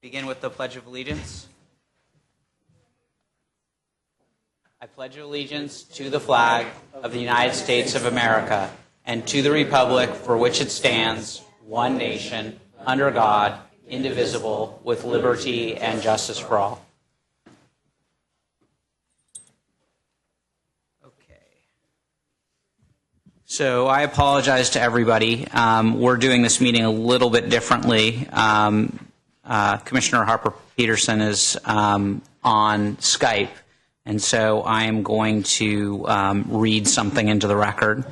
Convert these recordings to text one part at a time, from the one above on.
Begin with the Pledge of Allegiance. I pledge allegiance to the flag of the United States of America and to the republic for which it stands, one nation, under God, indivisible, with liberty and justice for all. Okay. So I apologize to everybody. We're doing this meeting a little bit differently. Commissioner Harper Peterson is on Skype, and so I am going to read something into the record.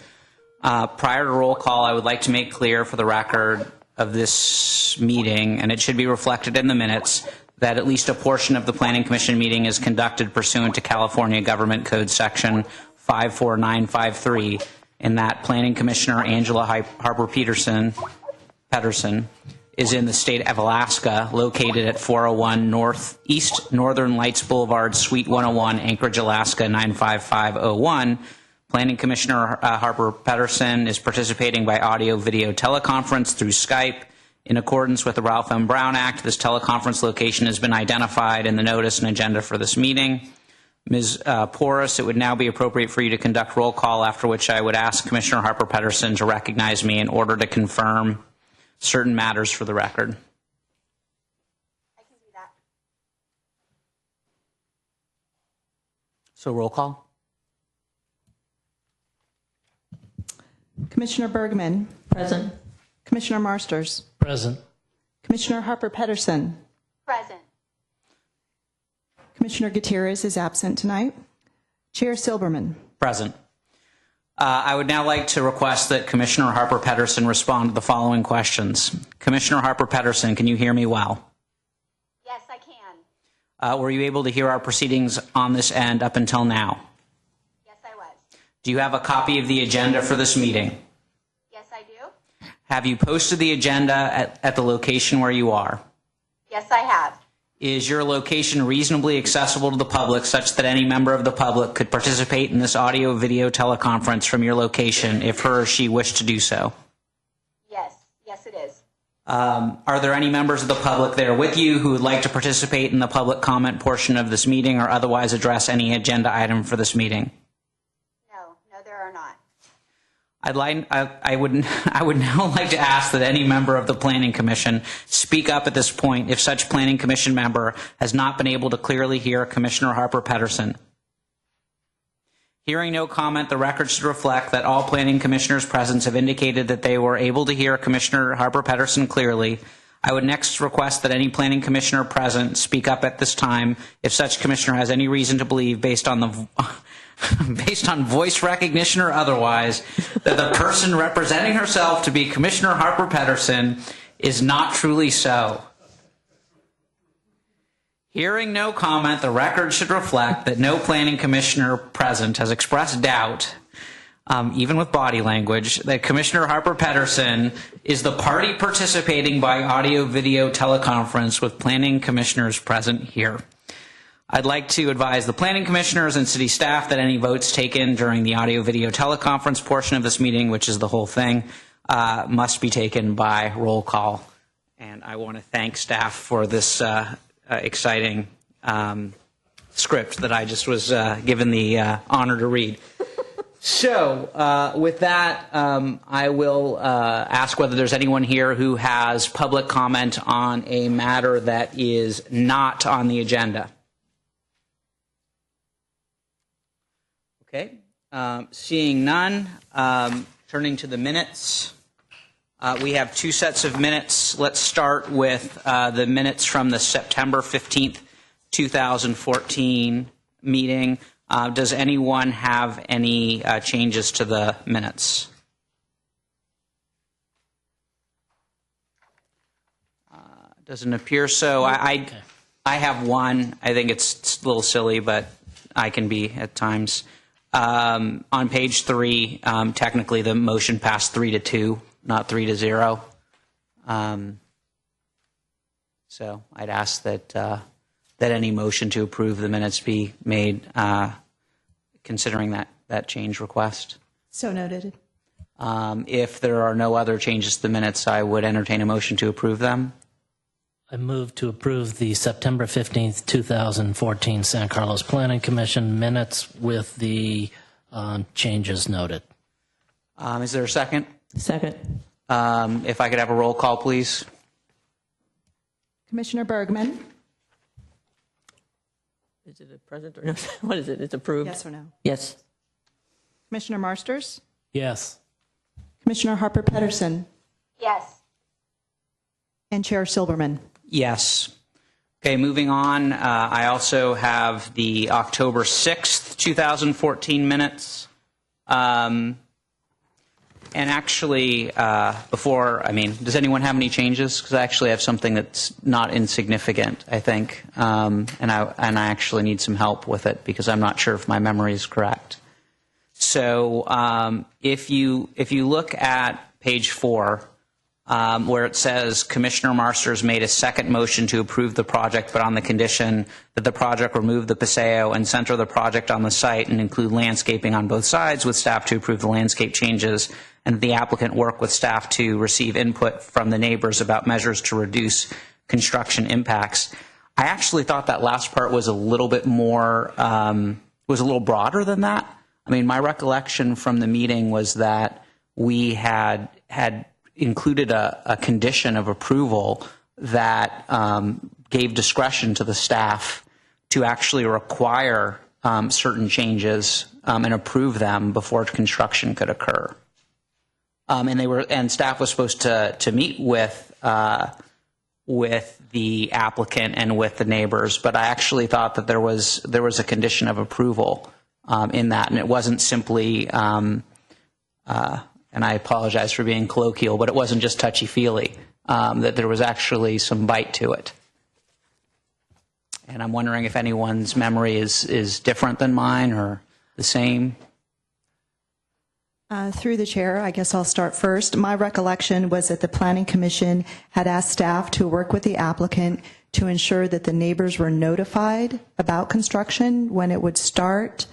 Prior to roll call, I would like to make clear for the record of this meeting, and it should be reflected in the minutes, that at least a portion of the Planning Commission meeting is conducted pursuant to California Government Code Section 54953, and that Planning Commissioner Angela Harper Peterson is in the state of Alaska, located at 401 Northeast Northern Lights Boulevard, Suite 101, Anchorage, Alaska 95501. Planning Commissioner Harper Peterson is participating by audio-video teleconference through Skype. In accordance with the Ralph M. Brown Act, this teleconference location has been identified in the notice and agenda for this meeting. Ms. Porras, it would now be appropriate for you to conduct roll call, after which I would ask Commissioner Harper Peterson to recognize me in order to confirm certain matters for the record. I can do that. So roll call. Commissioner Bergman. Present. Commissioner Marsters. Present. Commissioner Harper Peterson. Present. Commissioner Gutierrez is absent tonight. Chair Silberman. Present. I would now like to request that Commissioner Harper Peterson respond to the following questions. Commissioner Harper Peterson, can you hear me well? Yes, I can. Were you able to hear our proceedings on this end up until now? Yes, I was. Do you have a copy of the agenda for this meeting? Yes, I do. Have you posted the agenda at the location where you are? Yes, I have. Is your location reasonably accessible to the public such that any member of the public could participate in this audio-video teleconference from your location if her or she wished to do so? Yes. Yes, it is. Are there any members of the public there with you who would like to participate in the public comment portion of this meeting or otherwise address any agenda item for this meeting? No, there are not. I would now like to ask that any member of the Planning Commission speak up at this point if such Planning Commission member has not been able to clearly hear Commissioner Harper Peterson. Hearing no comment, the record should reflect that all Planning Commissioners present have indicated that they were able to hear Commissioner Harper Peterson clearly. I would next request that any Planning Commissioner present speak up at this time if such Commissioner has any reason to believe, based on voice recognition or otherwise, that the person representing herself to be Commissioner Harper Peterson is not truly so. Hearing no comment, the record should reflect that no Planning Commissioner present has expressed doubt, even with body language, that Commissioner Harper Peterson is the party participating by audio-video teleconference with Planning Commissioners present here. I'd like to advise the Planning Commissioners and City staff that any votes taken during the audio-video teleconference portion of this meeting, which is the whole thing, must be taken by roll call. And I want to thank staff for this exciting script that I just was given the honor to read. So with that, I will ask whether there's anyone here who has public comment on a matter that is not on the agenda. Okay, seeing none, turning to the minutes. We have two sets of minutes. Let's start with the minutes from the September 15th, 2014 meeting. Does anyone have any changes to the minutes? Doesn't appear so. I have one. I think it's a little silly, but I can be at times. On page 3, technically the motion passed 3-2, not 3-0. So I'd ask that any motion to approve the minutes be made, considering that change request. So noted. If there are no other changes to the minutes, I would entertain a motion to approve them. I move to approve the September 15th, 2014 San Carlos Planning Commission minutes with the changes noted. Is there a second? Second. If I could have a roll call, please. Commissioner Bergman? Is it a present or no? What is it? It's approved? Yes or no? Yes. Commissioner Marsters? Yes. Commissioner Harper Pedersen? Yes. And Chair Silberman? Yes. Okay, moving on. I also have the October 6th, 2014 minutes. And actually, does anyone have any changes? Because I actually have something that's not insignificant, I think, and I actually need some help with it because I'm not sure if my memory is correct. So if you look at page 4, where it says Commissioner Marsters made a second motion to approve the project, but on the condition that the project remove the paseo and center the project on the site and include landscaping on both sides with staff to approve the landscape changes, and the applicant work with staff to receive input from the neighbors about measures to reduce construction impacts. I actually thought that last part was a little bit more, was a little broader than that. I mean, my recollection from the meeting was that we had included a condition of approval that gave discretion to the staff to actually require certain changes and approve them before construction could occur. And staff was supposed to meet with the applicant and with the neighbors, but I actually thought that there was a condition of approval in that, and it wasn't simply. And I apologize for being colloquial, but it wasn't just touchy-feely, that there was actually some bite to it. And I'm wondering if anyone's memory is different than mine or the same. Through the chair, I guess I'll start first. My recollection was that the Planning Commission had asked staff to work with the applicant to ensure that the neighbors were notified about construction, when it would start,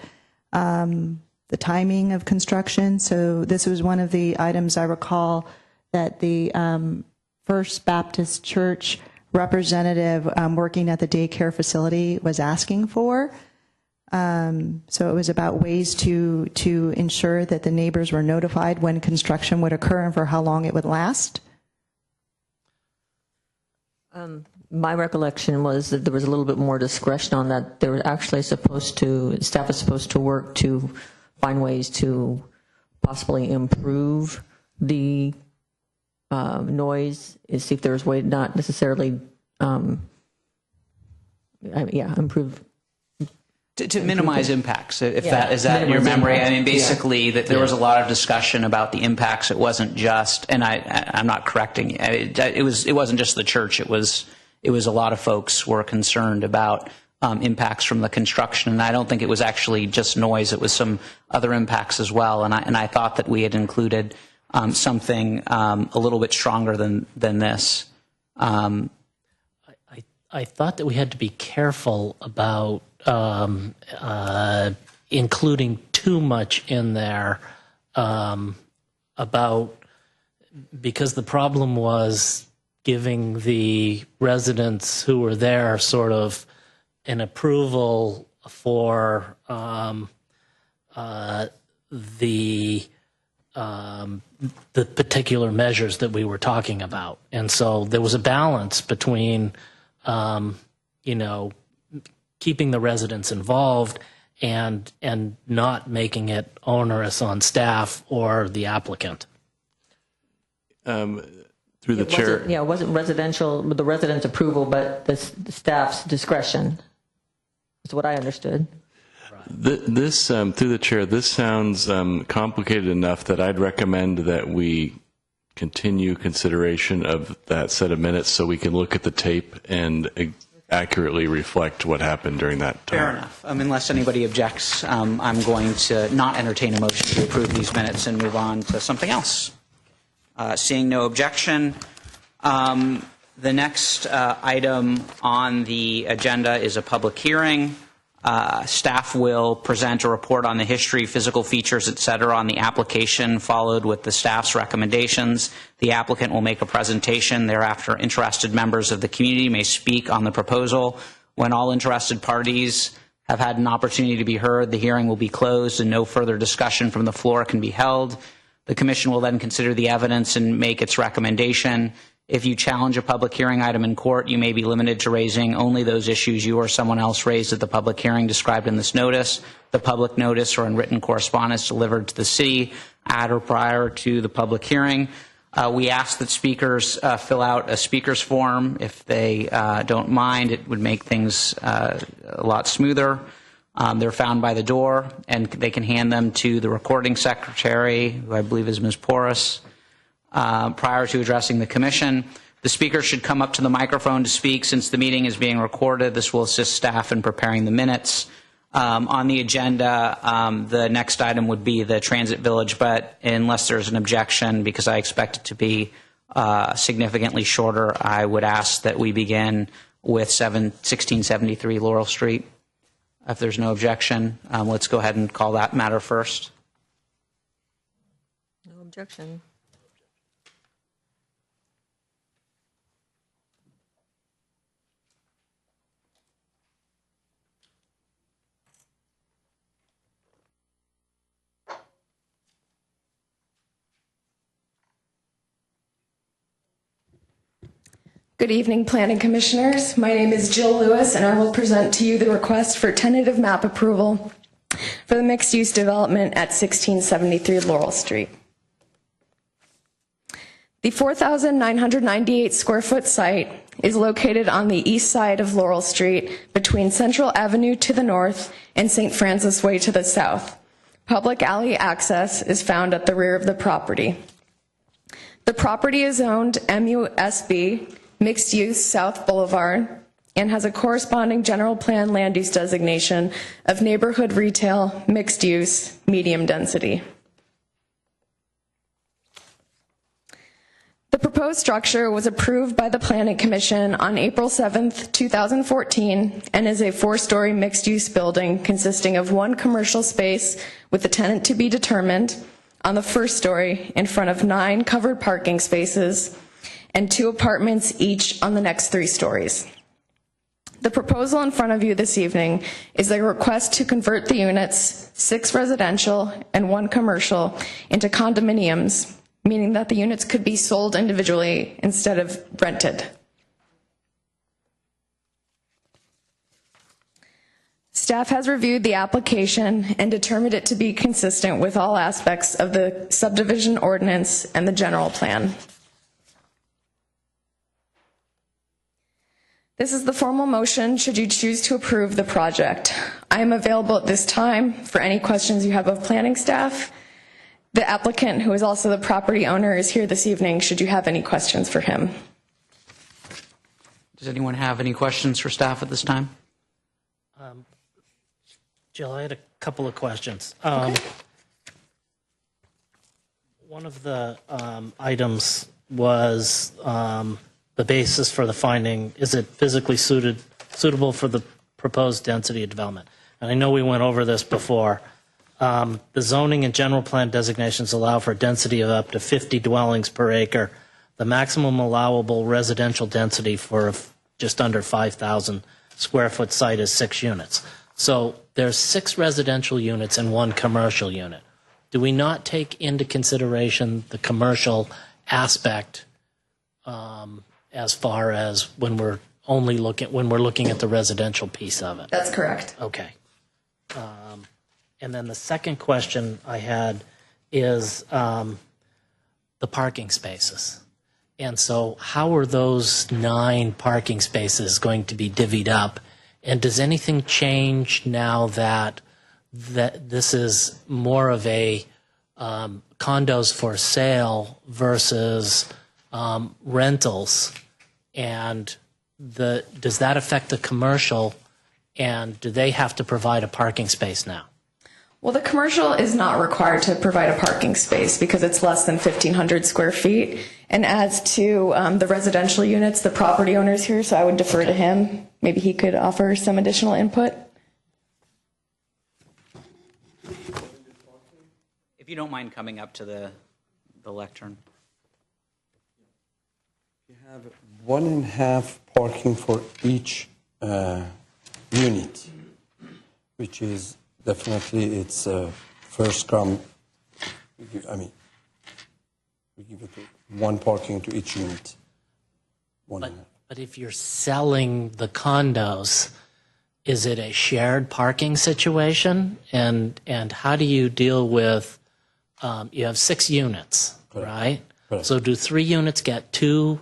the timing of construction. So this was one of the items I recall that the First Baptist Church representative working at the daycare facility was asking for. So it was about ways to ensure that the neighbors were notified when construction would occur and for how long it would last. My recollection was that there was a little bit more discretion on that. They were actually staff was supposed to work to find ways to possibly improve the noise, and see if there's way, not necessarily, improve. To minimize impacts, if Yeah, that is that in your minimize memory. impacts. I mean, basically, that there was a lot of discussion about the impacts. It wasn't just, and I'm not correcting. It wasn't just the church. It was a lot of folks were concerned about impacts from the construction, and I don't think it was actually just noise. It was some other impacts as well. And I thought that we had included something a little bit stronger than this. I thought that we had to be careful about including too much in there because the problem was giving the residents who were there sort of an approval for the particular measures that we were talking about. And so there was a balance between, keeping the residents involved and not making it onerous on staff or the applicant. Through the chair. It wasn't residential, with the residents' approval, but the staff's discretion. That's what I understood. This, through the chair, this sounds complicated enough that I'd recommend that we continue consideration of that set of minutes so we can look at the tape and accurately reflect what happened during that time. Fair enough. Unless anybody objects, I'm going to not entertain a motion to approve these minutes and move on to something else. Seeing no objection, the next item on the agenda is a public hearing. Staff will present a report on the history, physical features, et cetera, on the application, followed with the staff's recommendations. The applicant will make a presentation. Thereafter, interested members of the community may speak on the proposal. When all interested parties have had an opportunity to be heard, the hearing will be closed and no further discussion from the floor can be held. The commission will then consider the evidence and make its recommendation. If you challenge a public hearing item in court, you may be limited to raising only those issues you or someone else raised at the public hearing described in this notice, the public notice, or in written correspondence delivered to the city at or prior to the public hearing. We ask that speakers fill out a speaker's form. If they don't mind, it would make things a lot smoother. They're found by the door, and they can hand them to the recording secretary, who I believe is Ms. Porras. Prior to addressing the commission, the speaker should come up to the microphone to speak. Since the meeting is being recorded, this will assist staff in preparing the minutes. On the agenda, the next item would be the Transit Village, but unless there's an objection, because I expect it to be significantly shorter, I would ask that we begin with 1673 Laurel Street. If there's no objection, let's go ahead and call that matter first. No objection. Good evening, Planning Commissioners. My name is Jill Lewis, and I will present to you the request for tentative map approval for the mixed-use development at 1673 Laurel Street. The 4,998 square foot site is located on the east side of Laurel Street between Central Avenue to the north and St. Francis Way to the south. Public alley access is found at the rear of the property. The property is zoned MUSB, Mixed Use South Boulevard, and has a corresponding general plan land use designation of neighborhood retail, mixed use, medium density. The proposed structure was approved by the Planning Commission on April 7th, 2014, and is a 4-story mixed-use building consisting of 1 commercial space with the tenant to be determined on the 1st story in front of 9 covered parking spaces and 2 apartments each on the next 3 stories. The proposal in front of you this evening is a request to convert the units, 6 residential and 1 commercial, into condominiums, meaning that the units could be sold individually instead of rented. Staff has reviewed the application and determined it to be consistent with all aspects of the subdivision ordinance and the general plan. This is the formal motion should you choose to approve the project. I am available at this time for any questions you have of planning staff. The applicant, who is also the property owner, is here this evening should you have any questions for him. Does anyone have any questions for staff at this time? Jill, I had a couple of questions. One of the items was the basis for the finding, is it physically suitable for the proposed density of development? And I know we went over this before. The zoning and general plan designations allow for a density of up to 50 dwellings per acre. The maximum allowable residential density for just under 5,000 square foot site is 6 units. So there's 6 residential units and 1 commercial unit. Do we not take into consideration the commercial aspect as far as when we're looking at the residential piece of it? That's correct. Okay. And then the second question I had is the parking spaces. And so how are those 9 parking spaces going to be divvied up? And does anything change now that this is more of a condos for sale versus rentals? And does that affect the commercial? And do they have to provide a parking space now? Well, the commercial is not required to provide a parking space because it's less than 1,500 square feet. And as to the residential units, the property owner's here, so I would defer to him. Maybe he could offer some additional input. If you don't mind coming up to the lectern. You have 1.5 parking for each unit, which is definitely it's first come. We give it one parking to each unit. One and a half. But if you're selling the condos, is it a shared parking situation? And how do you deal with, you have 6 units, right? Correct. So do 3 units get 2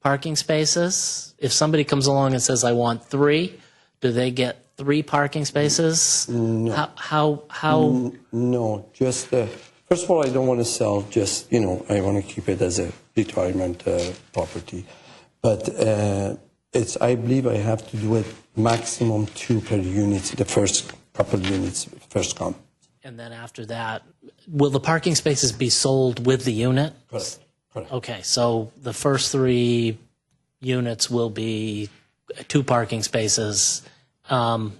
parking spaces? If somebody comes along and says, I want 3, do they get 3 parking spaces? No. How No, just first of all, I don't want to sell. Just I want to keep it as a retirement property. But I believe I have to do it maximum 2 per unit. The first couple units first come. And then after that, will the parking spaces be sold with the unit? Correct. Okay, so the first 3 units will be 2 parking spaces. Are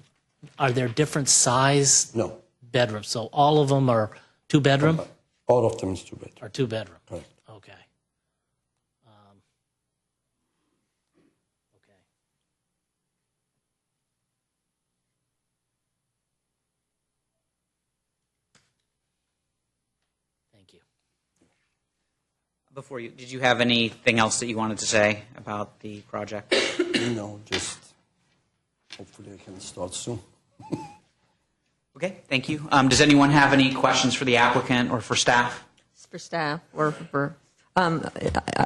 there different size No, bedrooms? So all of them are 2 bedroom all of them is 2 bedroom. or 2 bedroom? Correct. Okay. Okay. Thank you. Before you, did you have anything else that you wanted to say about the project? No, just hopefully I can start soon. Okay, thank you. Does anyone have any questions for the applicant or for staff? For staff or for,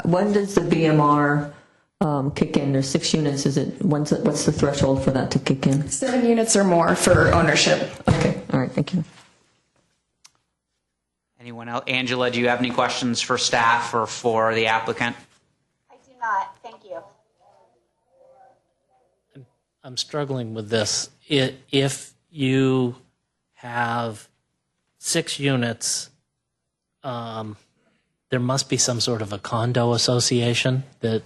when does the BMR kick in? There's 6 units. What's the threshold for that to kick in? 7 units or more for ownership. Okay, all right, thank you. Anyone else? Angela, do you have any questions for staff or for the applicant? I do not. Thank you. I'm struggling with this. If you have 6 units, there must be some sort of a condo association that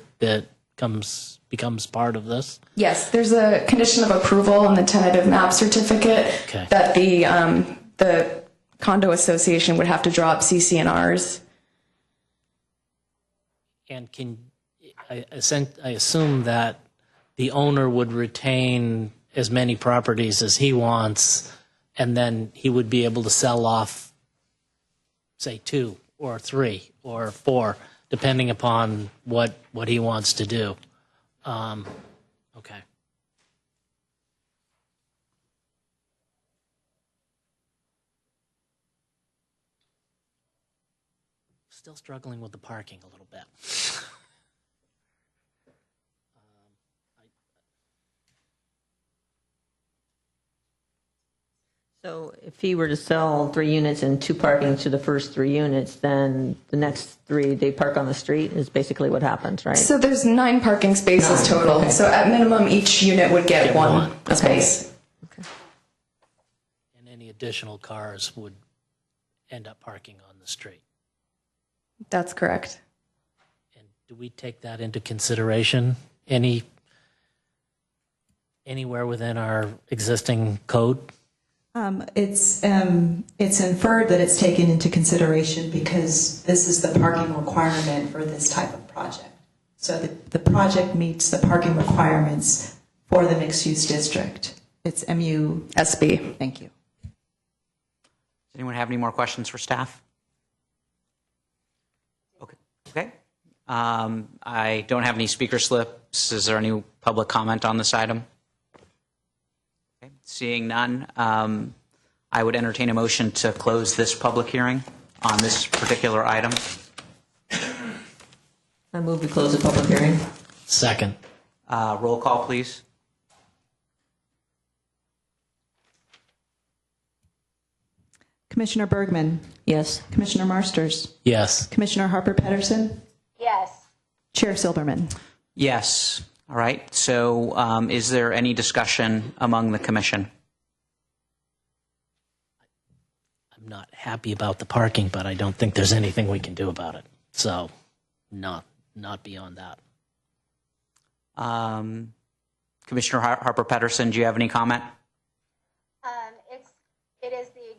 becomes part of this. Yes, there's a condition of approval in the tentative map certificate Okay. that the condo association would have to draw up CC&Rs. And I assume that the owner would retain as many properties as he wants, and then he would be able to sell off, say, 2 or 3 or 4, depending upon what he wants to do. Okay. Still struggling with the parking a little bit. So if he were to sell 3 units and 2 parking to the first 3 units, then the next 3, they park on the street is basically what happens, right? So there's 9 parking spaces 9, total. okay. So at minimum, each unit would get one Okay. space. And any additional cars would end up parking on the street. That's correct. And do we take that into consideration anywhere within our existing code? It's inferred that it's taken into consideration because this is the parking requirement for this type of project. So the project meets the parking requirements for the mixed-use district. It's MU. SB. Thank you. Does anyone have any more questions for staff? Okay. I don't have any speaker slips. Is there any public comment on this item? Okay. Seeing none, I would entertain a motion to close this public hearing on this particular item. I move we close the public hearing. Second. Roll call, please. Commissioner Bergman, Yes. Commissioner Marsters, Yes. Commissioner Harper Pedersen, Yes. Chair Silberman. Yes. All right. So is there any discussion among the commission? I'm not happy about the parking, but I don't think there's anything we can do about it. So, not beyond that. Commissioner Harper Pedersen, do you have any comment? It is the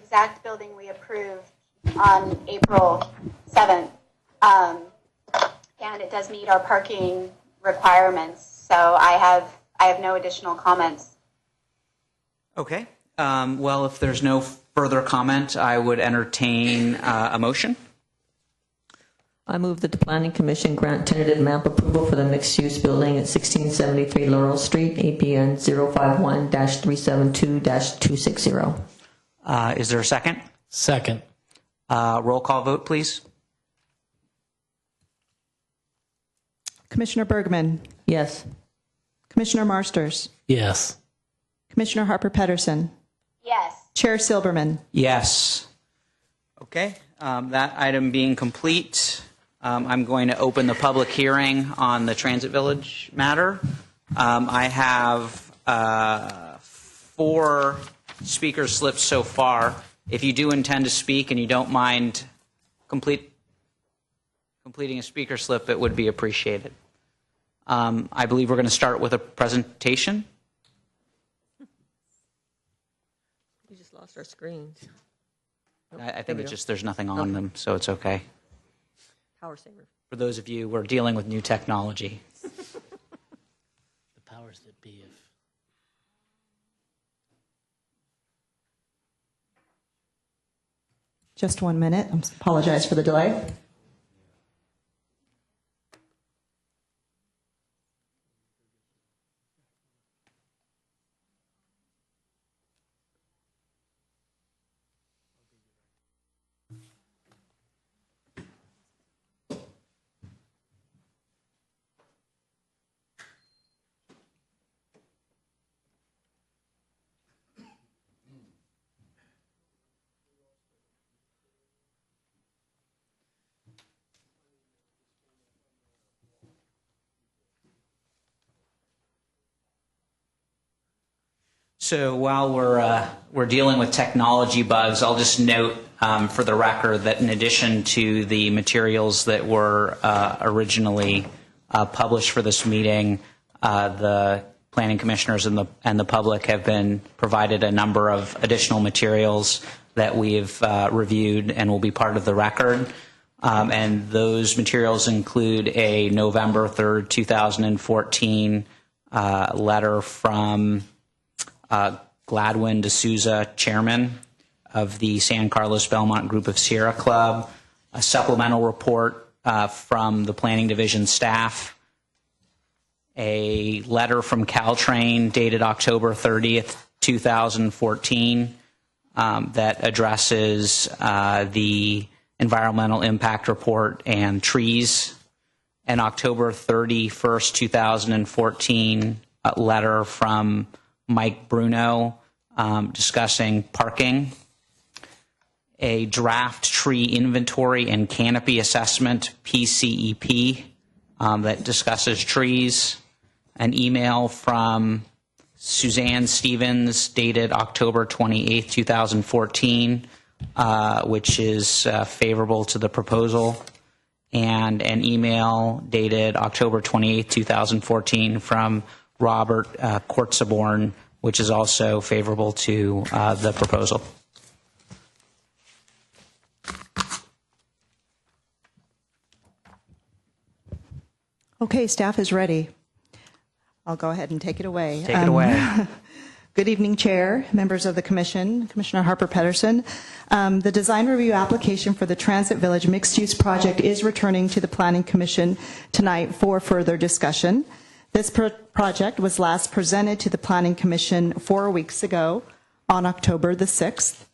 exact building we approved on April 7th. And it does meet our parking requirements. So I have no additional comments. Okay. Well, if there's no further comment, I would entertain a motion. I move that the Planning Commission grant tentative map approval for the mixed-use building at 1673 Laurel Street, APN 051-372-260. Is there a second? Second. Roll call vote, please. Commissioner Bergman, Yes. Commissioner Marsters, Yes. Commissioner Harper Pedersen, Yes. Chair Silberman. Yes. Okay. That item being complete, I'm going to open the public hearing on the Transit Village matter. I have 4 speaker slips so far. If you do intend to speak and you don't mind completing a speaker slip, it would be appreciated. I believe we're going to start with a presentation. We just lost our screens. I think it's just there's nothing on them, so it's okay. Power saver. For those of you who are dealing with new technology. The powers that be of. Just 1 minute. I apologize for the delay. So while we're dealing with technology bugs, I'll just note for the record that in addition to the materials that were originally published for this meeting, the planning commissioners and the public have been provided a number of additional materials that we've reviewed and will be part of the record. And those materials include a November 3rd, 2014 letter from Gladwin D'Souza, chairman of the San Carlos Belmont Group of Sierra Club, a supplemental report from the planning division staff, a letter from Caltrain dated October 30th, 2014 that addresses the environmental impact report and trees, an October 31st, 2014 letter from Mike Bruno discussing parking, a draft tree inventory and canopy assessment, PCEP, that discusses trees, an email from Suzanne Stevens dated October 28, 2014, which is favorable to the proposal, and an email dated October 28, 2014 from Robert Kortzaborn, which is also favorable to the proposal. Okay, staff is ready. I'll go ahead and take it away. Take it away. Good evening, Chair, members of the Commission, Commissioner Harper Pedersen. The design review application for the Transit Village mixed-use project is returning to the Planning Commission tonight for further discussion. This project was last presented to the Planning Commission 4 weeks ago on October the 6th.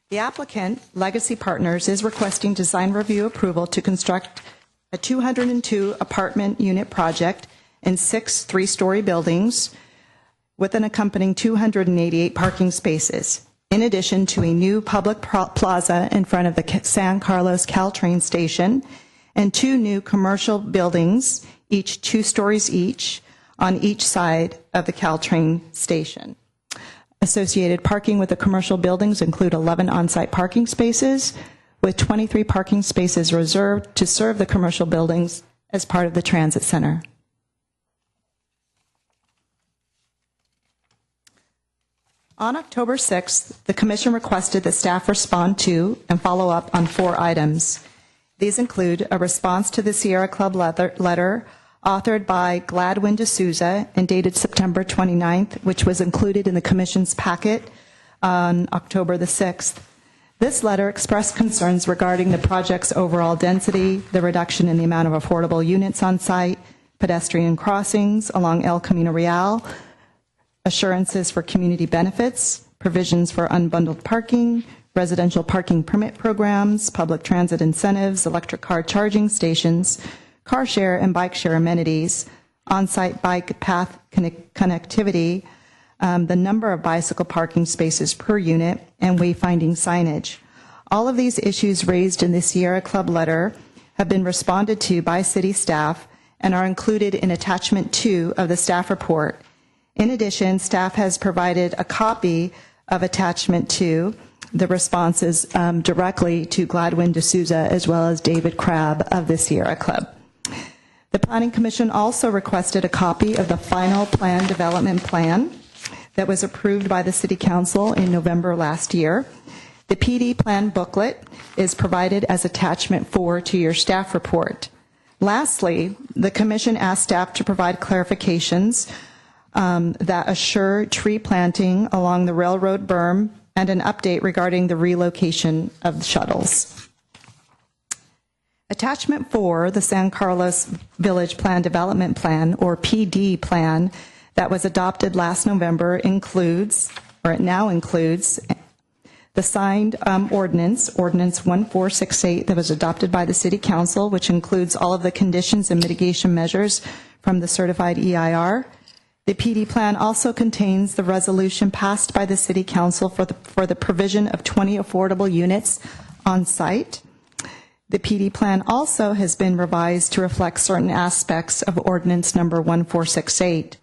The applicant, Legacy Partners, is requesting design review approval to construct a 202 apartment unit project in 6 three-story buildings with an accompanying 288 parking spaces, in addition to a new public plaza in front of the San Carlos Caltrain station and 2 new commercial buildings, each 2 stories each, on each side of the Caltrain station. Associated parking with the commercial buildings include 11 on-site parking spaces, with 23 parking spaces reserved to serve the commercial buildings as part of the transit center. On October 6th, the Commission requested that staff respond to and follow up on 4 items. These include a response to the Sierra Club letter authored by Gladwin D'Souza and dated September 29th, which was included in the Commission's packet on October the 6th. This letter expressed concerns regarding the project's overall density, the reduction in the amount of affordable units on site, pedestrian crossings along El Camino Real, assurances for community benefits, provisions for unbundled parking, residential parking permit programs, public transit incentives, electric car charging stations, car share and bike share amenities, on-site bike path connectivity, the number of bicycle parking spaces per unit, and wayfinding signage. All of these issues raised in the Sierra Club letter have been responded to by city staff and are included in attachment 2 of the staff report. In addition, staff has provided a copy of attachment 2, the responses directly to Gladwin D'Souza as well as David Crabb of the Sierra Club. The Planning Commission also requested a copy of the final plan development plan that was approved by the City Council in November last year. The PD plan booklet is provided as attachment 4 to your staff report. Lastly, the Commission asked staff to provide clarifications that assure tree planting along the railroad berm and an update regarding the relocation of the shuttles. Attachment 4, the San Carlos Village Plan Development Plan, or PD plan, that was adopted last November includes, or it now includes, the signed ordinance 1468 that was adopted by the City Council, which includes all of the conditions and mitigation measures from the certified EIR. The PD plan also contains the resolution passed by the City Council for the provision of 20 affordable units on site. The PD plan also has been revised to reflect certain aspects of ordinance number 1468.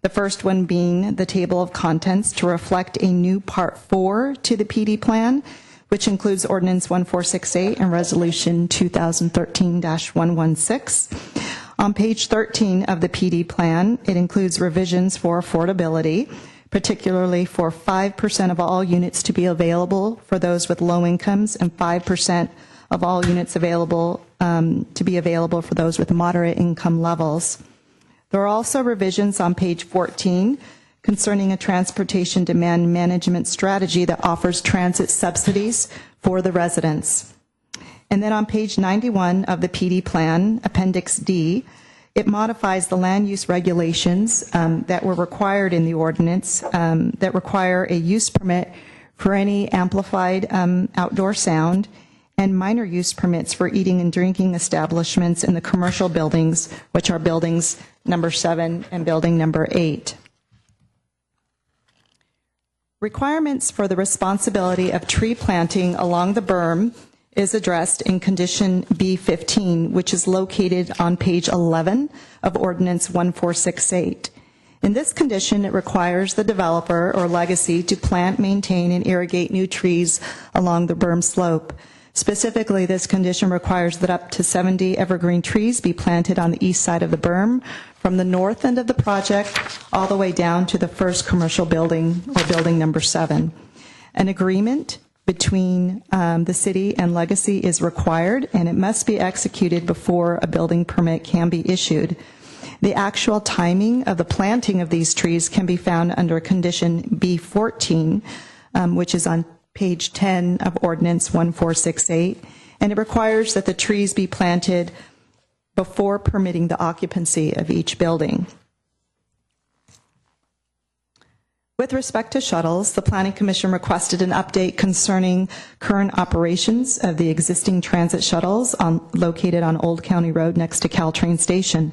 The first one being the table of contents to reflect a new part 4 to the PD plan, which includes ordinance 1468 and resolution 2013-116. On page 13 of the PD plan, it includes revisions for affordability, particularly for 5% of all units to be available for those with low incomes and 5% of all units available to be available for those with moderate income levels. There are also revisions on page 14 concerning a transportation demand management strategy that offers transit subsidies for the residents. And then on page 91 of the PD plan, Appendix D, it modifies the land use regulations that were required in the ordinance that require a use permit for any amplified outdoor sound and minor use permits for eating and drinking establishments in the commercial buildings, which are buildings number 7 and building number 8. Requirements for the responsibility of tree planting along the berm is addressed in condition B15, which is located on page 11 of Ordinance 1468. In this condition, it requires the developer or legacy to plant, maintain, and irrigate new trees along the berm slope. Specifically, this condition requires that up to 70 evergreen trees be planted on the east side of the berm from the north end of the project all the way down to the first commercial building, or building number 7. An agreement between the city and legacy is required, and it must be executed before a building permit can be issued. The actual timing of the planting of these trees can be found under condition B14, which is on page 10 of Ordinance 1468, and it requires that the trees be planted before permitting the occupancy of each building. With respect to shuttles, the Planning Commission requested an update concerning current operations of the existing transit shuttles located on Old County Road next to Caltrain Station.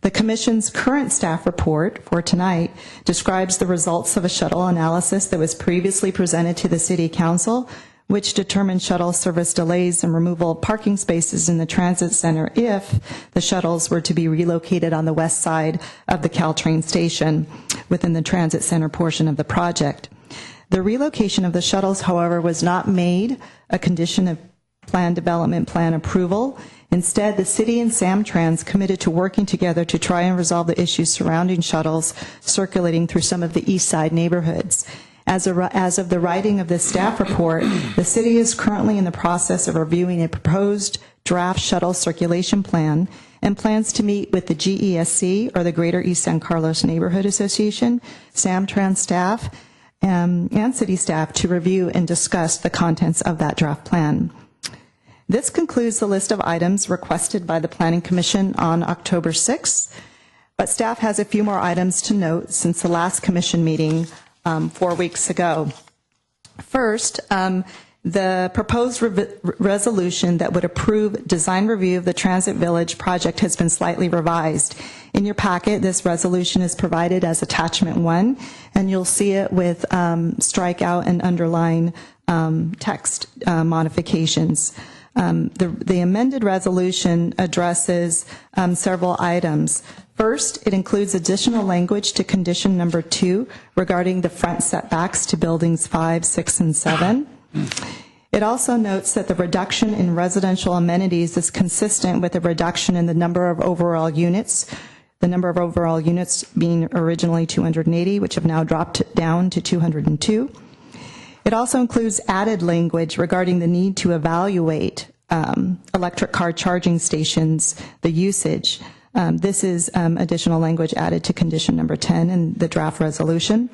The Commission's current staff report for tonight describes the results of a shuttle analysis that was previously presented to the City Council, which determined shuttle service delays and removal of parking spaces in the transit center if the shuttles were to be relocated on the west side of the Caltrain station within the transit center portion of the project. The relocation of the shuttles, however, was not made a condition of plan development plan approval. Instead, the city and Samtrans committed to working together to try and resolve the issues surrounding shuttles circulating through some of the east side neighborhoods. As of the writing of this staff report, the city is currently in the process of reviewing a proposed draft shuttle circulation plan and plans to meet with the GESC, or the Greater East San Carlos Neighborhood Association, Samtrans staff, and city staff to review and discuss the contents of that draft plan. This concludes the list of items requested by the Planning Commission on October 6th, but staff has a few more items to note since the last commission meeting 4 weeks ago. First, the proposed resolution that would approve design review of the Transit Village project has been slightly revised. In your packet, this resolution is provided as attachment 1, and you'll see it with strikeout and underline text modifications. The amended resolution addresses several items. First, it includes additional language to condition number 2 regarding the front setbacks to buildings 5, 6, and 7. It also notes that the reduction in residential amenities is consistent with the reduction in the number of overall units, the number of overall units being originally 280, which have now dropped down to 202. It also includes added language regarding the need to evaluate electric car charging stations, the usage. This is additional language added to condition number 10 in the draft resolution.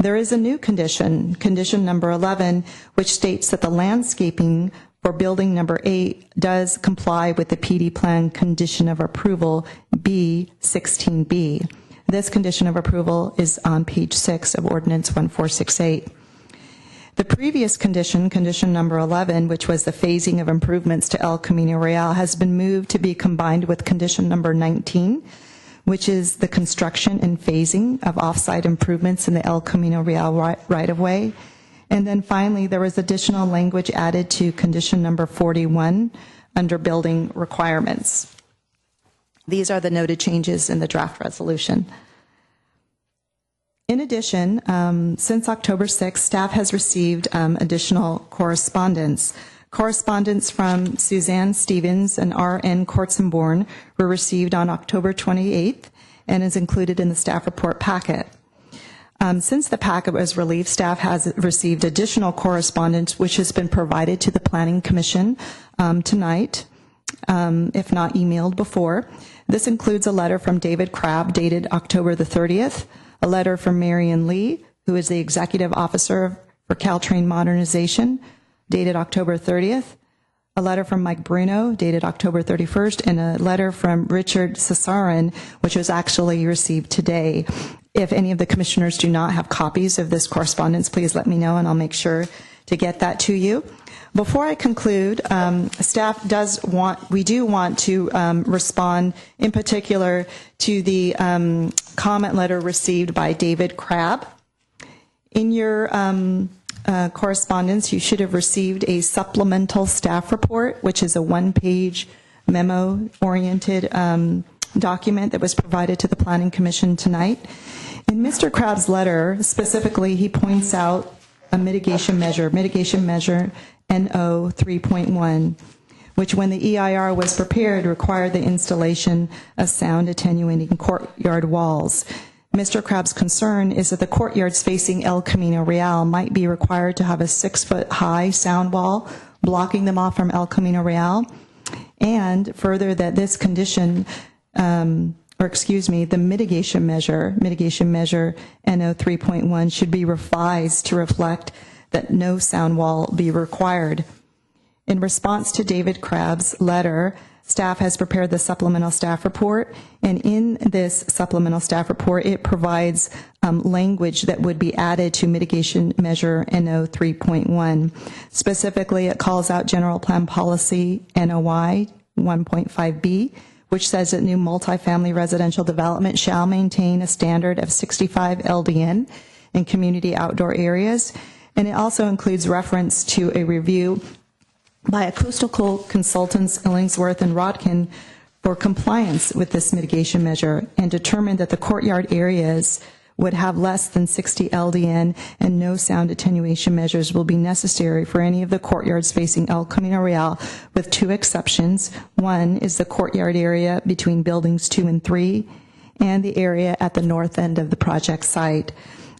There is a new condition, condition number 11, which states that the landscaping for building number 8 does comply with the PD plan condition of approval B16B. This condition of approval is on page 6 of Ordinance 1468. The previous condition, condition number 11, which was the phasing of improvements to El Camino Real, has been moved to be combined with condition number 19, which is the construction and phasing of off-site improvements in the El Camino Real right-of-way. And then finally, there was additional language added to condition number 41 under building requirements. These are the noted changes in the draft resolution. In addition, since October 6th, staff has received additional correspondence. Correspondence from Suzanne Stevens and R.N. Kortzenborn were received on October 28th and is included in the staff report packet. Since the packet was released, staff has received additional correspondence which has been provided to the Planning Commission tonight, if not emailed before. This includes a letter from David Crabb dated October the 30th, a letter from Marion Lee, who is the Executive Officer for Caltrain Modernization, dated October 30th, a letter from Mike Bruno, dated October 31st, and a letter from Richard Cesarin, which was actually received today. If any of the commissioners do not have copies of this correspondence, please let me know, and I'll make sure to get that to you. Before I conclude, staff we do want to respond in particular to the comment letter received by David Crabb. In your correspondence, you should have received a supplemental staff report, which is a one-page memo-oriented document that was provided to the Planning Commission tonight. In Mr. Crabb's letter, specifically, he points out a mitigation measure NO 3.1, which when the EIR was prepared required the installation of sound attenuating courtyard walls. Mr. Crabb's concern is that the courtyards facing El Camino Real might be required to have a 6-foot-high sound wall blocking them off from El Camino Real, and further that this condition, the mitigation measure NO 3.1 should be revised to reflect that no sound wall be required. In response to David Crabb's letter, staff has prepared the supplemental staff report, and in this supplemental staff report, it provides language that would be added to mitigation measure NO 3.1. Specifically, it calls out General Plan Policy NOI 1.5B, which says that new multifamily residential development shall maintain a standard of 65 LDN in community outdoor areas. And it also includes reference to a review by acoustical consultants Illingsworth and Rodkin for compliance with this mitigation measure, and determined that the courtyard areas would have less than 60 LDN and no sound attenuation measures will be necessary for any of the courtyards facing El Camino Real, with 2 exceptions. One is the courtyard area between buildings 2 and 3 and the area at the north end of the project site.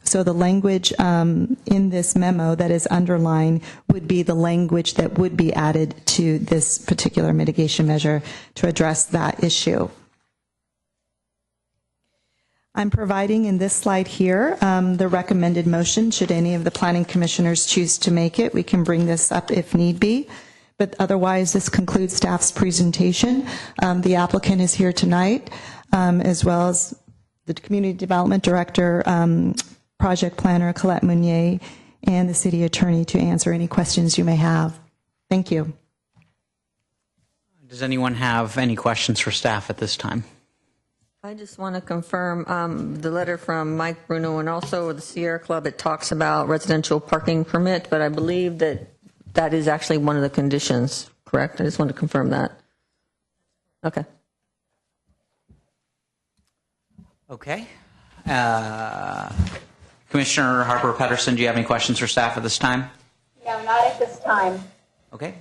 So the language in this memo that is underlined would be the language that would be added to this particular mitigation measure to address that issue. I'm providing in this slide here the recommended motion. Should any of the planning commissioners choose to make it, we can bring this up if need be. But otherwise, this concludes staff's presentation. The applicant is here tonight, as well as the Community Development Director, Project Planner Colette Meunier, and the City Attorney to answer any questions you may have. Thank you. Does anyone have any questions for staff at this time? I just want to confirm the letter from Mike Bruno and also the Sierra Club, it talks about residential parking permit, but I believe that that is actually one of the conditions, correct? I just want to confirm that. Okay. Okay. Commissioner Harper Pedersen, do you have any questions for staff at this time? No, not at this time. Okay.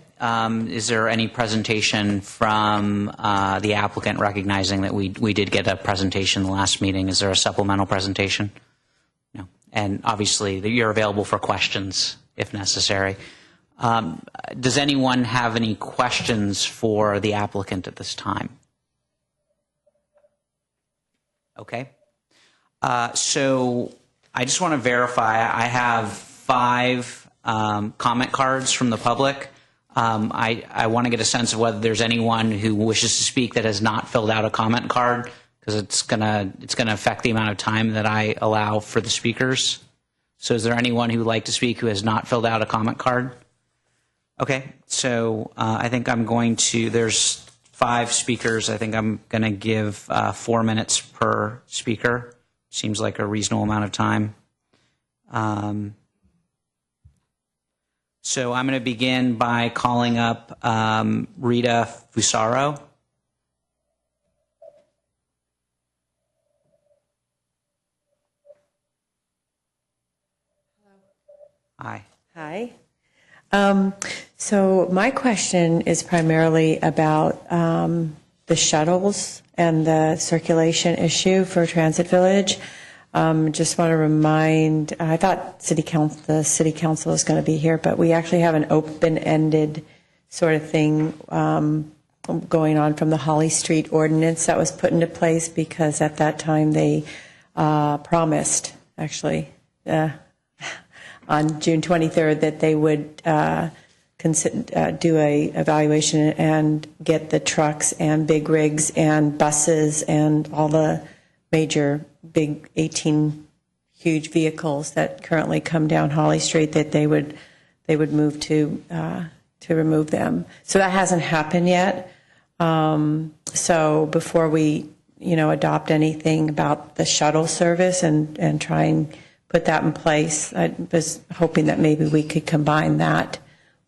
Is there any presentation from the applicant recognizing that we did get a presentation the last meeting? Is there a supplemental presentation? No. And obviously, you're available for questions if necessary. Does anyone have any questions for the applicant at this time? Okay. So I just want to verify. I have 5 comment cards from the public. I want to get a sense of whether there's anyone who wishes to speak that has not filled out a comment card, because it's gonna affect the amount of time that I allow for the speakers. So is there anyone who would like to speak who has not filled out a comment card? Okay, so I think I'm going to, there's 5 speakers. I think I'm going to give 4 minutes per speaker. Seems like a reasonable amount of time. So I'm going to begin by calling up Rita Fusaro. Hi. Hi. So my question is primarily about the shuttles and the circulation issue for Transit Village. Just want to remind, I thought the city council is going to be here, but we actually have an open-ended sort of thing going on from the Holly Street ordinance that was put into place, because at that time they promised, actually, on June 23rd, that they would do a evaluation and get the trucks and big rigs and buses and all the major big 18 huge vehicles that currently come down Holly Street, that they would move to remove them. So that hasn't happened yet. So before we adopt anything about the shuttle service and try and put that in place, I was hoping that maybe we could combine that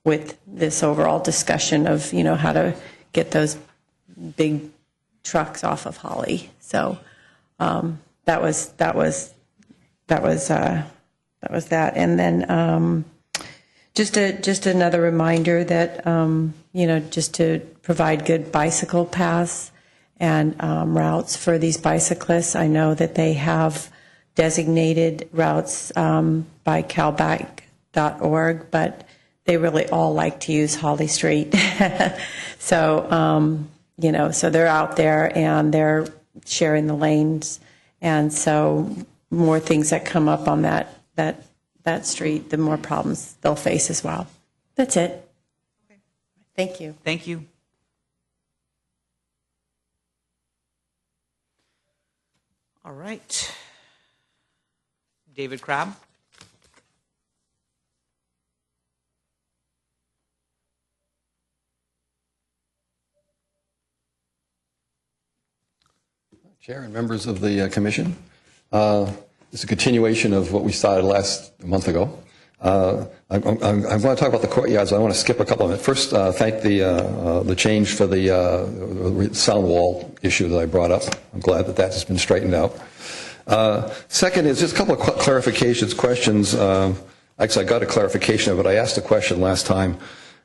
with this overall discussion of how to get those big trucks off of Holly. So that was that. And then just another reminder that just to provide good bicycle paths and routes for these bicyclists. I know that they have designated routes by calbike.org, but they really all like to use Holly Street. So so they're out there and they're sharing the lanes, and so more things that come up on that street, the more problems they'll face as well. That's it. Okay. Thank you. Thank you. All right. David Crabb. Chair and members of the commission, it's a continuation of what we started last month ago. I'm going to talk about the courtyards. I want to skip a couple of minutes. First, thank the change for the sound wall issue that I brought up. I'm glad that has been straightened out. Second is just a couple of clarifications, questions. Actually, I got a clarification of it. I asked a question last time,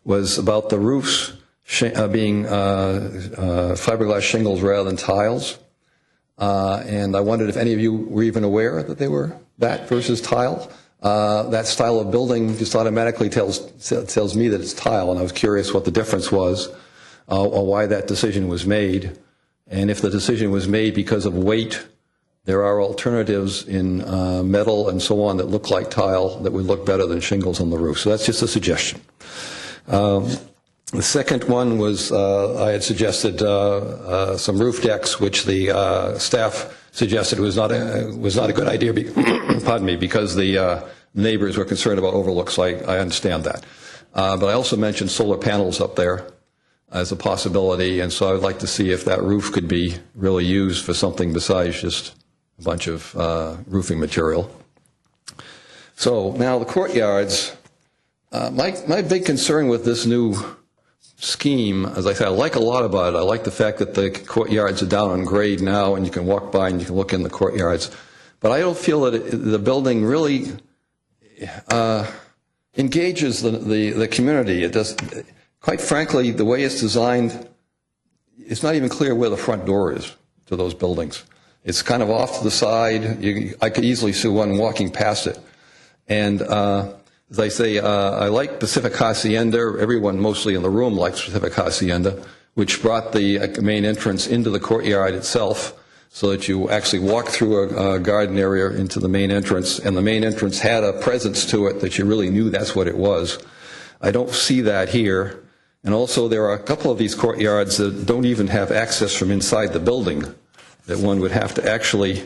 was about the roofs being fiberglass shingles rather than tiles. And I wondered if any of you were even aware that they were that versus tile. That style of building just automatically tells me that it's tile, and I was curious what the difference was, or why that decision was made. And if the decision was made because of weight, there are alternatives in metal and so on that look like tile that would look better than shingles on the roof. So that's just a suggestion. The second one was I had suggested some roof decks, which the staff suggested was not a good idea. Pardon me, because the neighbors were concerned about overlook. So I understand that. But I also mentioned solar panels up there as a possibility, and so I would like to see if that roof could be really used for something besides just a bunch of roofing material. So now the courtyards. My big concern with this new scheme, as I said, I like a lot about it. I like the fact that the courtyards are down on grade now, and you can walk by and you can look in the courtyards. But I don't feel that the building really engages the community. It does. Quite frankly, the way it's designed, it's not even clear where the front door is to those buildings. It's kind of off to the side. I could easily see one walking past it. And as I say, I like Pacific Hacienda. Everyone mostly in the room likes Pacific Hacienda, which brought the main entrance into the courtyard itself so that you actually walk through a garden area into the main entrance, and the main entrance had a presence to it that you really knew that's what it was. I don't see that here. And also there are a couple of these courtyards that don't even have access from inside the building, that one would have to actually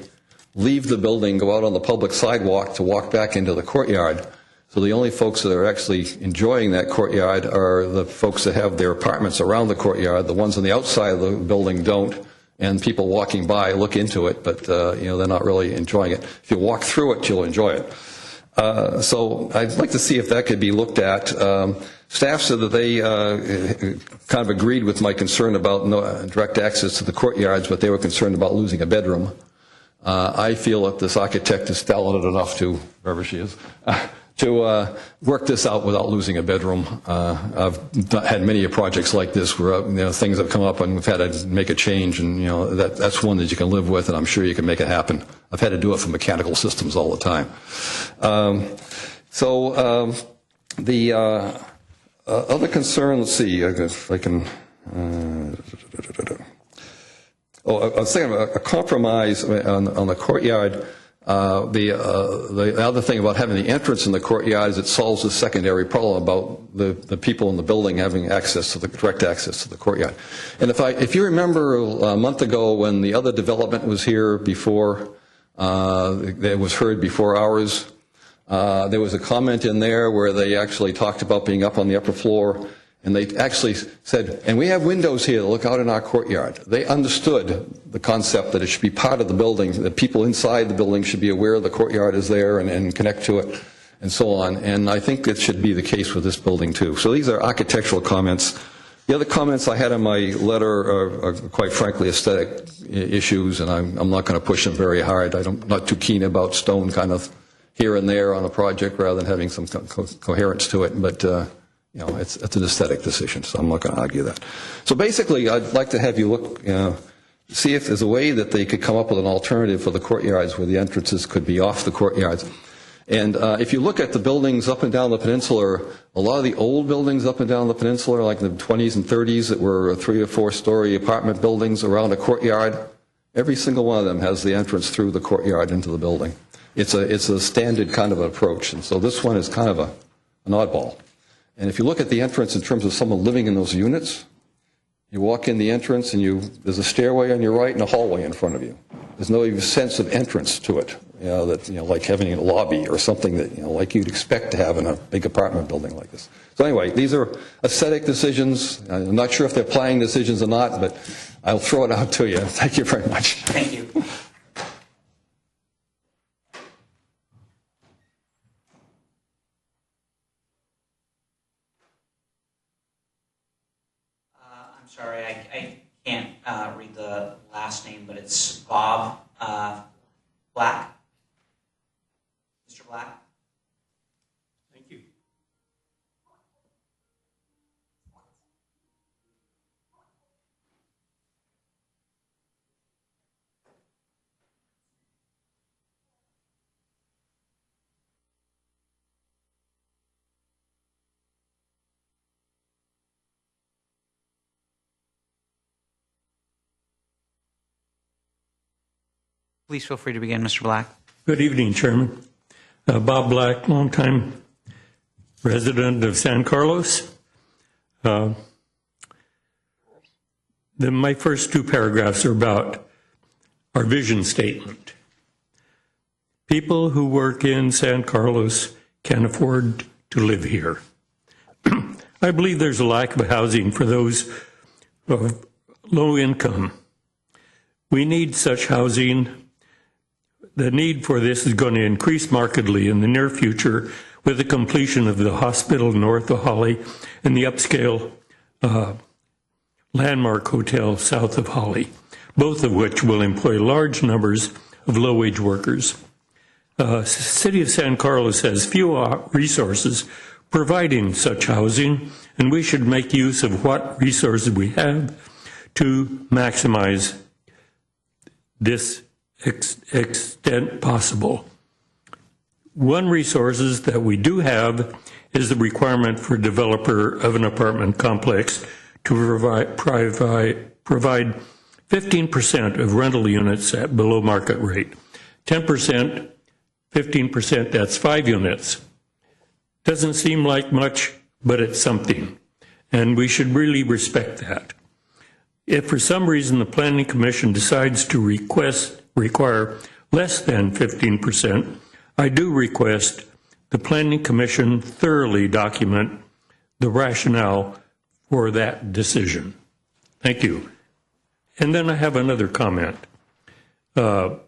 leave the building, go out on the public sidewalk to walk back into the courtyard. So the only folks that are actually enjoying that courtyard are the folks that have their apartments around the courtyard. The ones on the outside of the building don't, and people walking by look into it, but they're not really enjoying it. If you walk through it, you'll enjoy it. So I'd like to see if that could be looked at. Staff said that they kind of agreed with my concern about no direct access to the courtyards, but they were concerned about losing a bedroom. I feel that this architect is talented enough to, wherever she is, to work this out without losing a bedroom. I've had many projects like this where things have come up and we've had to make a change, and that's one that you can live with, and I'm sure you can make it happen. I've had to do it for mechanical systems all the time. The other concern, let's see if I can. I was saying a compromise on the courtyard. The other thing about having the entrance in the courtyard is it solves a secondary problem about the people in the building having direct access to the courtyard. And if you remember a month ago when the other development was here before, it was heard before ours, there was a comment in there where they actually talked about being up on the upper floor. And they actually said, and we have windows here that look out in our courtyard. They understood the concept that it should be part of the building, that people inside the building should be aware the courtyard is there and connect to it, and so on. And I think it should be the case with this building, too. So these are architectural comments. The other comments I had in my letter are quite frankly, aesthetic issues, and I'm not going to push them very hard. I'm not too keen about stone kind of here and there on a project rather than having some coherence to it. But it's an aesthetic decision, so I'm not going to argue that. So basically, I'd like to have you look, see if there's a way that they could come up with an alternative for the courtyards where the entrances could be off the courtyards. And if you look at the buildings up and down the peninsula, a lot of the old buildings up and down the peninsula, like in the 20s and 30s, that were 3 or 4 story apartment buildings around a courtyard, every single one of them has the entrance through the courtyard into the building. It's a standard kind of approach, and so this one is kind of an oddball. And if you look at the entrance in terms of someone living in those units, you walk in the entrance and there's a stairway on your right and a hallway in front of you. There's no even sense of entrance to it, like having a lobby or something that, like you'd expect to have in a big apartment building like this. So anyway, these are aesthetic decisions. I'm not sure if they're planning decisions or not, but I'll throw it out to you. Thank you very much. Thank you. Sorry, I can't read the last name, but it's Bob Black. Mr. Black? Thank you. Please feel free to begin, Mr. Black. Good evening, Chairman. Bob Black, longtime resident of San Carlos. My first two paragraphs are about our vision statement. People who work in San Carlos can afford to live here. I believe there's a lack of housing for those of low income. We need such housing. The need for this is going to increase markedly in the near future with the completion of the hospital north of Holly and the upscale Landmark Hotel south of Holly, both of which will employ large numbers of low-wage workers. The City of San Carlos has few resources providing such housing, and we should make use of what resources we have to maximize this extent possible. One resources that we do have is the requirement for a developer of an apartment complex to provide 15% of rental units at below market rate. 10%, 15%, that's 5 units. Doesn't seem like much, but it's something. And we should really respect that. If for some reason the Planning Commission decides to require less than 15%, I do request the Planning Commission thoroughly document the rationale for that decision. Thank you. And then I have another comment. I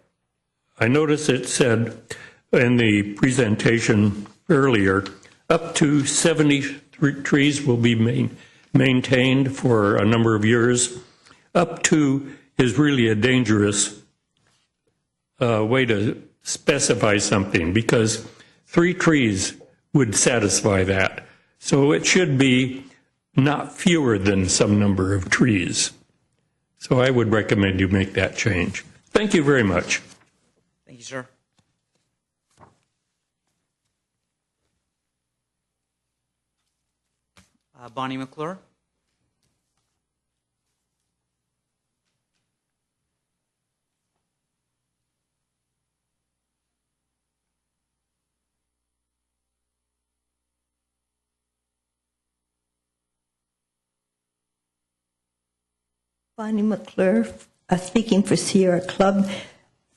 noticed it said in the presentation earlier, up to 70 trees will be maintained for a number of years. Up to is really a dangerous way to specify something, because 3 trees would satisfy that. So it should be not fewer than some number of trees. So I would recommend you make that change. Thank you very much. Thank you, sir. Bonnie McClure. Bonnie McClure, speaking for Sierra Club,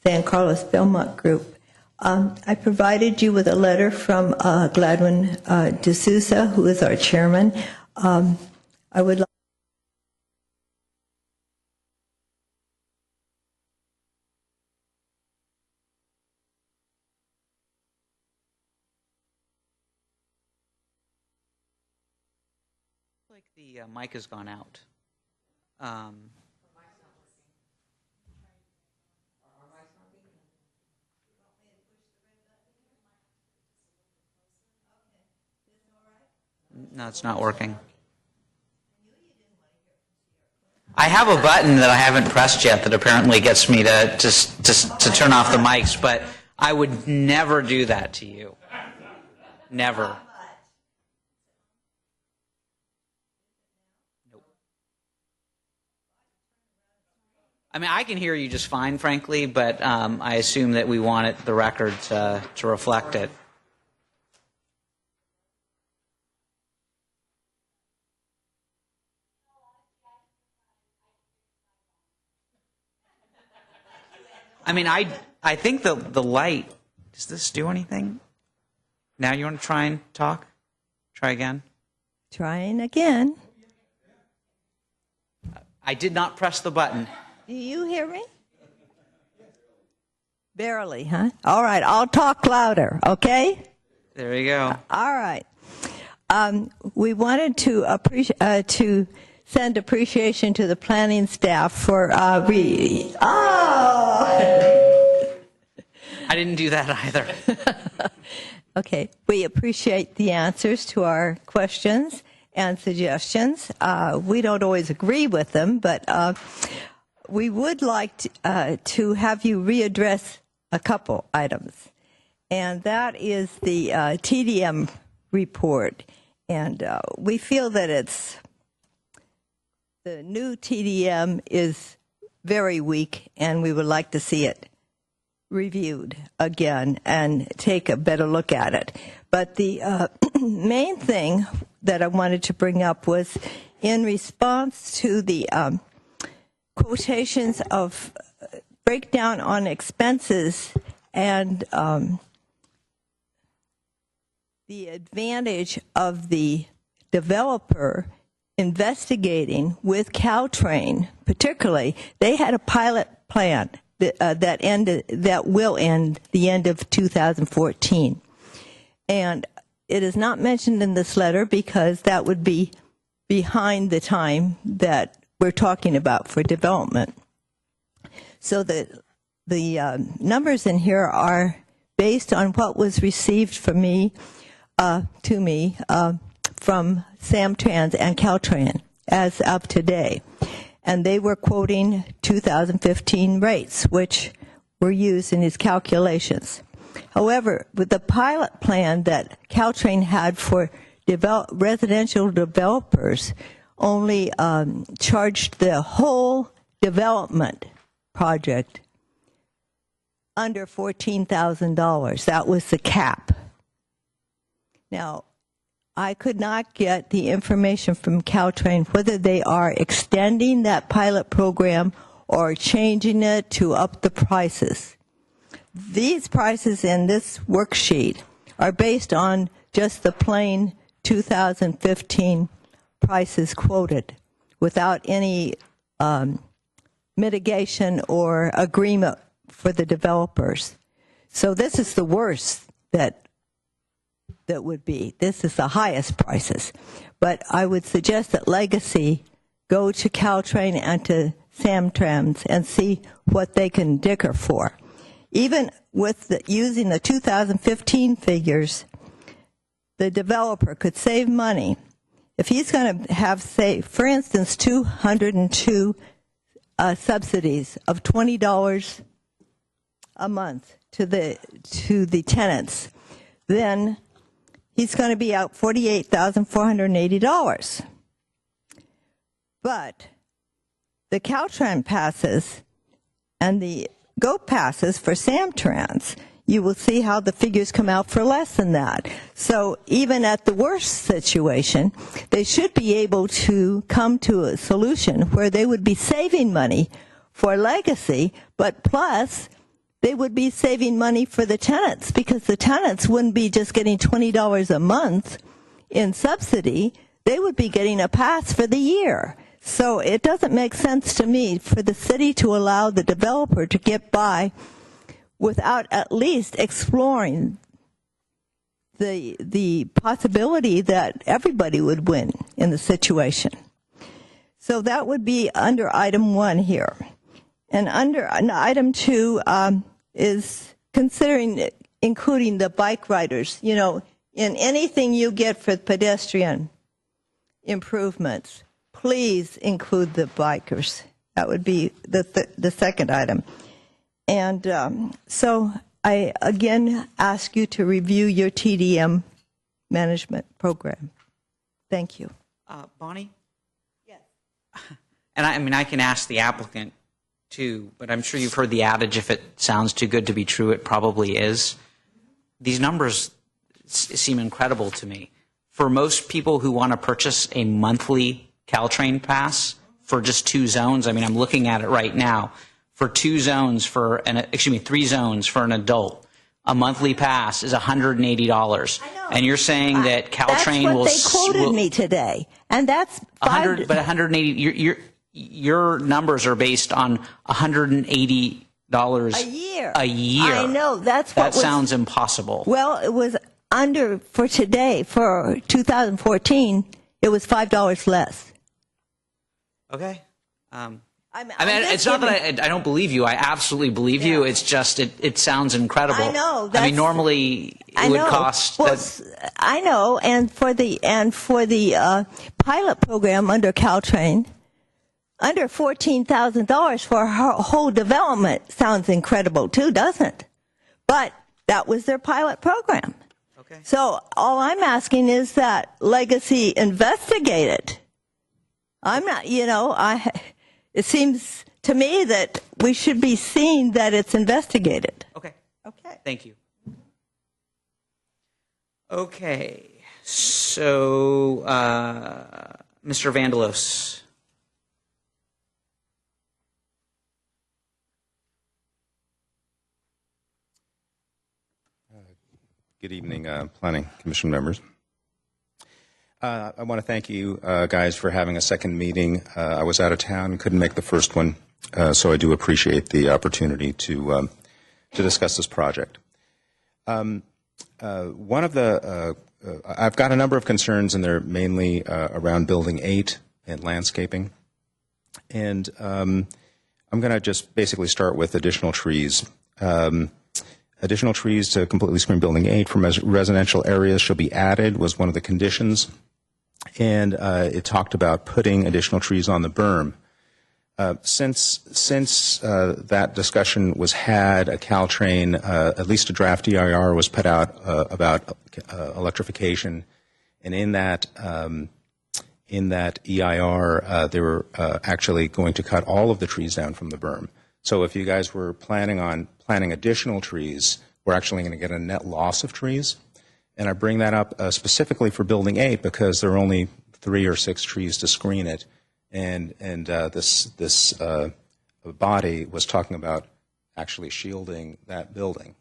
San Carlos Belmont Group. I provided you with a letter from Gladwin D'Souza, who is our chairman. I would Like the mic has gone out. No, it's not working. I have a button that I haven't pressed yet that apparently gets me to turn off the mics, but I would never do that to you. Never. Nope. I mean, I can hear you just fine, frankly, but I assume that we want the record to reflect it. I mean, I think the light, does this do anything? Now you want to try and talk? Try again? trying again. I did not press the button. Do you hear me? Barely, huh? All right, I'll talk louder, okay? There you go. All right. We wanted to send appreciation to the planning staff for I didn't do that either. Okay, we appreciate the answers to our questions and suggestions. We don't always agree with them, but we would like to have you readdress a couple items, and that is the TDM report. And we feel that the new TDM is very weak, and we would like to see it reviewed again and take a better look at it. But the main thing that I wanted to bring up was in response to the quotations of breakdown on expenses and the advantage of the developer investigating with Caltrain, particularly, they had a pilot plan that will end the end of 2014. And it is not mentioned in this letter because that would be behind the time that we're talking about for development. So the numbers in here are based on what was received from me, from Samtrans and Caltrain as of today. And they were quoting 2015 rates, which were used in these calculations. However, with the pilot plan that Caltrain had for residential developers only charged the whole development project under $14,000. That was the cap. Now, I could not get the information from Caltrain whether they are extending that pilot program or changing it to up the prices. These prices in this worksheet are based on just the plain 2015 prices quoted without any mitigation or agreement for the developers. So this is the worst that would be. This is the highest prices. But I would suggest that Legacy go to Caltrain and to Samtrans and see what they can dicker for. Even with using the 2015 figures, the developer could save money. If he's going to have, say, for instance, 202 subsidies of $20 a month to the tenants, then he's going to be out $48,480. But the Caltrain passes and the Go passes for Samtrans, you will see how the figures come out for less than that. So even at the worst situation, they should be able to come to a solution where they would be saving money for Legacy, but plus they would be saving money for the tenants, because the tenants wouldn't be just getting $20 a month in subsidy. They would be getting a pass for the year. So it doesn't make sense to me for the city to allow the developer to get by without at least exploring the possibility that everybody would win in the situation. So that would be under item 1 here. And under item 2 is considering including the bike riders. You know, in anything you get for pedestrian improvements, please include the bikers. That would be the second item. And so I again ask you to review your TDM management program. Thank you. Bonnie? Yes. And I can ask the applicant too, but I'm sure you've heard the adage, if it sounds too good to be true, it probably is. These numbers seem incredible to me. For most people who want to purchase a monthly Caltrain pass for just 2 zones, I'm looking at it right now, for 3 zones for an adult, a monthly pass is $180. And you're saying that Caltrain will... That's what they quoted me today. And that's... But 180, your numbers are based on $180 a year. A year. I know, that sounds impossible. Well, it was for today, for 2014, it was $5 less. Okay. It's not that I don't believe you. I absolutely believe you. It's just it sounds incredible. I know. Normally it would cost. I know, and for the pilot program under Caltrain, under $14,000 for a whole development sounds incredible too, doesn't it? But that was their pilot program. Okay. So all I'm asking is that Legacy investigate it. I'm not, it seems to me that we should be seeing that it's investigated. Okay. Okay. Thank you. Okay, so Mr. Vandalos. Good evening, Planning Commission members. I want to thank you guys for having a second meeting. I was out of town and couldn't make the first one, so I do appreciate the opportunity to discuss this project. One of the I've got a number of concerns, and they're mainly around Building 8 and landscaping. And I'm going to just basically start with additional trees. Additional trees to completely screen Building 8 from residential areas shall be added was one of the conditions. And it talked about putting additional trees on the berm. Since that discussion was had, a Caltrain, at least a draft EIR was put out about electrification, and in that EIR, they were actually going to cut all of the trees down from the berm. So if you guys were planning on planting additional trees, we're actually going to get a net loss of trees. And I bring that up specifically for Building 8 because there are only 3 or 6 trees to screen it. And this body was talking about actually shielding that building.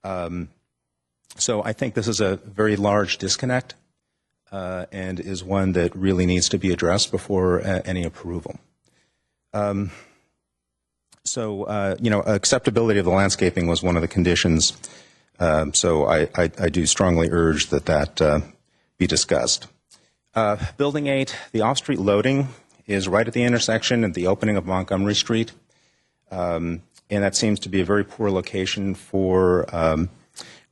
So I think this is a very large disconnect and is one that really needs to be addressed before any approval. Acceptability of the landscaping was one of the conditions. So I do strongly urge that be discussed. Building 8, the off-street loading is right at the intersection at the opening of Montgomery Street. And that seems to be a very poor location for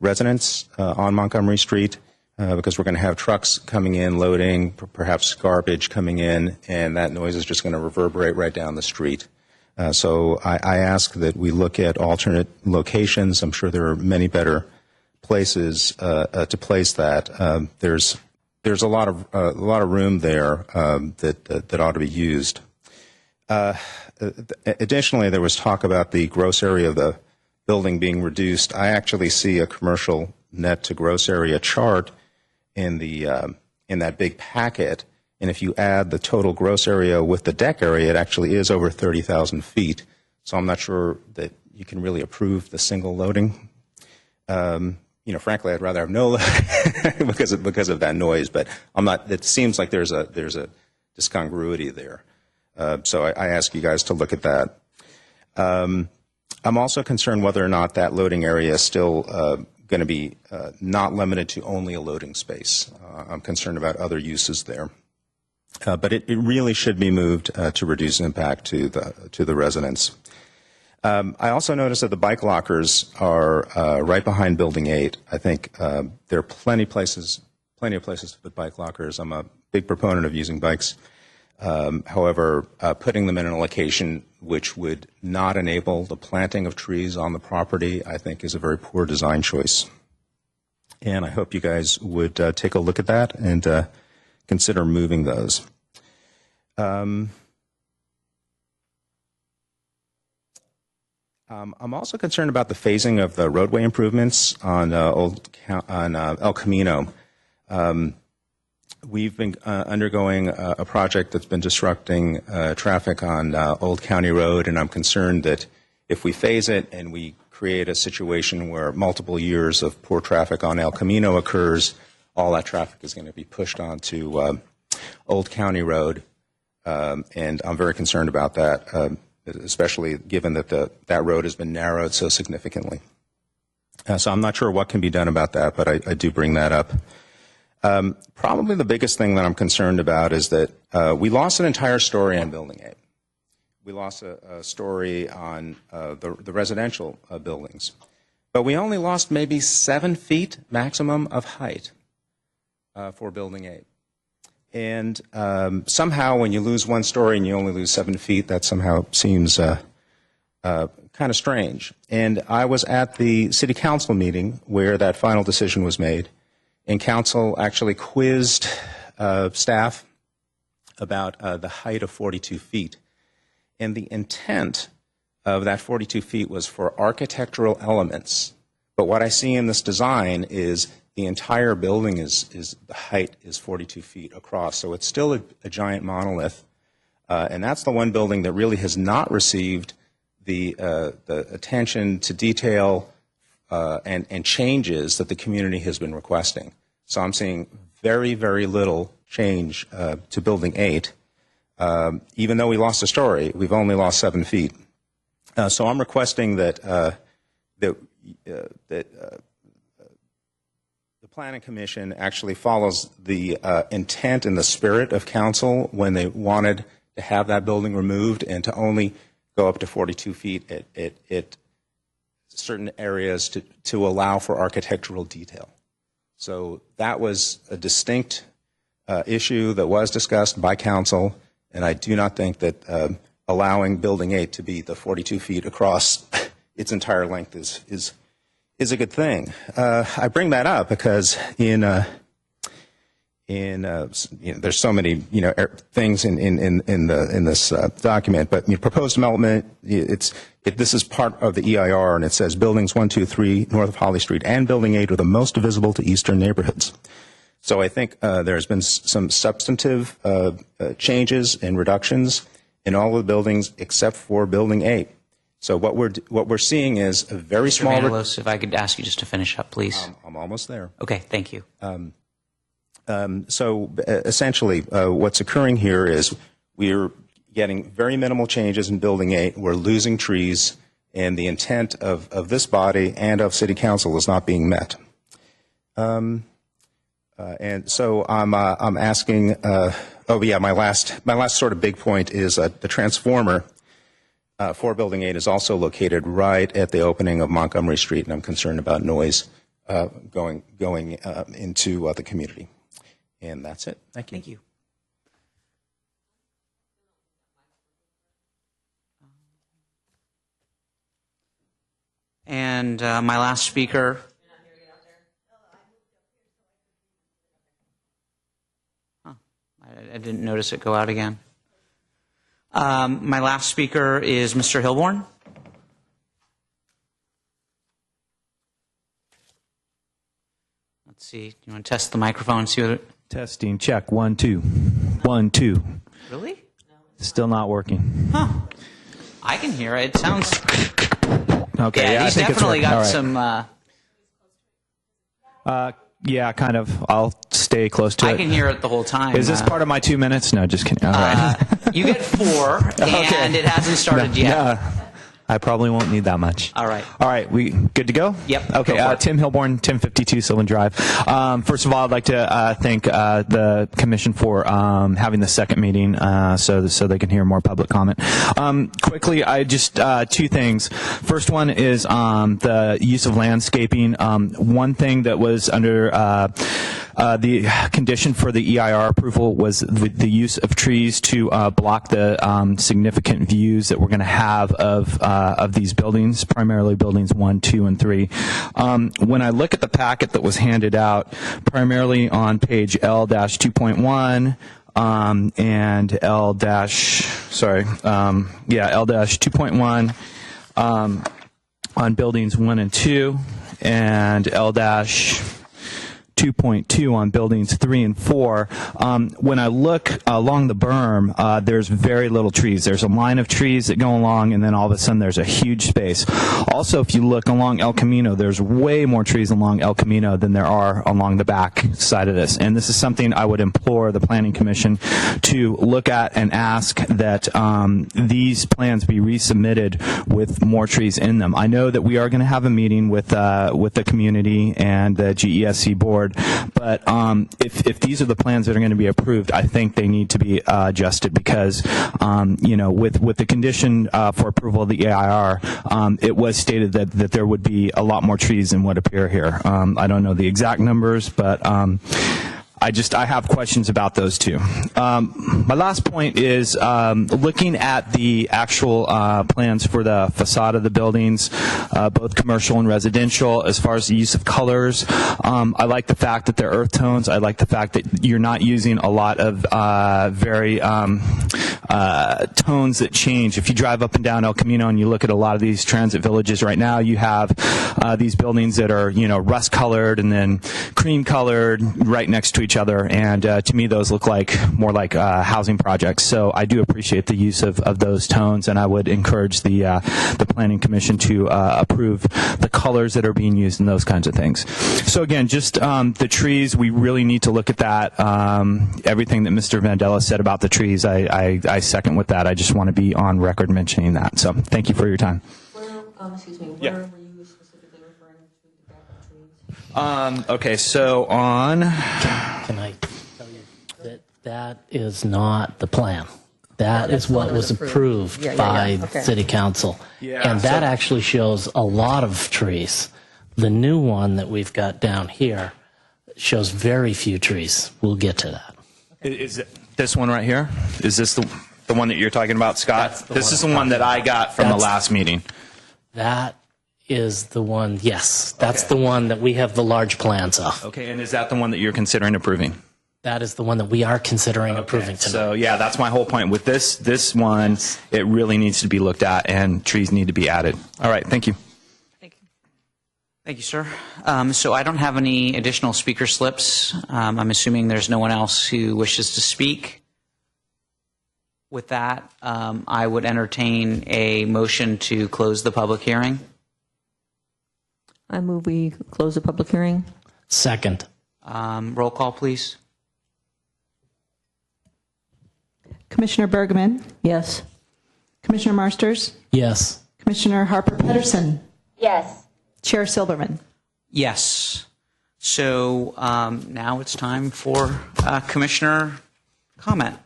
residents on Montgomery Street because we're going to have trucks coming in, loading, perhaps garbage coming in, and that noise is just going to reverberate right down the street. So I ask that we look at alternate locations. I'm sure there are many better places to place that. There's a lot of room there that ought to be used. Additionally, there was talk about the gross area of the building being reduced. I actually see a commercial net to gross area chart in that big packet. And if you add the total gross area with the deck area, it actually is over 30,000 feet. So I'm not sure that you can really approve the single loading. Frankly, I'd rather have no because of that noise. But I'm not. It seems like there's a discongruity there. So I ask you guys to look at that. I'm also concerned whether or not that loading area is still going to be not limited to only a loading space. I'm concerned about other uses there. But it really should be moved to reduce impact to the residents. I also noticed that the bike lockers are right behind Building 8. I think there are plenty of places to put bike lockers. I'm a big proponent of using bikes. However, putting them in a location which would not enable the planting of trees on the property, I think, is a very poor design choice. And I hope you guys would take a look at that and consider moving those. I'm also concerned about the phasing of the roadway improvements on El Camino. We've been undergoing a project that's been disrupting traffic on Old County Road, and I'm concerned that if we phase it and we create a situation where multiple years of poor traffic on El Camino occurs, all that traffic is going to be pushed onto Old County Road, and I'm very concerned about that, especially given that that road has been narrowed so significantly. So I'm not sure what can be done about that, but I do bring that up. Probably the biggest thing that I'm concerned about is that we lost an entire story on Building 8. We lost a story on the residential buildings. But we only lost maybe 7 feet maximum of height for Building 8. And somehow when you lose one story and you only lose 7 feet, that somehow seems kind of strange. And I was at the city council meeting where that final decision was made, and council actually quizzed staff about the height of 42 feet. And the intent of that 42 feet was for architectural elements. But what I see in this design is the entire building is the height is 42 feet across. So it's still a giant monolith. And that's the one building that really has not received the attention to detail and changes that the community has been requesting. So I'm seeing very, very little change to Building 8. Even though we lost a story, we've only lost 7 feet. So I'm requesting that the Planning Commission actually follows the intent and the spirit of council when they wanted to have that building removed and to only go up to 42 feet at certain areas to allow for architectural detail. So that was a distinct issue that was discussed by council, and I do not think that allowing Building 8 to be the 42 feet across its entire length is a good thing. I bring that up because there's so many things in this document, but proposed development, this is part of the EIR, and it says buildings 1, 2, 3 north of Holly Street and Building 8 are the most visible to eastern neighborhoods. So I think there's been some substantive changes and reductions in all of the buildings except for Building 8. So what we're seeing is a very small. Mr. Vanelos, if I could ask you just to finish up, please. I'm almost there. Okay, thank you. So essentially, what's occurring here is we're getting very minimal changes in Building 8. We're losing trees, and the intent of this body and of City Council is not being met. And so I'm asking. My last sort of big point is the transformer for Building 8 is also located right at the opening of Montgomery Street, and I'm concerned about noise going into the community. And that's it. Thank you. Thank you. And my last speaker. Huh. I didn't notice it go out again. My last speaker is Mr. Hilborn. Let's see. You want to test the microphone? See what Testing, check, 1, 2. 1, 2. Really? Still not working. Huh. I can hear it. It sounds. Okay, yeah, I he's think it's definitely working. got some. Yeah, kind of. I'll stay close to it. I can hear it the whole time. Is this part of my 2 minutes? No, just kidding. All right. You get 4, and it hasn't started yet. No, I probably won't need that much. All right. All right, we good to go? Yep. Okay, Go for it. Tim Hilborn, 1052 Sylvan Drive. First of all, I'd like to thank the commission for having the second meeting so they can hear more public comment. Quickly, I just 2 things. First one is the use of landscaping. One thing that was under the condition for the EIR approval was the use of trees to block the significant views that we're going to have of these buildings, primarily buildings 1, 2, and 3. When I look at the packet that was handed out, primarily on page L-2.1 and L-2.1 on buildings 1 and 2, and L-2.2 on buildings 3 and 4. When I look along the berm, there's very little trees. There's a line of trees that go along, and then all of a sudden there's a huge space. Also, if you look along El Camino, there's way more trees along El Camino than there are along the back side of this. And this is something I would implore the Planning Commission to look at and ask that these plans be resubmitted with more trees in them. I know that we are going to have a meeting with the community and the GESC board, but if these are the plans that are going to be approved, I think they need to be adjusted because, with the condition for approval of the EIR, it was stated that there would be a lot more trees than what appear here. I don't know the exact numbers, but I have questions about those two. My last point is looking at the actual plans for the facade of the buildings, both commercial and residential, as far as the use of colors. I like the fact that they're earth tones. I like the fact that you're not using a lot of very tones that change. If you drive up and down El Camino and you look at a lot of these transit villages right now, you have these buildings that are, rust colored and then cream colored right next to each other. And to me, those look more like housing projects. So I do appreciate the use of those tones, and I would encourage the Planning Commission to approve the colors that are being used and those kinds of things. So again, just the trees, we really need to look at that. Everything that Mr. Vandella said about the trees, I second with that. I just want to be on record mentioning that. So thank you for your time. Excuse me, were you specifically referring to the back of trees? Okay, so on... Can I tell you that is not the plan. That is what was approved by City Council. Yeah, and that actually shows a lot of trees. The new one that we've got down here shows very few trees. We'll get to that. Is it this one right here? Is this the one that you're talking about, Scott? This is the one that I got from the last meeting. That is the one, yes. That's the one that we have the large plans of. Okay, and is that the one that you're considering approving? That is the one that we are considering approving tonight. So yeah, that's my whole point. With this one, it really needs to be looked at, and trees need to be added. All right, thank you. Thank you, sir. So I don't have any additional speaker slips. I'm assuming there's no one else who wishes to speak. With that, I would entertain a motion to close the public hearing. I move we close the public hearing. Second. Roll call, please. Commissioner Bergman, Yes. Commissioner Marsters, Yes. Commissioner Harper Pedersen, Yes. Chair Silverman. Yes. So now it's time for commissioner comment.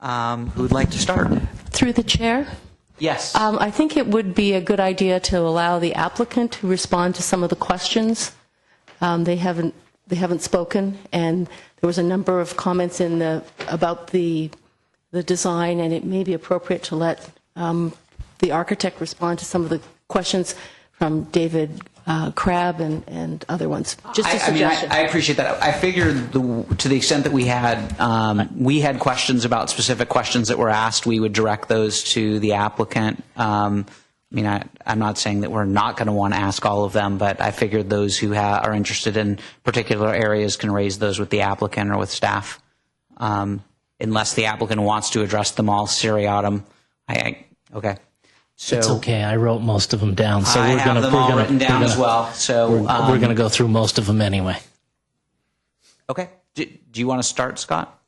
Who would like to start? Through the chair, Yes. I think it would be a good idea to allow the applicant to respond to some of the questions. They haven't spoken, and there was a number of comments about the design, and it may be appropriate to let the architect respond to some of the questions from David Crabb and other ones. Just a suggestion. I appreciate that. I figured to the extent that we had questions about specific questions that were asked, we would direct those to the applicant. I'm not saying that we're not going to want to ask all of them, but I figured those who are interested in particular areas can raise those with the applicant or with staff, unless the applicant wants to address them all seriatim. Okay. So It's okay. I wrote most of them down. So I have them all written down as well. So we're going to go through most of them anyway. Okay. Do you want to start, Scott?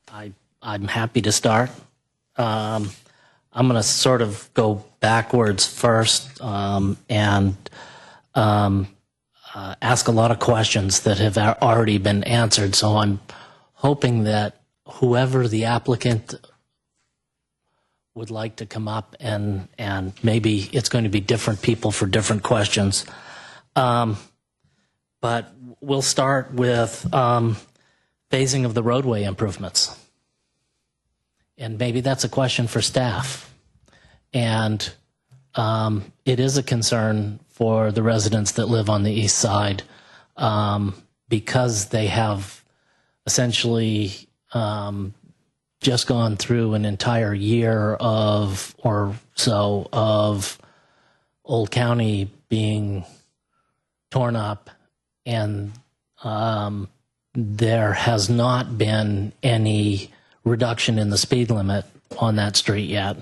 I'm happy to start. I'm going to sort of go backwards first and ask a lot of questions that have already been answered. So I'm hoping that whoever the applicant would like to come up and maybe it's going to be different people for different questions. But we'll start with phasing of the roadway improvements. And maybe that's a question for staff. And it is a concern for the residents that live on the east side because they have essentially just gone through an entire year or so of Old County being torn up, and there has not been any reduction in the speed limit on that street yet.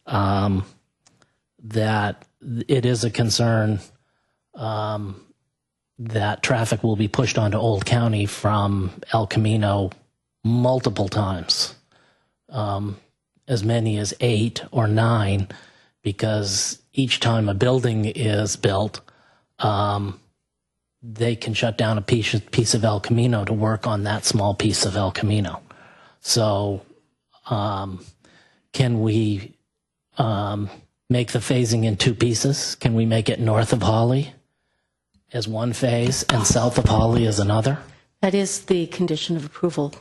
That it is a concern that traffic will be pushed onto Old County from El Camino multiple times, as many as 8 or 9, because each time a building is built, they can shut down a piece of El Camino to work on that small piece of El Camino. So can we make the phasing in 2 pieces? Can we make it north of Holly as one phase and south of Holly as another? That is the condition of approval.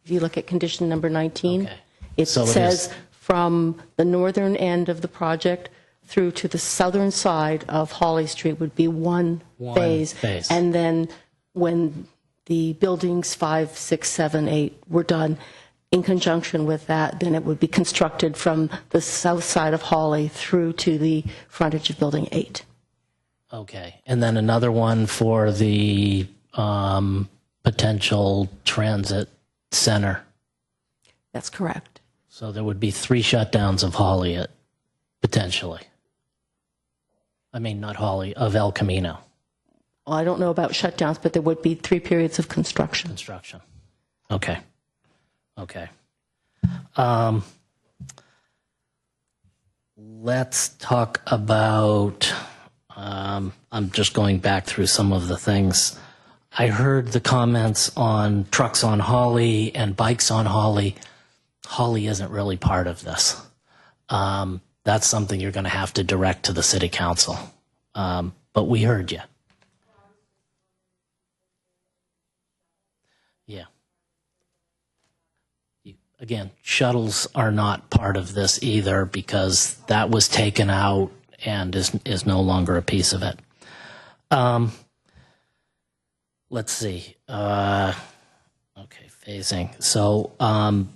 If you look at condition number 19, it So it says is- from the northern end of the project through to the southern side of Holly Street would be one phase. And then when the buildings 5, 6, 7, 8 were done, in conjunction with that, then it would be constructed from the south side of Hawley through to the frontage of Building 8. Okay. And then another one for the potential transit center. That's correct. So there would be 3 shutdowns of Hawley potentially. I mean, not Hawley, of El Camino. Well, I don't know about shutdowns, but there would be 3 periods of construction. Construction. Okay. Okay. Let's talk about, I'm just going back through some of the things. I heard the comments on trucks on Hawley and bikes on Hawley. Hawley isn't really part of this. That's something you're going to have to direct to the city council. But we heard you. Yeah. Again, shuttles are not part of this either because that was taken out and is no longer a piece of it. Let's see. Okay, phasing. So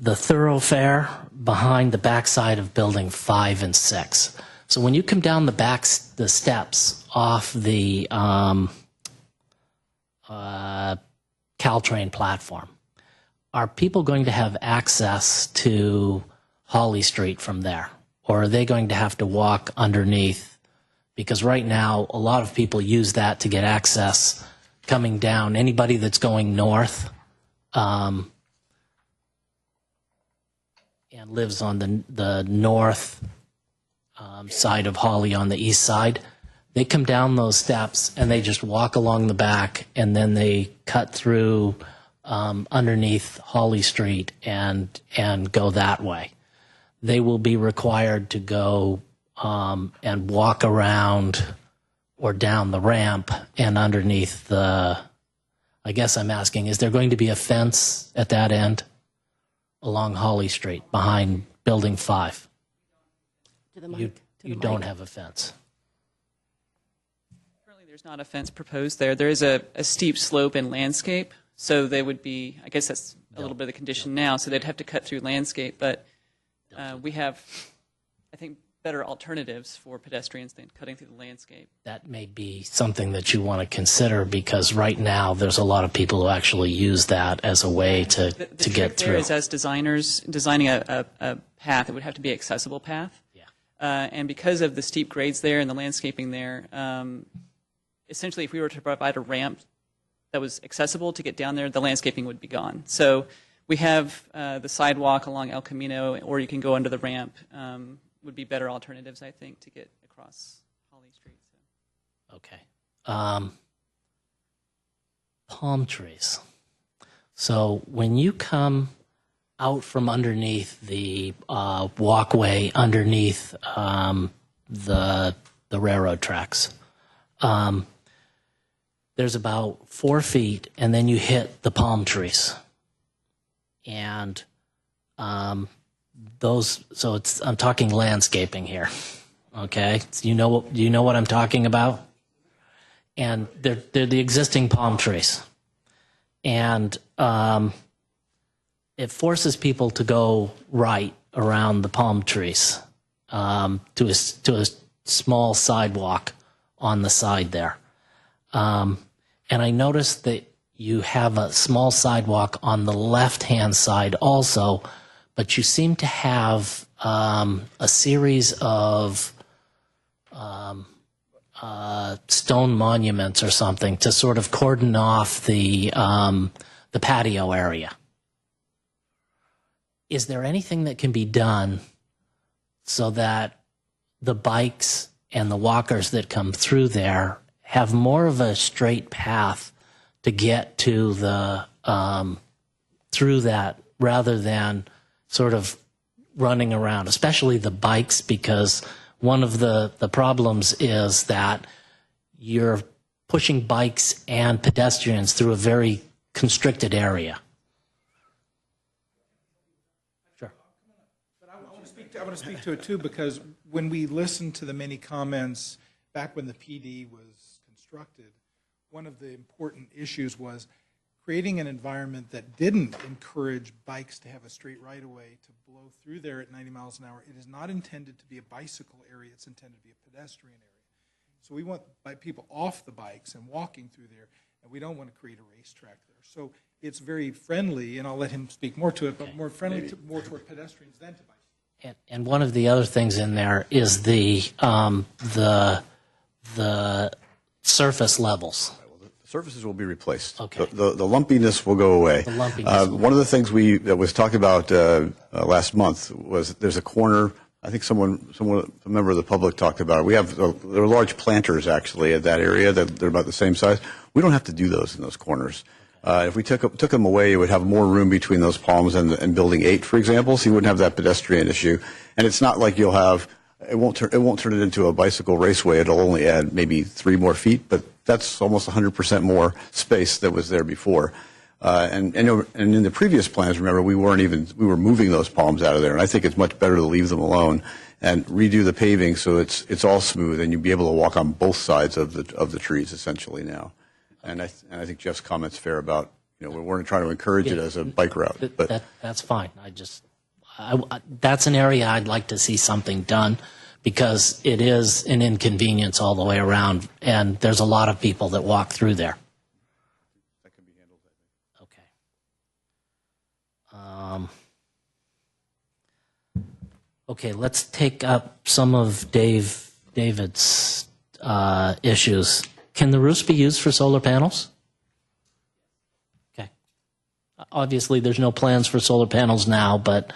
the thoroughfare behind the backside of Building 5 and 6. So when you come down the steps off the Caltrain platform, are people going to have access to Hawley Street from there? Or are they going to have to walk underneath? Because right now, a lot of people use that to get access coming down. Anybody that's going north and lives on the north side of Hawley on the east side, they come down those steps and they just walk along the back and then they cut through underneath Hawley Street and go that way. They will be required to go and walk around or down the ramp and underneath the, I guess I'm asking, is there going to be a fence at that end along Hawley Street behind Building 5? You don't have a fence. Currently, there's not a fence proposed there. There is a steep slope and landscape, so they would be, I guess that's a little bit of the condition now, so they'd have to cut through landscape, but we have, I think, better alternatives for pedestrians than cutting through the landscape. That may be something that you want to consider because right now there's a lot of people who actually use that as a way to get through. There is, as designers, designing a path, it would have to be an accessible path. Yeah. And because of the steep grades there and the landscaping there, essentially if we were to provide a ramp that was accessible to get down there, the landscaping would be gone. So we have the sidewalk along El Camino, or you can go under the ramp. Would be better alternatives, I think, to get across Hawley Street. So. Okay. Palm trees. So when you come out from underneath the walkway underneath the railroad tracks, there's about 4 feet, and then you hit the palm trees. And I'm talking landscaping here, okay? So you know what I'm talking about? And they're the existing palm trees. And it forces people to go right around the palm trees to a small sidewalk on the side there. And I noticed that you have a small sidewalk on the left-hand side also, but you seem to have a series of stone monuments or something to sort of cordon off the patio area. Is there anything that can be done so that the bikes and the walkers that come through there have more of a straight path to get to the through that rather than sort of running around, especially the bikes, because one of the problems is that you're pushing bikes and pedestrians through a very constricted area. Sure. But I want to speak to it too, because when we listened to the many comments back when the PD was constructed, one of the important issues was creating an environment that didn't encourage bikes to have a straight right-of-way to blow through there at 90 miles an hour. It is not intended to be a bicycle area. It's intended to be a pedestrian area. So we want people off the bikes and walking through there, and we don't want to create a racetrack there. So it's very friendly, and I'll let him speak more to it, but more friendly, more toward pedestrians than to bikes. And one of the other things in there is the surface levels. Surfaces will be replaced. Okay. The lumpiness will go away. The lumpiness will one of the things that was talked about last month was there's a corner. I think a member of the public talked about it. There are large planters actually at that area that they're about the same size. We don't have to do those in those corners. If we took them away, it would have more room between those palms and Building 8, for example, so you wouldn't have that pedestrian issue. And it's not like it won't turn it into a bicycle raceway. It'll only add maybe 3 more feet, but that's almost 100% more space that was there before. And in the previous plans, remember, we were moving those palms out of there. And I think it's much better to leave them alone and redo the paving so it's all smooth and you'll be able to walk on both sides of the trees essentially now. And I think Jeff's comment's fair about, we're trying to encourage it as a bike route. But That's fine. That's an area I'd like to see something done because it is an inconvenience all the way around, and there's a lot of people that walk through there. that can be handled, I think. Okay, let's take up some of David's issues. Can the roofs be used for solar panels? Okay. Obviously, there's no plans for solar panels now, but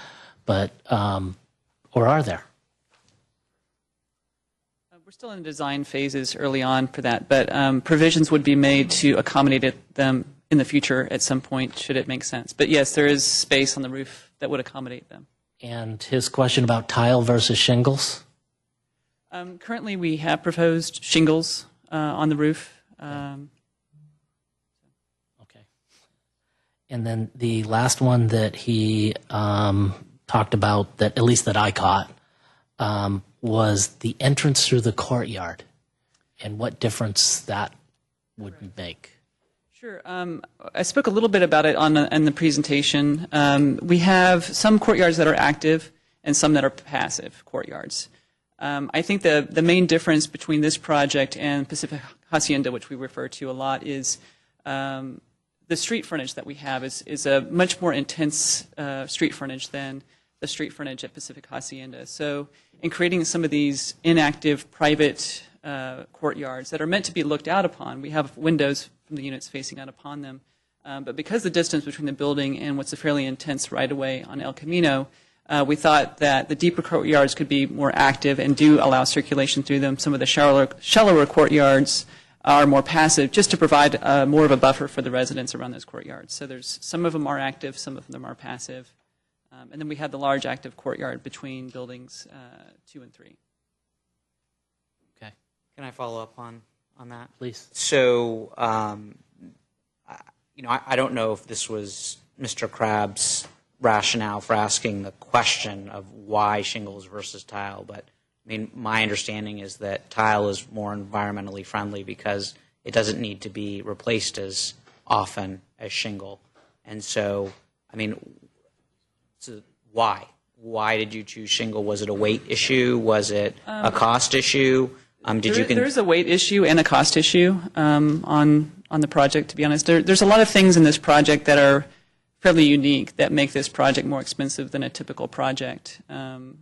or are there? We're still in the design phases early on for that, but provisions would be made to accommodate them in the future at some point, should it make sense. But yes, there is space on the roof that would accommodate them. And his question about tile versus shingles? Currently, we have proposed shingles on the roof. Okay. And then the last one that he talked about, that at least that I caught, was the entrance through the courtyard and what difference that would make. Sure. I spoke a little bit about it in the presentation. We have some courtyards that are active and some that are passive courtyards. I think the main difference between this project and Pacific Hacienda, which we refer to a lot, is the street frontage that we have is a much more intense street frontage than the street frontage at Pacific Hacienda. So in creating some of these inactive private courtyards that are meant to be looked out upon, we have windows from the units facing out upon them. But because the distance between the building and what's a fairly intense right-of-way on El Camino, we thought that the deeper courtyards could be more active and do allow circulation through them. Some of the shallower courtyards are more passive, just to provide more of a buffer for the residents around those courtyards. So some of them are active, some of them are passive. And then we have the large active courtyard between buildings 2 and 3. Okay. Can I follow up on that? Please. So, I don't know if this was Mr. Crabb's rationale for asking the question of why shingles versus tile, but I mean, my understanding is that tile is more environmentally friendly because it doesn't need to be replaced as often as shingle. And so, I mean, why? Why did you choose shingle? Was it a weight issue? Was it a cost issue? There's a weight issue and a cost issue on the project, to be honest. There's a lot of things in this project that are fairly unique that make this project more expensive than a typical project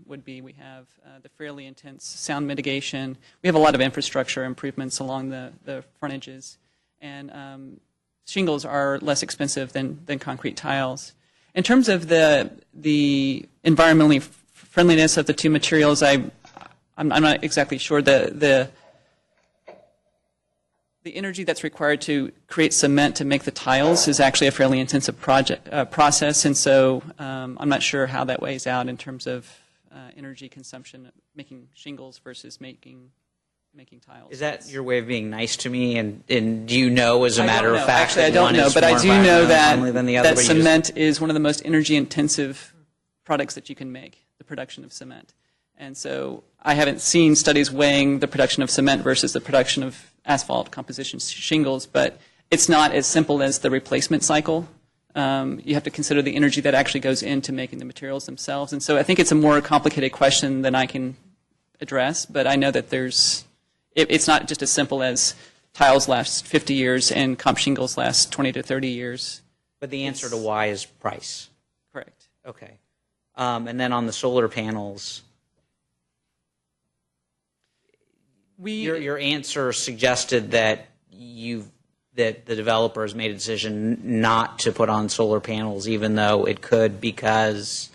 would be. We have the fairly intense sound mitigation. We have a lot of infrastructure improvements along the frontages. And shingles are less expensive than concrete tiles. In terms of the environmentally friendliness of the two materials, I'm not exactly sure. The energy that's required to create cement to make the tiles is actually a fairly intensive process, and so I'm not sure how that weighs out in terms of energy consumption, making shingles versus making tiles. Is that your way of being nice to me? And do you know, as a matter of fact, actually, I don't know, but I do know that cement cement is one of the most energy-intensive products that you can make, the production of cement. And so I haven't seen studies weighing the production of cement versus the production of asphalt composition shingles, but it's not as simple as the replacement cycle. You have to consider the energy that actually goes into making the materials themselves. And so I think it's a more complicated question than I can address, but I know that it's not just as simple as tiles last 50 years and comp shingles last 20 to 30 years. But the answer to why is price. Correct. Okay. And then on the solar panels, your answer suggested that that the developer has made a decision not to put on solar panels, even though it could, because...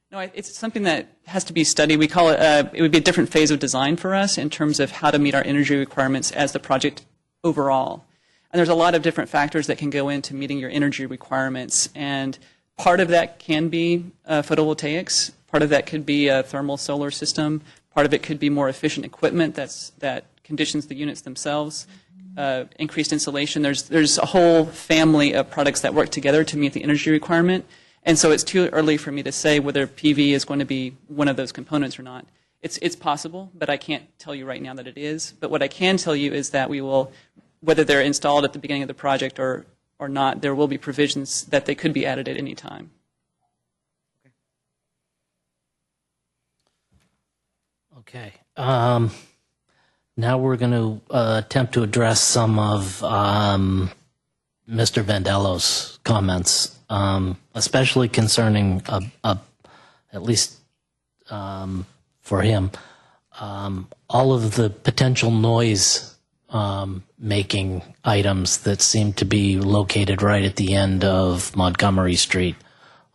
No, it's something that has to be studied. We call it, it would be a different phase of design for us in terms of how to meet our energy requirements as the project overall. And there's a lot of different factors that can go into meeting your energy requirements. And part of that can be photovoltaics. Part of that could be a thermal solar system. Part of it could be more efficient equipment that conditions the units themselves. Increased insulation. There's a whole family of products that work together to meet the energy requirement. And so it's too early for me to say whether PV is going to be one of those components or not. It's possible, but I can't tell you right now that it is. But what I can tell you is that we will, whether they're installed at the beginning of the project or not, there will be provisions that they could be added at any time. Okay. Now we're going to attempt to address some of Mr. Vandello's comments, especially concerning, at least for him, all of the potential noise making items that seem to be located right at the end of Montgomery Street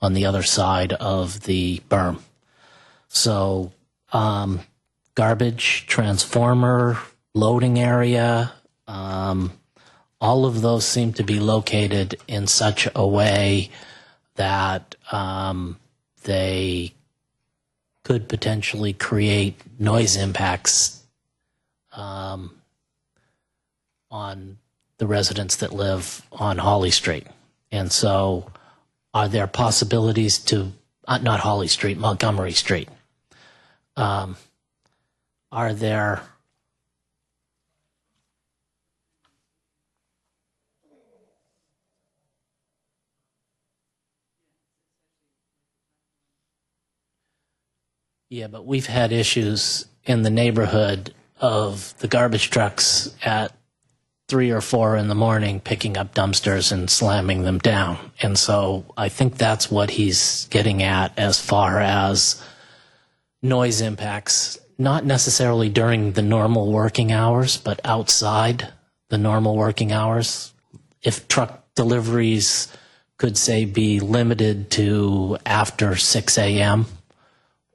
on the other side of the berm. So garbage, transformer, loading area, all of those seem to be located in such a way that they could potentially create noise impacts on the residents that live on Holly Street. And so are there possibilities to, not Holly Street, Montgomery Street, are there Yeah, but we've had issues in the neighborhood of the garbage trucks at 3 or 4 in the morning picking up dumpsters and slamming them down. And so I think that's what he's getting at as far as noise impacts, not necessarily during the normal working hours, but outside the normal working hours. If truck deliveries could, say, be limited to after 6 a.m.,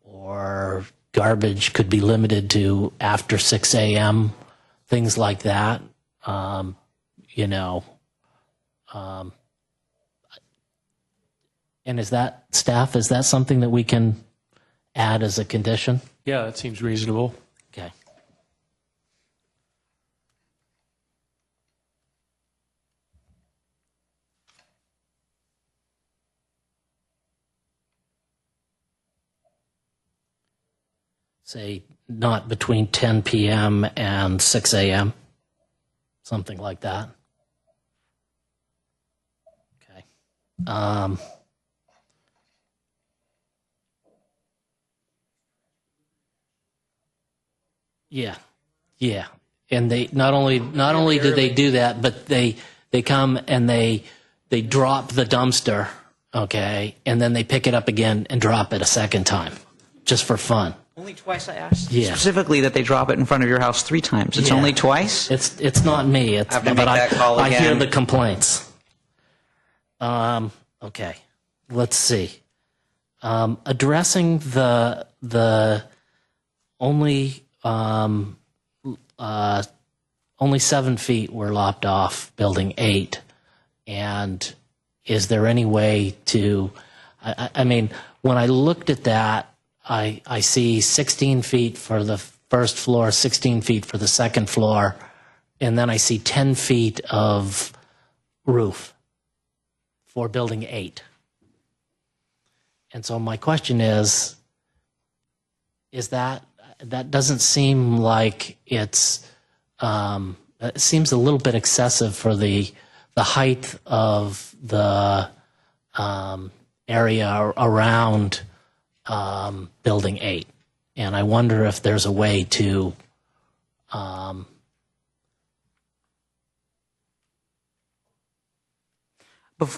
or garbage could be limited to after 6 a.m., things like that. And is that, staff, is that something that we can add as a condition? Yeah, that seems reasonable. Okay. Say, not between 10 p.m. and 6 a.m., something like that. Okay. Yeah. And they not only do they do that, but they come and they drop the dumpster, okay, and then they pick it up again and drop it a second time, just for fun. Only twice I asked Yeah. specifically that they drop it in front of your house 3 times. It's Yeah. only twice? It's not me. It's, I have to make but that call I hear again. the complaints. Okay, let's see. Addressing the only 7 feet were lopped off building 8, and is there any way to? I mean, when I looked at that, I see 16 feet for the first floor, 16 feet for the second floor, and then I see 10 feet of roof for building 8. And so my question is that doesn't seem like it seems a little bit excessive for the the height of the area around Building 8. And I wonder if there's a way to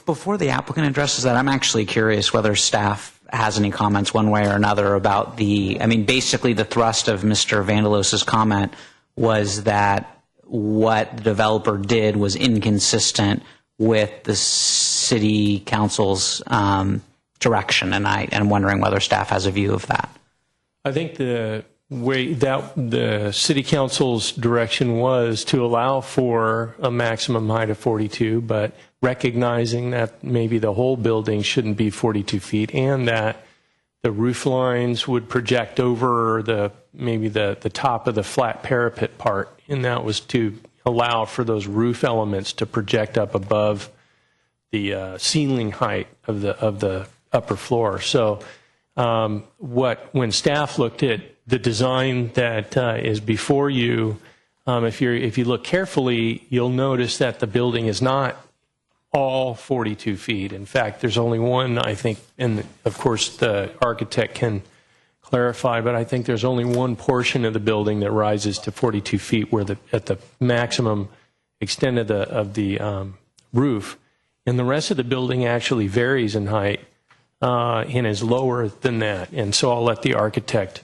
Before the applicant addresses that, I'm actually curious whether staff has any comments one way or another about basically the thrust of Mr. Vandalos's comment was that what the developer did was inconsistent with the city council's direction, and I'm wondering whether staff has a view of that. I think the way that the city council's direction was to allow for a maximum height of 42, but recognizing that maybe the whole building shouldn't be 42 feet and that the roof lines would project over maybe the top of the flat parapet part, and that was to allow for those roof elements to project up above the ceiling height of the upper floor. So when staff looked at the design that is before you, if you look carefully, you'll notice that the building is not all 42 feet. In fact, there's only one, I think, and of course the architect can clarify, but I think there's only one portion of the building that rises to 42 feet where at the maximum extent of the roof. And the rest of the building actually varies in height and is lower than that. And so I'll let the architect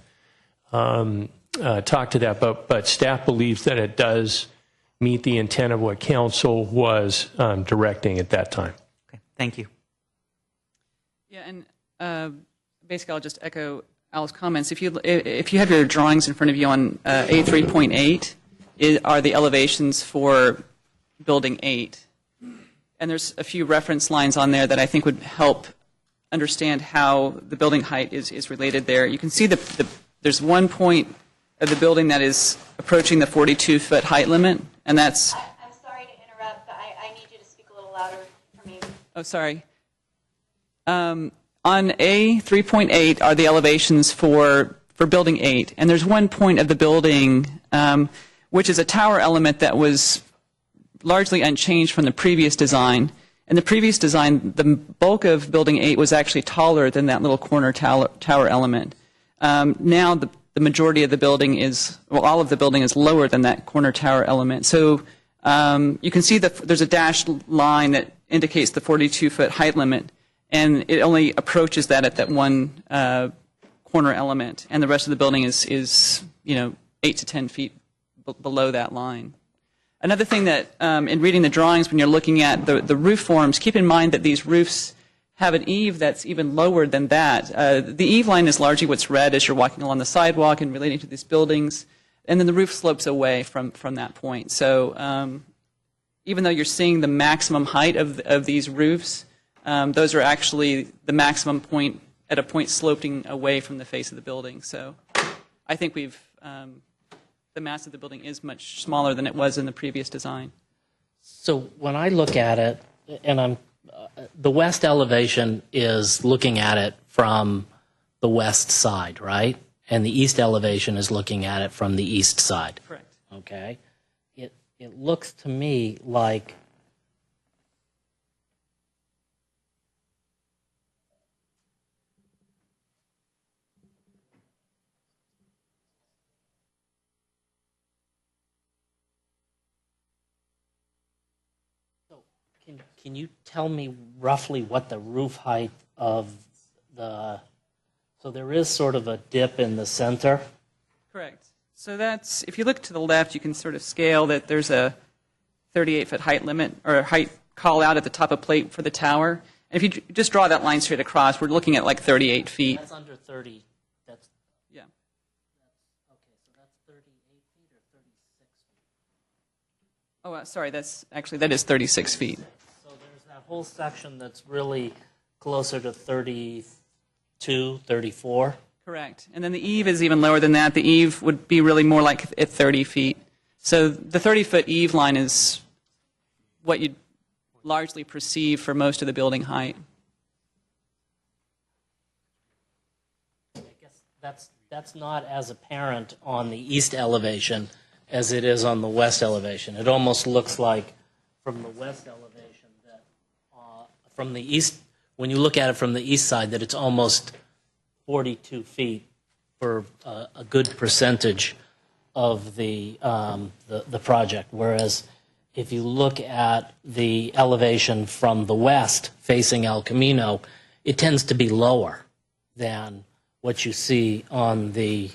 talk to that, but staff believes that it does meet the intent of what council was directing at that time. Okay, thank you. Yeah, and basically I'll just echo Al's comments. If you have your drawings in front of you on A3.8 are the elevations for Building 8. And there's a few reference lines on there that I think would help understand how the building height is related there. You can see there's one point of the building that is approaching the 42-foot height limit, and that's... I'm sorry to interrupt, but I need you to speak a little louder for me. Oh, sorry. On A3.8 are the elevations for Building 8, and there's one point of the building which is a tower element that was largely unchanged from the previous design. In the previous design, the bulk of Building 8 was actually taller than that little corner tower element. Now the majority of the building all of the building is lower than that corner tower element. So you can see there's a dashed line that indicates the 42-foot height limit, and it only approaches that at that one corner element, and the rest of the building is 8 to 10 feet below that line. Another thing that in reading the drawings, when you're looking at the roof forms, keep in mind that these roofs have an eave that's even lower than that. The eave line is largely what's red as you're walking along the sidewalk and relating to these buildings, and then the roof slopes away from that point. So even though you're seeing the maximum height of these roofs, those are actually the maximum point at a point sloping away from the face of the building. So I think the mass of the building is much smaller than it was in the previous design. So when I look at it, and the west elevation is looking at it from the west side, right? And the east elevation is looking at it from the east side. Correct. Okay. It looks to me like Can you tell me roughly what the roof height of so there is sort of a dip in the center? Correct. So that's, if you look to the left, you can sort of scale that there's a 38-foot height limit, or height call out at the top of plate for the tower. And if you just draw that line straight across, we're looking at like 38 feet. That's under 30. Yeah. Okay, so that's 38 feet or 36 feet? Oh, sorry, that is 36 feet. That whole section that's really closer to 32, 34. Correct. And then the eave is even lower than that. The eave would be really more like at 30 feet. So the 30-foot eave line is what you'd largely perceive for most of the building height. I guess that's not as apparent on the east elevation as it is on the west elevation. It almost looks like from the west elevation that from the east, when you look at it from the east side, that it's almost 42 feet for a good percentage of the project, whereas if you look at the elevation from the west facing El Camino, it tends to be lower than what you see on the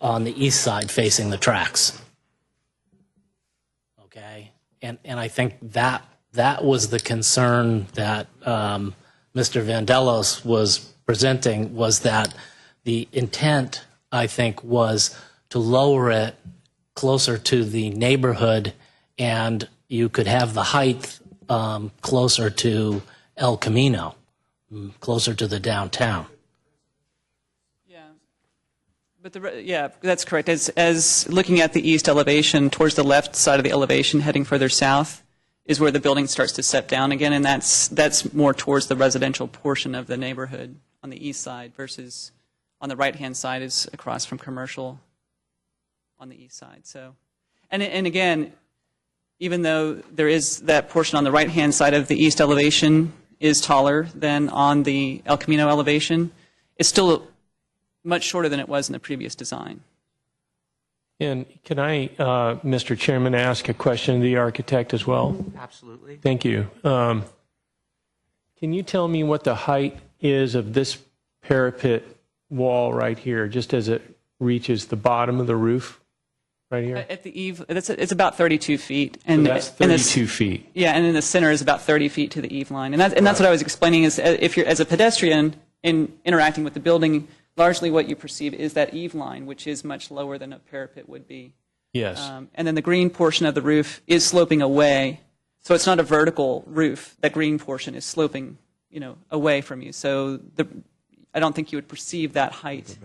east side facing the tracks. Okay, and I think that was the concern that Mr. Vandellos was presenting, was that the intent, I think, was to lower it closer to the neighborhood, and you could have the height closer to El Camino, closer to the downtown. But yeah, that's correct. As looking at the east elevation, towards the left side of the elevation, heading further south, is where the building starts to step down again, and that's more towards the residential portion of the neighborhood on the east side, versus on the right-hand side is across from commercial on the east side. So, and again, even though there is that portion on the right-hand side of the east elevation is taller than on the El Camino elevation, it's still much shorter than it was in the previous design. And can I, Mr. Chairman, ask a question of the architect as well? Absolutely. Thank you. Can you tell me what the height is of this parapet wall right here, just as it reaches the bottom of the roof right here? At the eave, it's about 32 feet. So that's 32 feet. Yeah, and in the center is about 30 feet to the eave line. And that's what I was explaining, is if you're, as a pedestrian, in interacting with the building, largely what you perceive is that eave line, which is much lower than a parapet would be. Yes. And then the green portion of the roof is sloping away. So it's not a vertical roof. That green portion is sloping, away from you. So I don't think you would perceive that height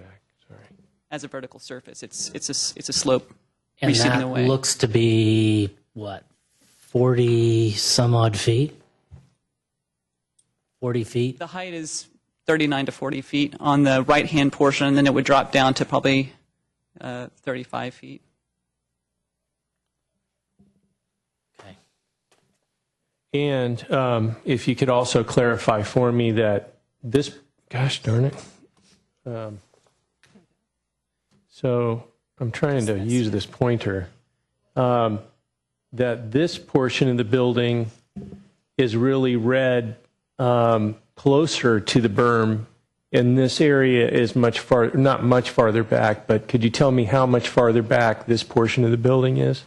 as a vertical surface. It's a slope And receding that away. looks to be, what, 40 some odd feet? 40 feet? The height is 39 to 40 feet on the right-hand portion, and then it would drop down to probably 35 feet. Okay. And if you could also clarify for me that this, gosh darn it. So I'm trying to use this pointer. That this portion of the building is really read closer to the berm, and this area is not much farther back, but could you tell me how much farther back this portion of the building is?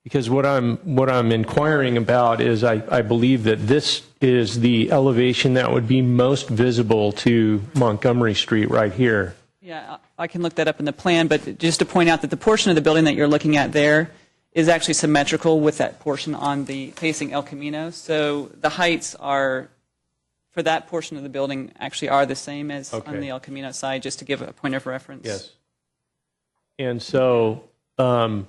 Because what I'm inquiring about is I believe that this is the elevation that would be most visible to Montgomery Street right here. Yeah, I can look that up in the plan, but just to point out that the portion of the building that you're looking at there is actually symmetrical with that portion on the facing El Camino. So the heights are, for that portion of the building, actually are the same as on the El Camino side, just to give a point of reference. Yes. And so... so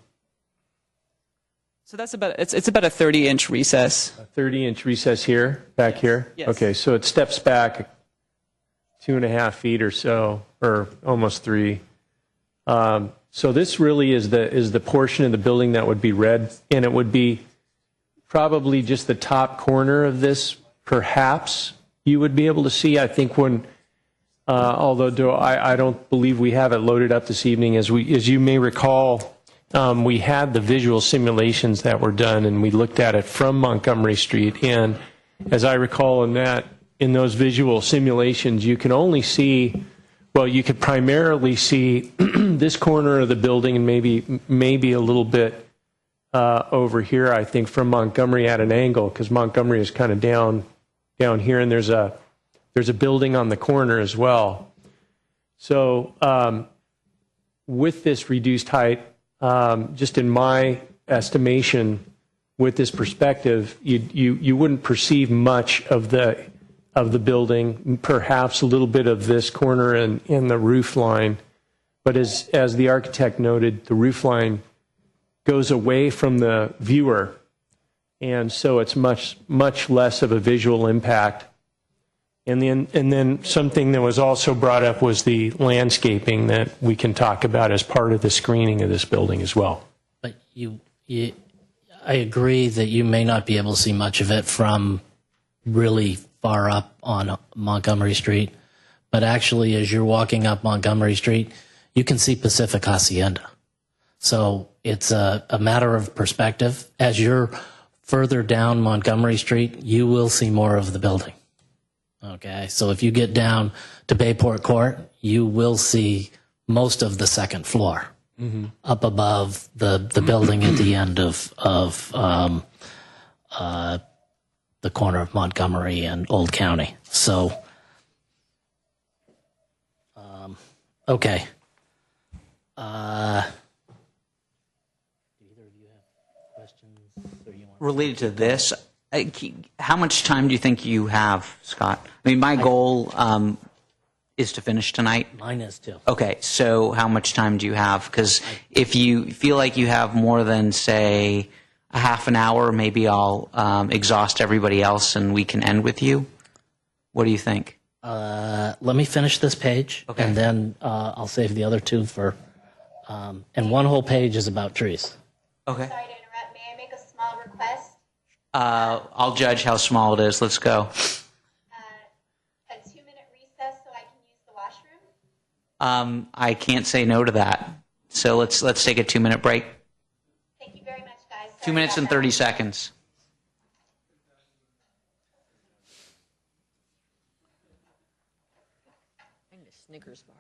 that's about, it's about a 30-inch recess. A 30-inch recess here, back here? Yes. Okay, so it steps back 2.5 feet or so, or almost 3. So this really is the portion of the building that would be red, and it would be probably just the top corner of this, perhaps, you would be able to see. I think when, although I don't believe we have it loaded up this evening, as you may recall, we had the visual simulations that were done, and we looked at it from Montgomery Street. And as I recall in those visual simulations, you can only see, well, you could primarily see this corner of the building and maybe a little bit over here, I think, from Montgomery at an angle, because Montgomery is kind of down here, and there's a building on the corner as well. So with this reduced height, just in my estimation, with this perspective, you wouldn't perceive much of the building, perhaps a little bit of this corner and the roof line. But as the architect noted, the roof line goes away from the viewer, and so it's much less of a visual impact. And then something that was also brought up was the landscaping that we can talk about as part of the screening of this building as well. I agree that you may not be able to see much of it from really far up on Montgomery Street, but actually as you're walking up Montgomery Street, you can see Pacific Hacienda. So it's a matter of perspective. As you're further down Montgomery Street, you will see more of the building. Okay, so if you get down to Bayport Court, you will see most of the second floor up above the building at the end of the corner of Montgomery and Old County. So, okay. Related to this, how much time do you think you have, Scott? I mean, my goal is to finish tonight. Mine is too. Okay, so how much time do you have? Because if you feel like you have more than, say, a half an hour, maybe I'll exhaust everybody else and we can end with you. What do you think? Let me finish this page, Okay. and then I'll save the other two for. And one whole page is about trees. Okay. Sorry to interrupt. May I make a small request? I'll judge how small it is. Let's go. A 2-minute recess so I can use the washroom? I can't say no to that. So let's take a 2-minute break. Thank you very much, guys. 2 minutes and 30 seconds. Snickers bar.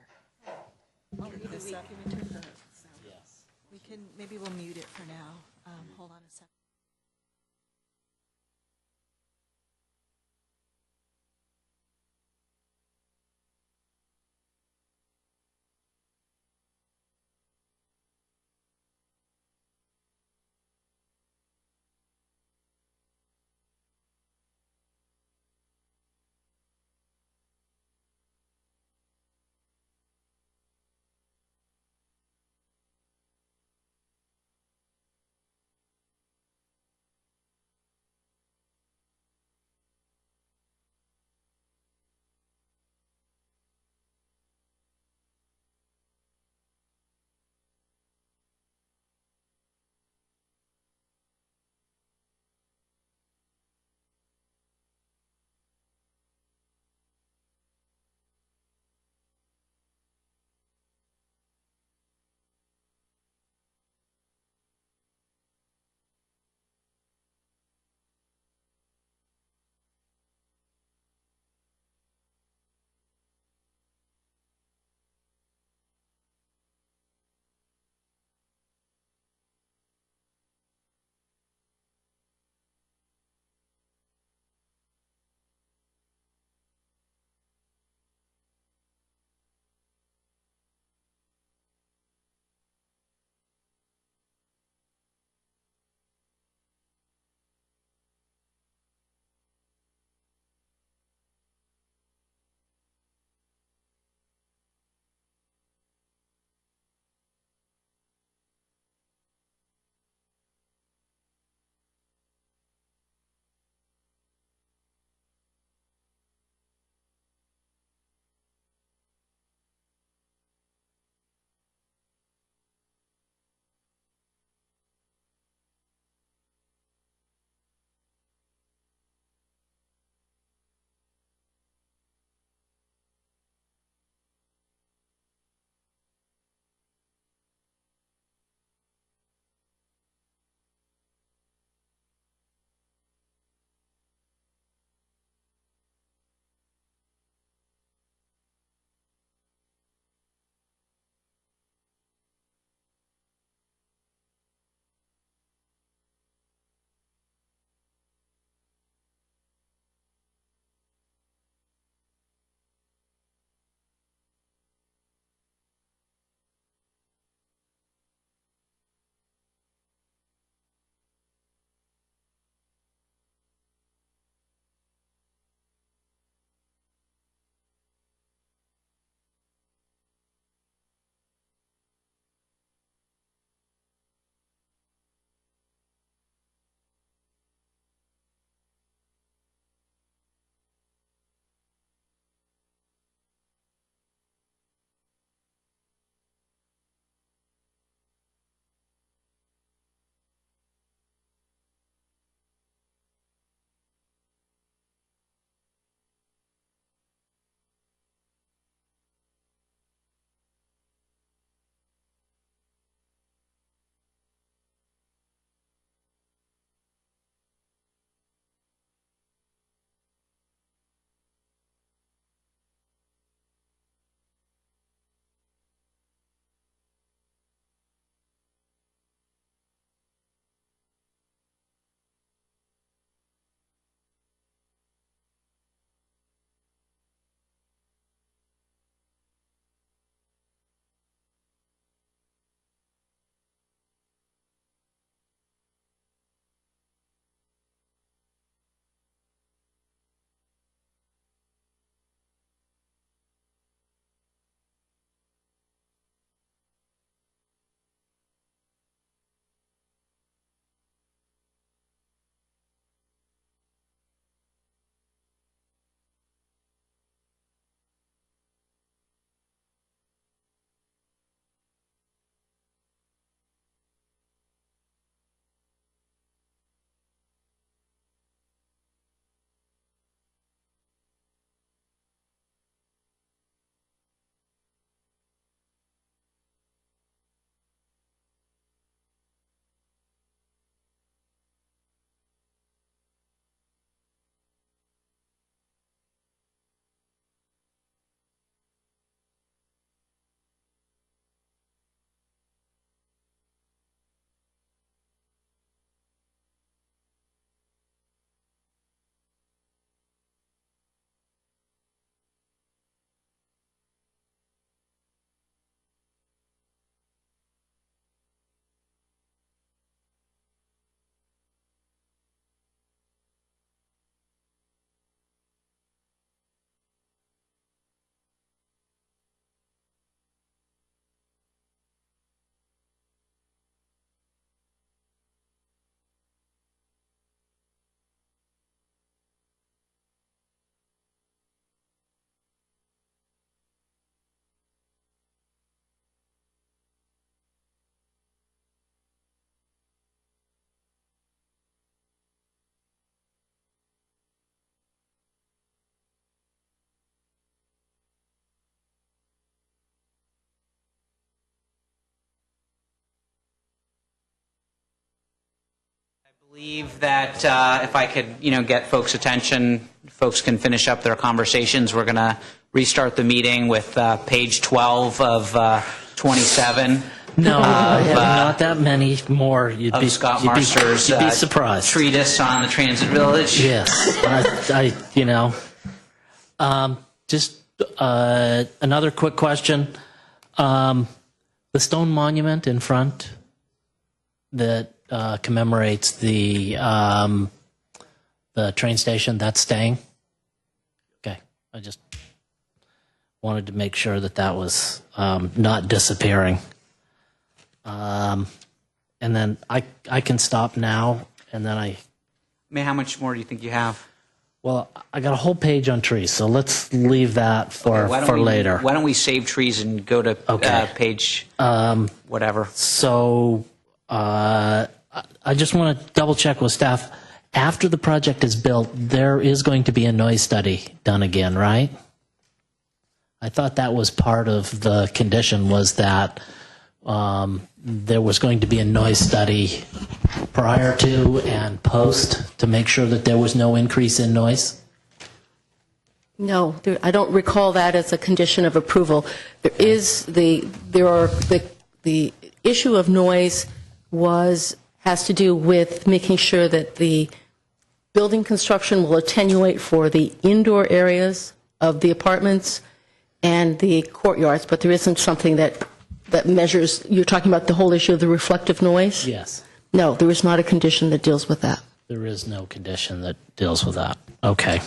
Maybe we'll mute it for now. Hold on a second. believe that if I could, get folks' attention, folks can finish up their conversations. We're going to restart the meeting with page 12 of 27. No, not that many more. You'd Of be Scott you'd be- Marster's You'd be surprised. treatise on the transit village. Yes, just another quick question. The stone monument in front that commemorates the train station, that's staying? Okay, I just wanted to make sure that was not disappearing. And then I can stop now, and then How much more do you think you have? Well, I got a whole page on trees, so let's leave that for later. Why don't we save trees and go to page whatever? So I just want to double check with staff. After the project is built, there is going to be a noise study done again, right? I thought that was part of the condition, was that there was going to be a noise study prior to and post to make sure that there was no increase in noise? No, I don't recall that as a condition of approval. The issue of noise has to do with making sure that the building construction will attenuate for the indoor areas of the apartments and the courtyards, but there isn't something that measures. You're talking about the whole issue of the reflective noise? Yes. No, there is not a condition that deals with that. There is no condition that deals with that. Okay.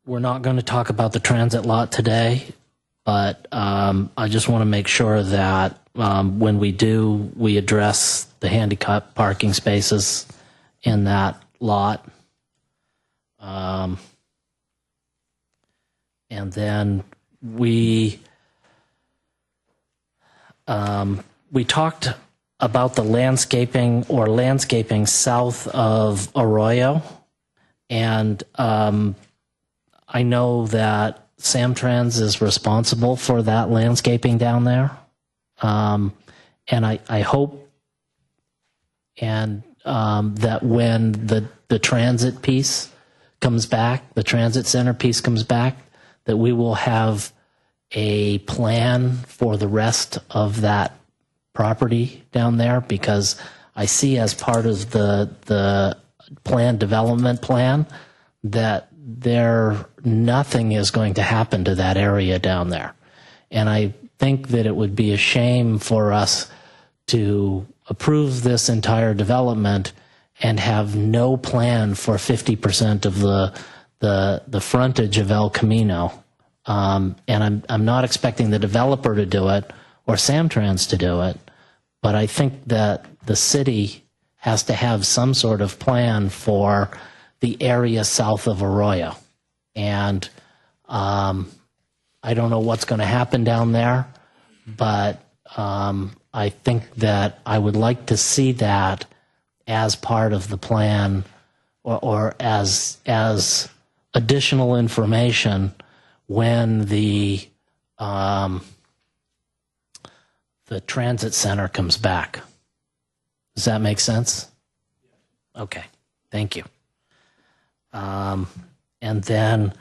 We're not going to talk about the transit lot today, but I just want to make sure that when we do, we address the handicap parking spaces in that lot. And then we talked about the landscaping south of Arroyo, and I know that Samtrans is responsible for that landscaping down there, and I hope that when the transit piece comes back, the transit center piece comes back, that we will have a plan for the rest of that property down there, because I see as part of the development plan that nothing is going to happen to that area down there. And I think that it would be a shame for us to approve this entire development and have no plan for 50% of the frontage of El Camino. And I'm not expecting the developer to do it or Samtrans to do it, but I think that the city has to have some sort of plan for the area south of Arroyo. And I don't know what's going to happen down there, but I think that I would like to see that as part of the plan, or as additional information when the transit center comes back. Does that make sense? Okay, thank you. And then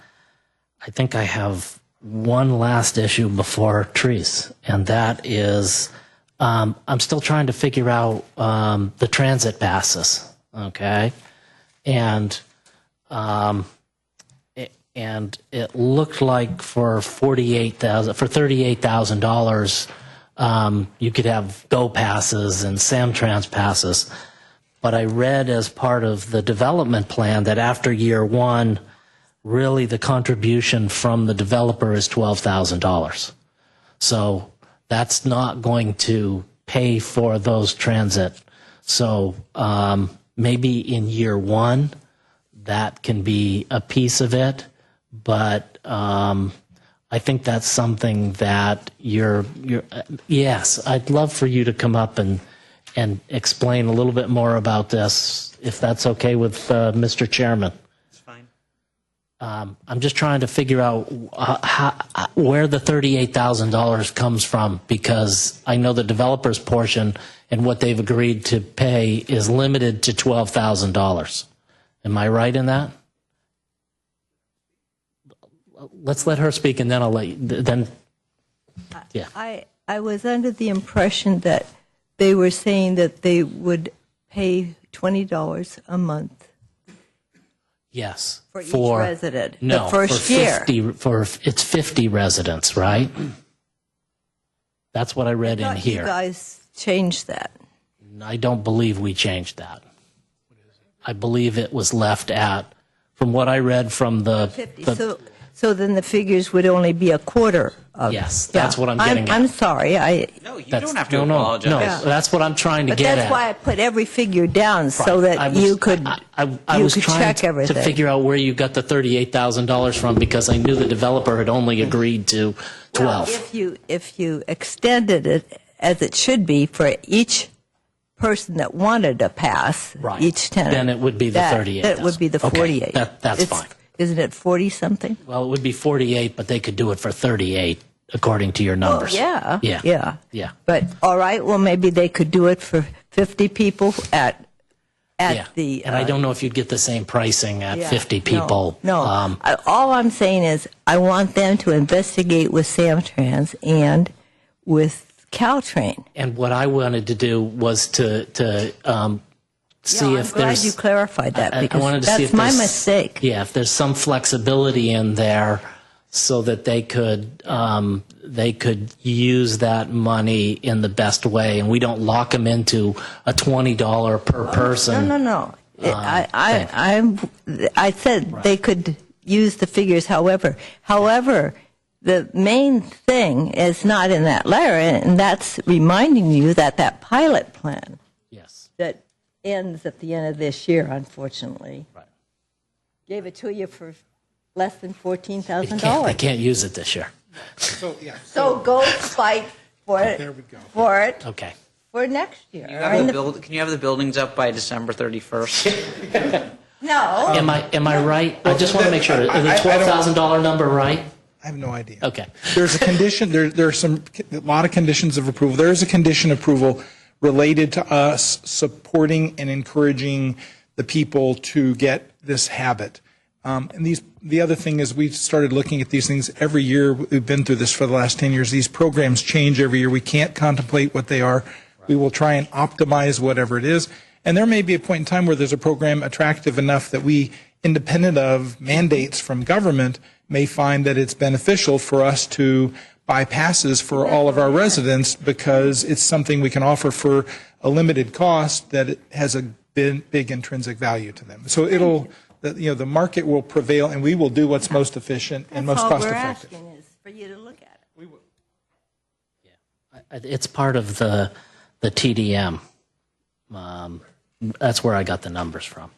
I think I have one last issue before trees, and that is I'm still trying to figure out the transit passes, okay? And it looked like for $38,000, you could have Go passes and Samtrans passes. But I read as part of the development plan that after year one, really the contribution from the developer is $12,000. So that's not going to pay for those transit. So maybe in year one, that can be a piece of it. But I think that's something that yes, I'd love for you to come up and explain a little bit more about this, if that's okay with Mr. Chairman. It's fine. I'm just trying to figure out where the $38,000 comes from, because I know the developer's portion and what they've agreed to pay is limited to $12,000. Am I right in that? Let's let her speak, and then I'll let you. Then, yeah. I was under the impression that they were saying that they would pay $20 a month. Yes. For each resident, No, the first for year. It's 50 residents, right? That's what I read in here. You guys changed that. I don't believe we changed that. I believe it was left at, from what I read from the 50. So then the figures would only be a quarter of. Yes, that's what I'm getting at. I'm sorry. No, you don't have to apologize. No, that's what I'm trying to But get at. that's why I put every figure down, so that you could I was trying check to everything. figure out where you got the $38,000 from, because I knew the developer had only agreed to 12. Well, if you extended it as it should be for each person that wanted to pass, Right. each tenant, Then it would be the 38,000. That would be the Okay, 48. that's fine. Isn't it 40 something? Well, it would be 48, but they could do it for 38, according to your numbers. Oh, yeah. Yeah. Yeah. But all right, well, maybe they could do it for 50 people at the. And I don't know if you'd get the same pricing at 50 No, people. No. All I'm saying is I want them to investigate with Samtrans and with Caltrain. And what I wanted to do was to see if I'm glad there's. you clarified that, I because wanted to see that's if my there's- mistake. Yeah, if there's some flexibility in there, so that they could use that money in the best way, and we don't lock them into a $20 per person. No. I said they could use the figures however. However, the main thing is not in that letter, and that's reminding you that that pilot plan that ends at the end of this year, unfortunately, gave it to you for less than $14,000. They can't use it this year. So go fight for it. There we go. For it. Okay. For next year. Can you have the buildings up by December 31st? No. Am I right? I just want to make sure. Is the $12,000 number right? I have no idea. Okay. There's a condition, there are a lot of conditions of approval. There is a condition approval related to us supporting and encouraging the people to get this habit. And the other thing is we've started looking at these things every year. We've been through this for the last 10 years. These programs change every year. We can't contemplate what they are. We will try and optimize whatever it is. And there may be a point in time where there's a program attractive enough that we, independent of mandates from government, may find that it's beneficial for us to buy passes for all of our residents, because it's something we can offer for a limited cost that it has a big intrinsic value to them. So the market will prevail, and we will do what's most efficient and most cost effective. That's all we're asking is for you to look at it. It's part of the TDM. That's where I got the numbers from.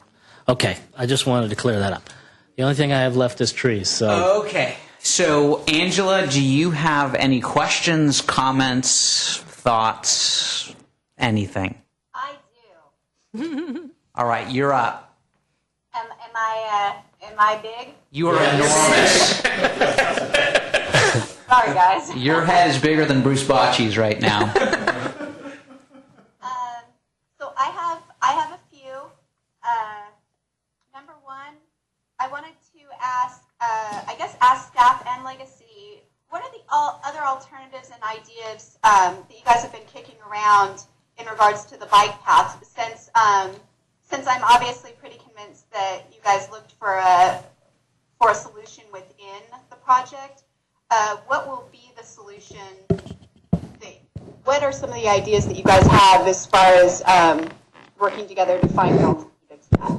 Okay, I just wanted to clear that up. The only thing I have left is trees. So Okay. So, Angela, do you have any questions, comments, thoughts, anything? I do. All right, you're up. Am I big? You are enormous. Sorry, guys. Your head is bigger than Bruce Bocci's right now. So I have a few. Number one, I wanted to ask staff and Legacy, what are the other alternatives and ideas that you guys have been kicking around in regards to the bike paths? Since I'm obviously pretty convinced that you guys looked for a solution within the project, what will be the solution? What are some of the ideas that you guys have as far as working together to find an alternative to that?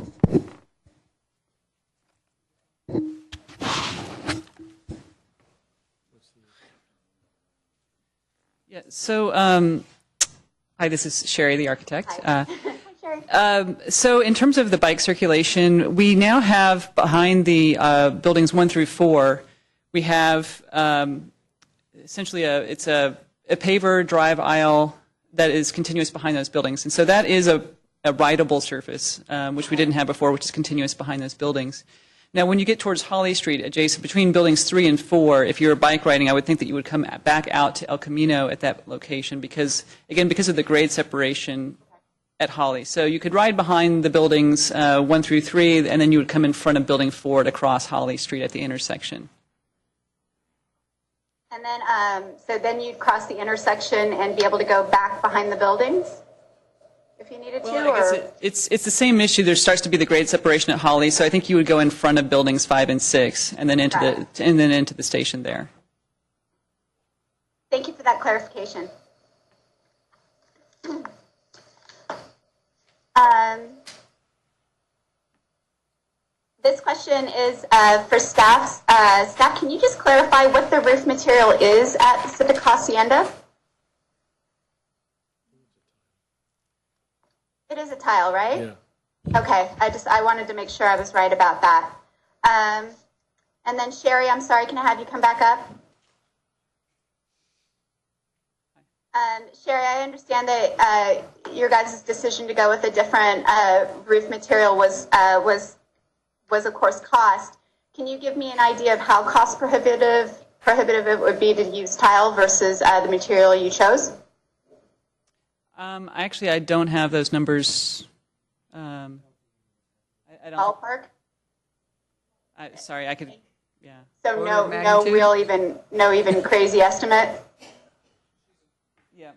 Yeah. So, hi, this is Sherry, the architect. So, in terms of the bike circulation, we now have behind the buildings 1 through 4, we have essentially a paver drive aisle that is continuous behind those buildings, and so that is a rideable surface, which we didn't have before, which is continuous behind those buildings. Now, when you get towards Holly Street, adjacent between buildings 3 and 4, if you're bike riding, I would think that you would come back out to El Camino at that location because of the grade separation at Holly. So you could ride behind the buildings 1 through 3, and then you would come in front of building 4 to cross Holly Street at the intersection. And then, so then you'd cross the intersection and be able to go back behind the buildings if you needed to? Well, I guess it's the same issue. There starts to be the grade separation at Holly, so I think you would go in front of buildings 5 and 6, and then into the station there. Thank you for that clarification. This question is for staff. Staff, can you just clarify what the roof material is at Pacific Hacienda? It is a tile, right? Yeah. Okay, I wanted to make sure I was right about that. And then Sherry, I'm sorry, can I have you come back up? Sherry, I understand that your guys' decision to go with a different roof material was of course cost. Can you give me an idea of how cost prohibitive it would be to use tile versus the material you chose? Actually, I don't have those numbers. I don't. Ballpark? Sorry, I could. Yeah. So no even crazy estimate. Yeah.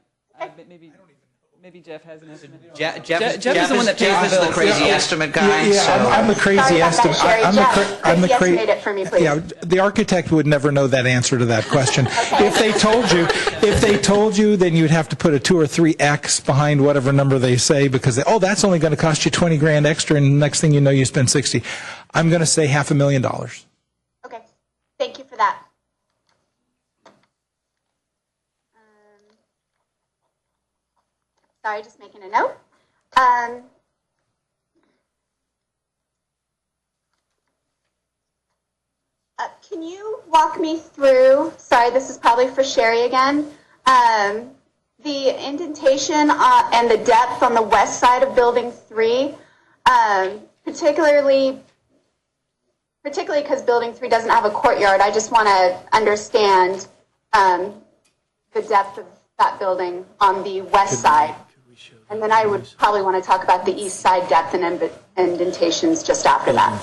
Maybe Jeff has an estimate. Jeff is the one that pays the crazy estimate guy. Yeah, I'm the crazy estimate. I'm the crazy. Estimate it for me, please. Yeah, the architect would never know that answer to that question. If they told you, then you'd have to put a 2 or 3x behind whatever number they say because that's only going to cost you $20,000 extra, and the next thing you know, you spend $60,000. I'm going to say $500,000. Okay, thank you for that. Sorry, just making a note. Can you walk me through, sorry, this is probably for Sherry again, the indentation and the depth on the west side of Building 3, particularly because Building 3 doesn't have a courtyard. I just want to understand the depth of that building on the west side. And then I would probably want to talk about the east side depth and indentations just after that.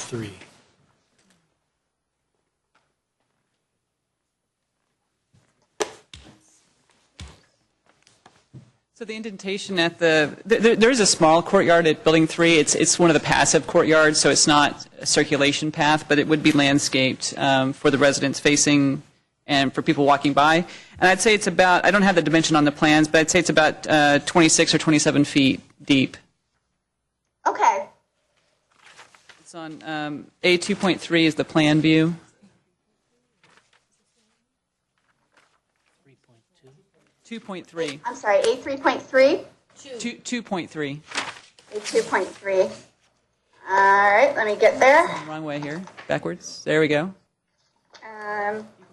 So the indentation at there is a small courtyard at Building 3. It's one of the passive courtyards, so it's not a circulation path, but it would be landscaped for the residents facing and for people walking by. And I'd say it's about, I don't have the dimension on the plans, but I'd say it's about 26 or 27 feet deep. Okay. It's on A2.3 is the plan view. 2.3. I'm sorry, A3.3? 2.3. A2.3. All right, let me get there. Wrong way here. Backwards. There we go.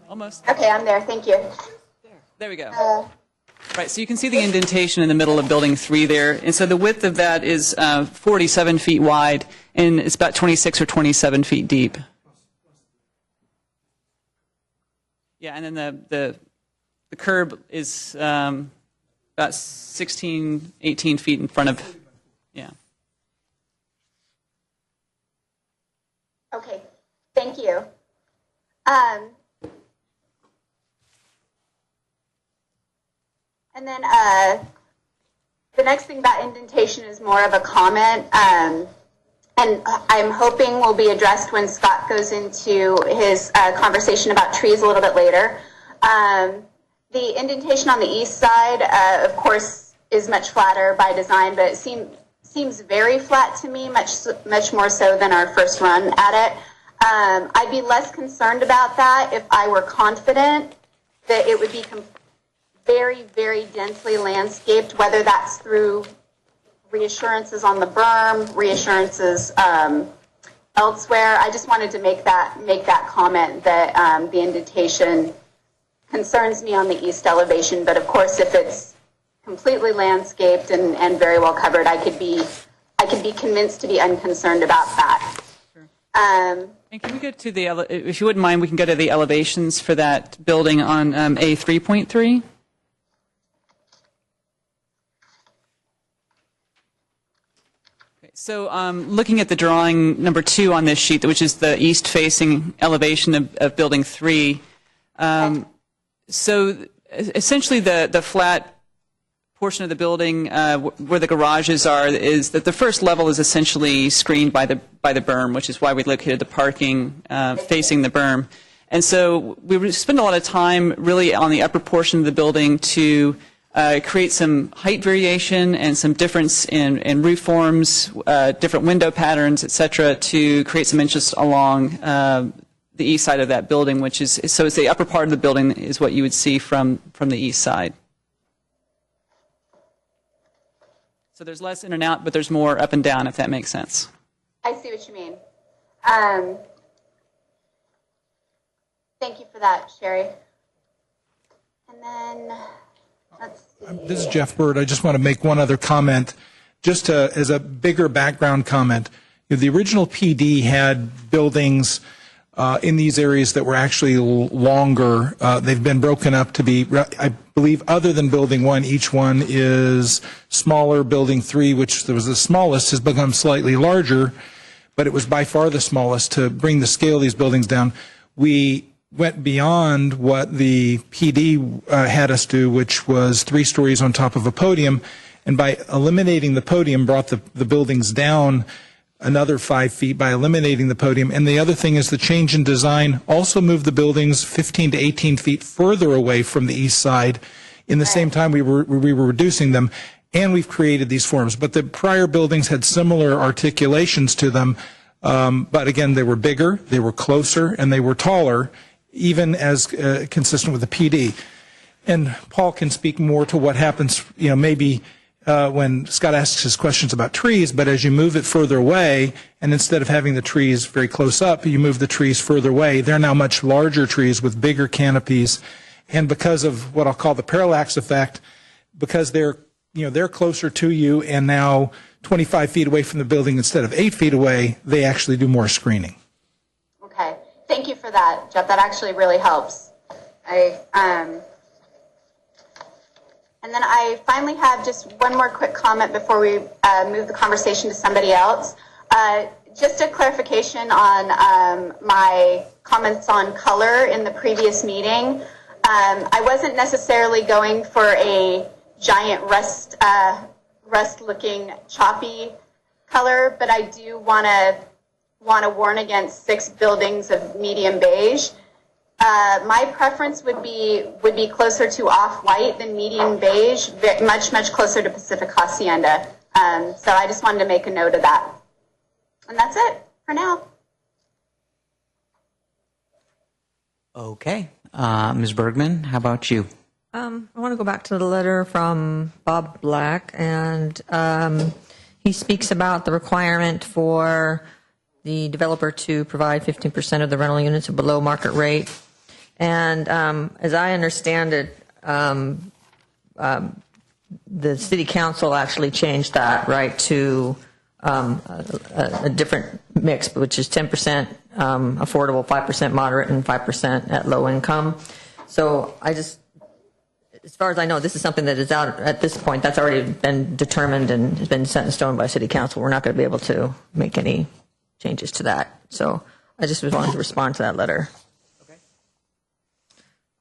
Almost. Okay, I'm there. Thank you. There we go. Right, so you can see the indentation in the middle of Building 3 there. And so the width of that is 47 feet wide, and it's about 26 or 27 feet deep. Yeah, and then the curb is about 16, 18 feet in front of, yeah. Okay, thank you. And then the next thing about indentation is more of a comment, and I'm hoping will be addressed when Scott goes into his conversation about trees a little bit later. The indentation on the east side, of course, is much flatter by design, but it seems very flat to me, much more so than our first run at it. I'd be less concerned about that if I were confident that it would be very, very densely landscaped, whether that's through reassurances on the berm, reassurances elsewhere. I just wanted to make that comment that the indentation concerns me on the east elevation, but of course if it's completely landscaped and very well covered, I could be convinced to be unconcerned about that. Sure. And can we go to the, if you wouldn't mind, we can go to the elevations for that building on A3.3. So looking at the drawing number 2 on this sheet, which is the east-facing elevation of Building 3, so essentially the flat portion of the building where the garages are is that the first level is essentially screened by the berm, which is why we located the parking facing the berm. And so we spend a lot of time really on the upper portion of the building to create some height variation and some difference in roof forms, different window patterns, et cetera, to create some interest along the east side of that building, which is, so it's the upper part of the building is what you would see from the east side. So there's less in and out, but there's more up and down, if that makes sense. I see what you mean. Thank you for that, Sherry. And then, let's see. This is Jeff Bird. I just want to make one other comment, just as a bigger background comment. The original PD had buildings in these areas that were actually longer. They've been broken up to be, I believe, other than Building 1, each one is smaller. Building 3, which was the smallest, has become slightly larger, but it was by far the smallest. To bring the scale of these buildings down, we went beyond what the PD had us do, which was 3 stories on top of a podium, and by eliminating the podium, brought the buildings down another 5 feet by eliminating the podium. And the other thing is the change in design also moved the buildings 15 to 18 feet further away from the east side. In the same time, we were reducing them, and we've created these forms. But the prior buildings had similar articulations to them, but again, they were bigger, they were closer, and they were taller, even as consistent with the PD. And Paul can speak more to what happens, maybe when Scott asks his questions about trees, but as you move it further away, and instead of having the trees very close up, you move the trees further away. They're now much larger trees with bigger canopies. And because of what I'll call the parallax effect, because they're closer to you and now 25 feet away from the building instead of 8 feet away, they actually do more screening. Okay, thank you for that, Jeff. That actually really helps. And then I finally have just one more quick comment before we move the conversation to somebody else. Just a clarification on my comments on color in the previous meeting. I wasn't necessarily going for a giant rust-looking choppy color, but I do want to warn against 6 buildings of medium beige. My preference would be closer to off-white than medium beige, much closer to Pacific Hacienda. So I just wanted to make a note of that. And that's it for now. Okay. Ms. Bergman, how about you? I want to go back to the letter from Bob Black, and he speaks about the requirement for the developer to provide 15% of the rental units below market rate. And as I understand it, the city council actually changed that, right, to a different mix, which is 10% affordable, 5% moderate, and 5% at low income. So as far as I know, this is something that is out at this point. That's already been determined and has been set in stone by city council. We're not going to be able to make any changes to that. So I just wanted to respond to that letter.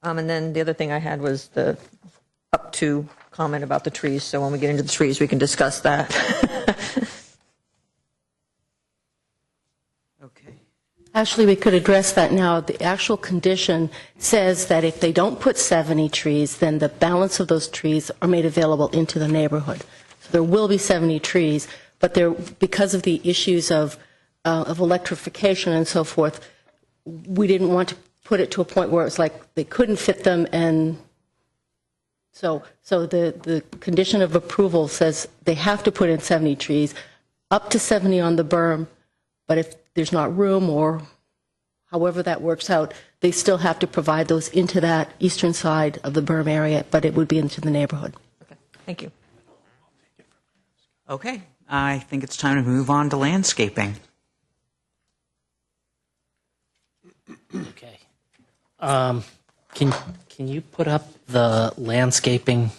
And then the other thing I had was the up to comment about the trees. So when we get into the trees, we can discuss that. Okay. Actually, we could address that now. The actual condition says that if they don't put 70 trees, then the balance of those trees are made available into the neighborhood. So there will be 70 trees, but because of the issues of electrification and so forth, we didn't want to put it to a point where it's like they couldn't fit them, and so the condition of approval says they have to put in 70 trees, up to 70 on the berm, but if there's not room or however that works out, they still have to provide those into that eastern side of the berm area, but it would be into the neighborhood. Okay, thank you. Okay, I think it's time to move on to landscaping. Okay. Can you put up the landscaping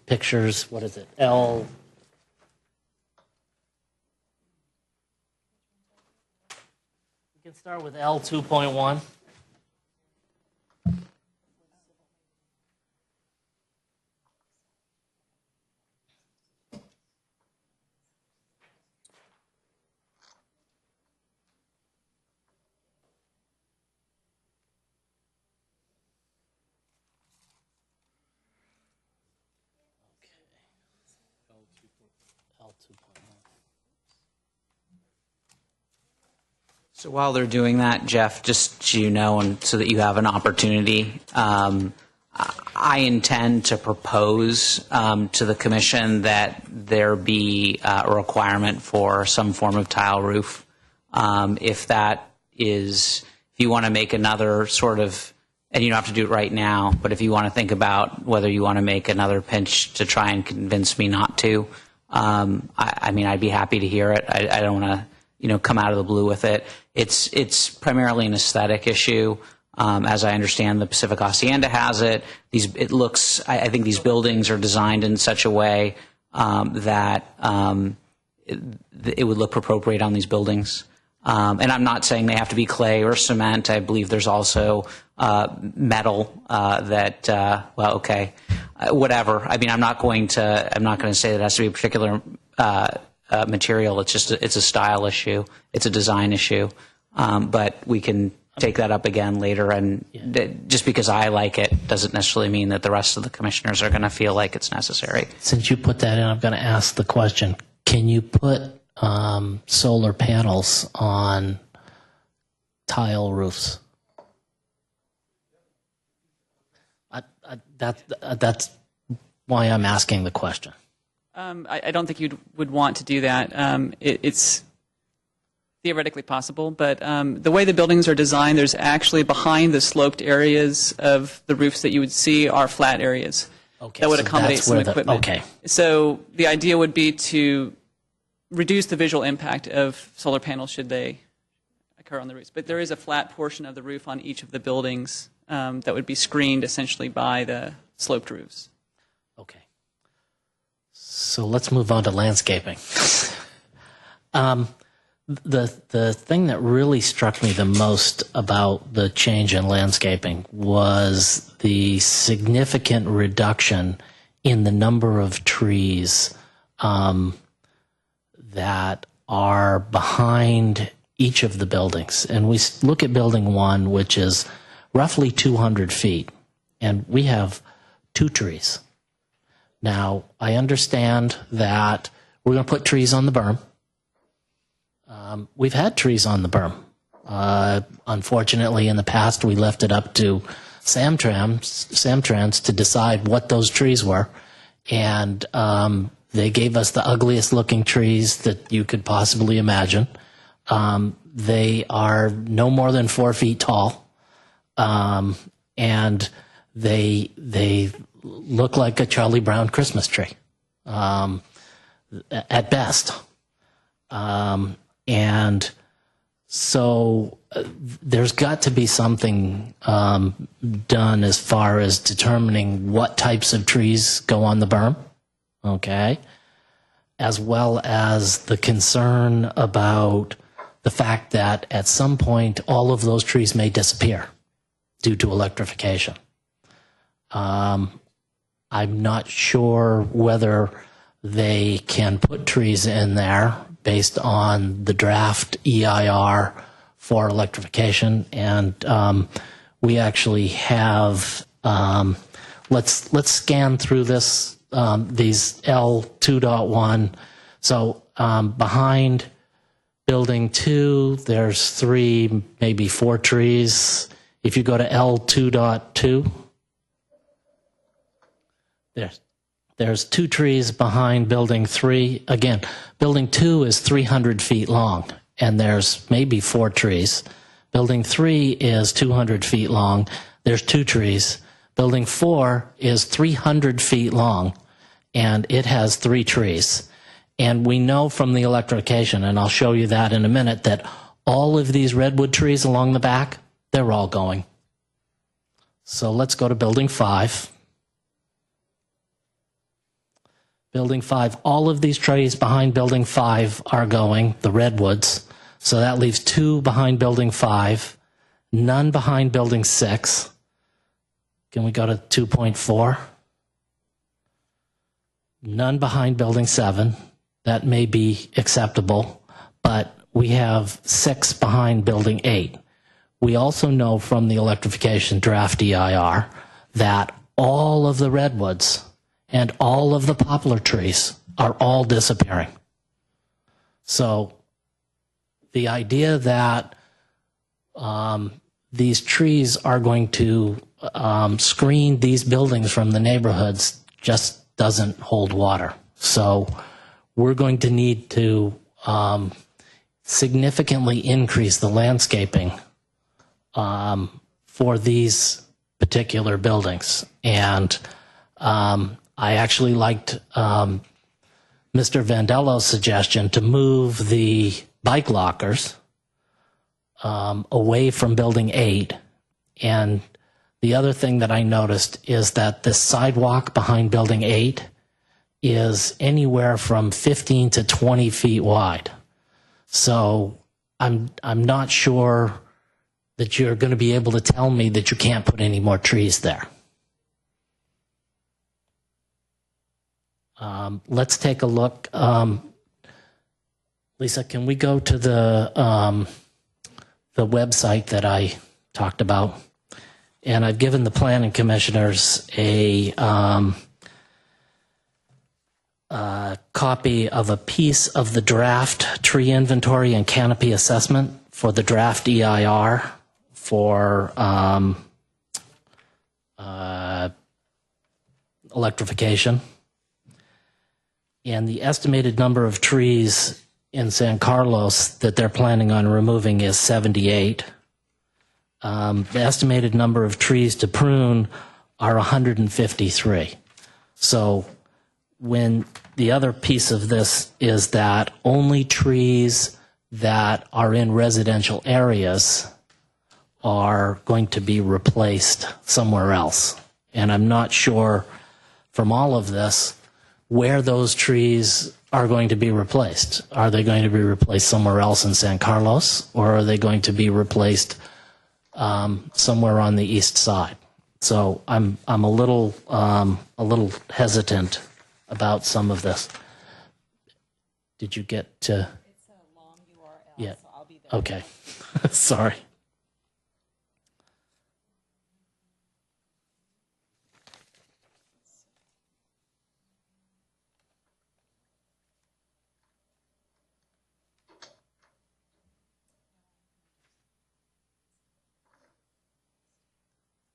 pictures? What is it? We can start with L 2.1. So while they're doing that, Jeff, just so you know, and so that you have an opportunity, I intend to propose to the commission that there be a requirement for some form of tile roof. If you want to make another sort of, and you don't have to do it right now, but if you want to think about whether you want to make another pinch to try and convince me not to, I mean, I'd be happy to hear it. I don't want to, come out of the blue with it. It's primarily an aesthetic issue. As I understand, the Pacific Hacienda has it. I think these buildings are designed in such a way that it would look appropriate on these buildings. And I'm not saying they have to be clay or cement. I believe there's also metal whatever. I mean, I'm not going to say that it has to be a particular material. It's a style issue. It's a design issue. But we can take that up again later. And just because I like it doesn't necessarily mean that the rest of the commissioners are going to feel like it's necessary. Since you put that in, I'm going to ask the question: can you put solar panels on tile roofs? That's why I'm asking the question. I don't think you would want to do that. It's theoretically possible, but the way the buildings are designed, there's actually behind the sloped areas of the roofs that you would see are flat areas that would accommodate some equipment. So the idea would be to reduce the visual impact of solar panels should they occur on the roofs. But there is a flat portion of the roof on each of the buildings that would be screened essentially by the sloped roofs. Okay. So let's move on to landscaping. The thing that really struck me the most about the change in landscaping was the significant reduction in the number of trees that are behind each of the buildings. And we look at building 1, which is roughly 200 feet, and we have 2 trees. Now, I understand that we're going to put trees on the berm. We've had trees on the berm. Unfortunately, in the past, we left it up to Samtrans to decide what those trees were, and they gave us the ugliest looking trees that you could possibly imagine. They are no more than 4 feet tall, and they look like a Charlie Brown Christmas tree at best. And so there's got to be something done as far as determining what types of trees go on the berm, okay, as well as the concern about the fact that at some point all of those trees may disappear due to electrification. I'm not sure whether they can put trees in there based on the draft EIR for electrification, and we actually have. Let's scan through this. These L2.1. So behind building 2, there's 3, maybe 4 trees. If you go to L2.2, there's 2 trees behind building 3. Again, building 2 is 300 feet long, and there's maybe 4 trees. Building 3 is 200 feet long. There's 2 trees. Building 4 is 300 feet long, and it has 3 trees. And we know from the electrification, and I'll show you that in a minute, that all of these redwood trees along the back, they're all going. So let's go to Building 5. Building 5, all of these trees behind Building 5 are going, the redwoods. So that leaves 2 behind Building 5, none behind Building 6. Can we go to 2.4? None behind Building 7. That may be acceptable, but we have 6 behind Building 8. We also know from the electrification draft EIR that all of the redwoods and all of the poplar trees are all disappearing. So the idea that these trees are going to screen these buildings from the neighborhoods just doesn't hold water. So we're going to need to significantly increase the landscaping for these particular buildings. And I actually liked Mr. Vandello's suggestion to move the bike lockers away from Building 8. And the other thing that I noticed is that the sidewalk behind Building 8 is anywhere from 15 to 20 feet wide. So I'm not sure that you're going to be able to tell me that you can't put any more trees there. Let's take a look. Lisa, can we go to the website that I talked about? And I've given the planning commissioners a copy of a piece of the draft tree inventory and canopy assessment for the draft EIR for electrification. And the estimated number of trees in San Carlos that they're planning on removing is 78. The estimated number of trees to prune are 153. So when the other piece of this is that only trees that are in residential areas are going to be replaced somewhere else. And I'm not sure from all of this where those trees are going to be replaced. Are they going to be replaced somewhere else in San Carlos, or are they going to be replaced somewhere on the east side? So I'm a little hesitant about some of this. Did you get to? It's a long URL. Yeah. So I'll be there. Okay. Sorry.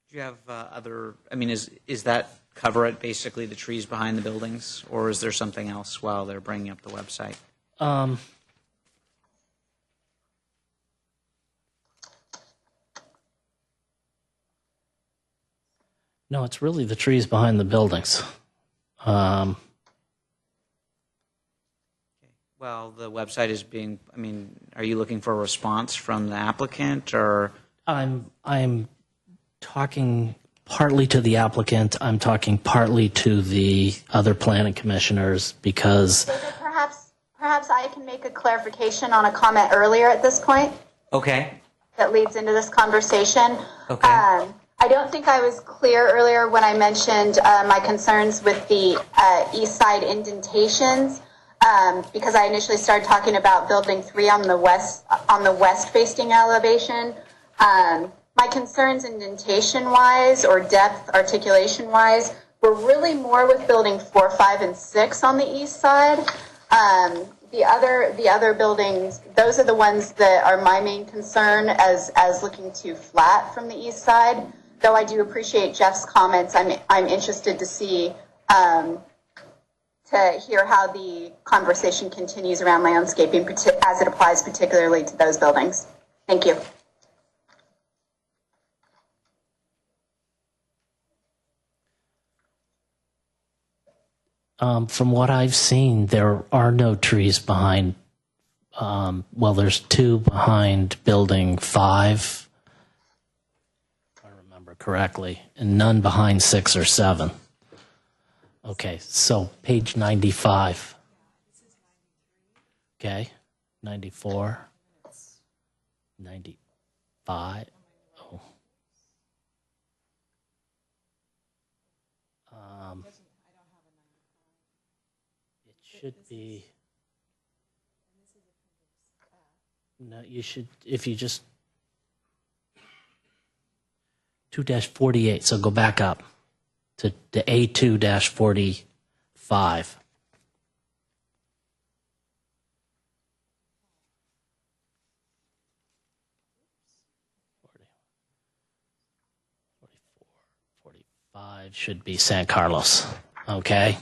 Do you have other, I mean, is that cover it, basically, the trees behind the buildings? Or is there something else while they're bringing up the website? No, it's really the trees behind the buildings. Well, the website is being, I mean, are you looking for a response from the applicant, or? I'm talking partly to the applicant. I'm talking partly to the other planning commissioners because. Perhaps I can make a clarification on a comment earlier at this point. Okay. That leads into this conversation. Okay. I don't think I was clear earlier when I mentioned my concerns with the east side indentations, because I initially started talking about Building 3 on the west-facing elevation. My concerns indentation-wise or depth articulation-wise were really more with Building 4, 5, and 6 on the east side. The other buildings, those are the ones that are my main concern as looking too flat from the east side. Though I do appreciate Jeff's comments, I'm interested to see to hear how the conversation continues around landscaping as it applies particularly to those buildings. Thank you. From what I've seen, there are no trees behind well, there's 2 behind building 5, if I remember correctly, and none behind 6 or 7. Okay, so page 95. Okay, 94, 95. Oh. It should be. No, you should, if you just 2-48, so go back up to A2-45. Should be San Carlos. Okay?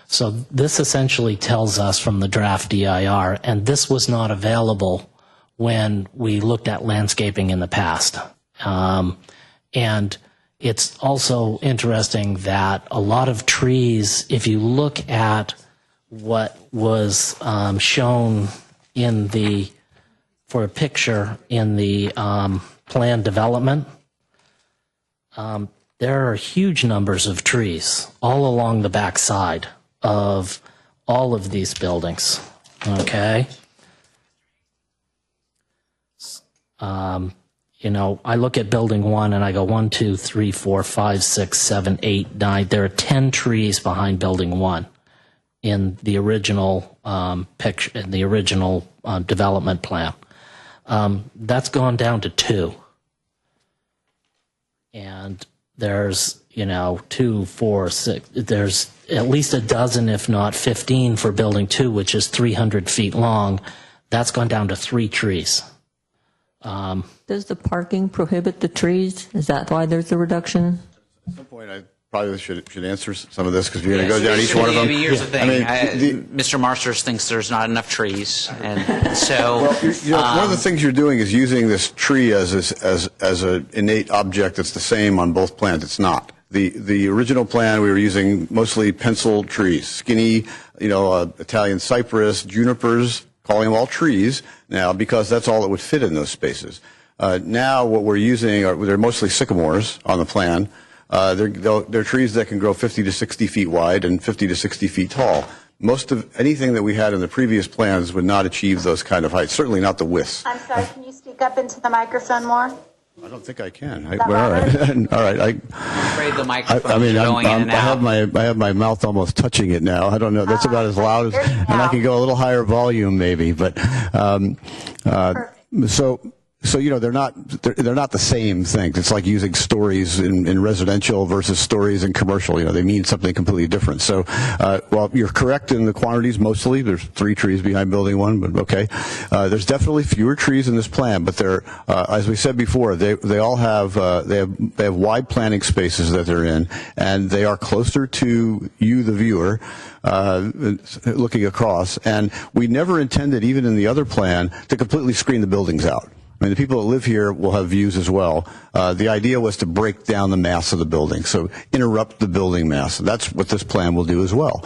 So this essentially tells us from the draft DIR, and this was not available when we looked at landscaping in the past. And it's also interesting that a lot of trees, if you look at what was shown in the, for a picture in the planned development, there are huge numbers of trees all along the back side of all of these buildings. Okay? You know, I look at building 1 and I go 1, 2, 3, 4, 5, 6, 7, 8, 9. There are 10 trees behind building 1 in the original picture, in the original development plan. That's gone down to 2. And there's, 2, 4, 6, there's at least a dozen, if not 15 for building 2, which is 300 feet long. That's gone down to 3 trees. Does the parking prohibit the trees? Is that why there's a reduction? At some point, I probably should answer some of this because you're going to go down each one of them. Here's the thing. Mr. Marsters thinks there's not enough trees, and so one of the things you're doing is using this tree as an innate object that's the same on both plans. It's not. The original plan, we were using mostly pencil trees, skinny, Italian cypress, junipers, calling them all trees now because that's all that would fit in those spaces. Now what we're using they're mostly sycamores on the plan. They're trees that can grow 50 to 60 feet wide and 50 to 60 feet tall. Most of anything that we had in the previous plans would not achieve those kind of heights, certainly not the widths. I'm sorry, can you speak up into the microphone more? I don't think I can. All right. All right. I'm afraid the microphone is going in and out. I have my mouth almost touching it now. I don't know. That's about as loud as, and I can go a little higher volume maybe, but so they're not the same things. It's like using stories in residential versus stories in commercial. They mean something completely different. So while you're correct in the quantities, mostly there's 3 trees behind building 1, but okay. There's definitely fewer trees in this plan, but they're as we said before, they all have they have wide planting spaces that they're in, and they are closer to you, the viewer. Looking across, and we never intended, even in the other plan, to completely screen the buildings out. I mean, the people that live here will have views as well. The idea was to break down the mass of the building, so interrupt the building mass. That's what this plan will do as well.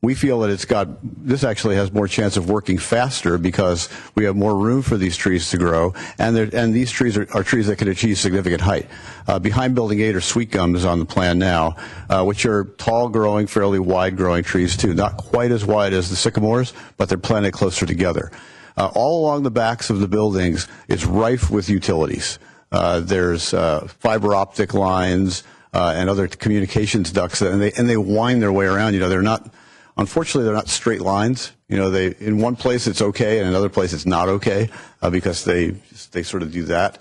We feel that this actually has more chance of working faster because we have more room for these trees to grow, and these trees are trees that can achieve significant height. Behind building 8 are sweet gums on the plan now, which are tall growing, fairly wide growing trees too. Not quite as wide as the sycamores, but they're planted closer together. All along the backs of the buildings, it's rife with utilities. There's fiber optic lines and other communications ducts, and they wind their way around. Unfortunately, they're not straight lines. In one place it's okay, and in another place it's not okay because they sort of do that.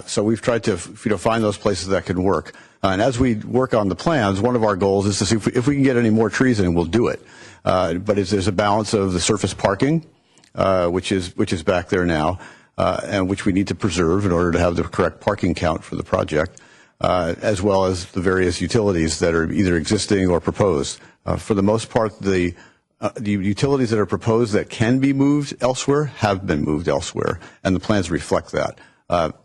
So we've tried to find those places that can work. And as we work on the plans, one of our goals is to see if we can get any more trees in, we'll do it. But there's a balance of the surface parking, which is back there now, and which we need to preserve in order to have the correct parking count for the project, as well as the various utilities that are either existing or proposed. For the most part, the utilities that are proposed that can be moved elsewhere have been moved elsewhere, and the plans reflect that.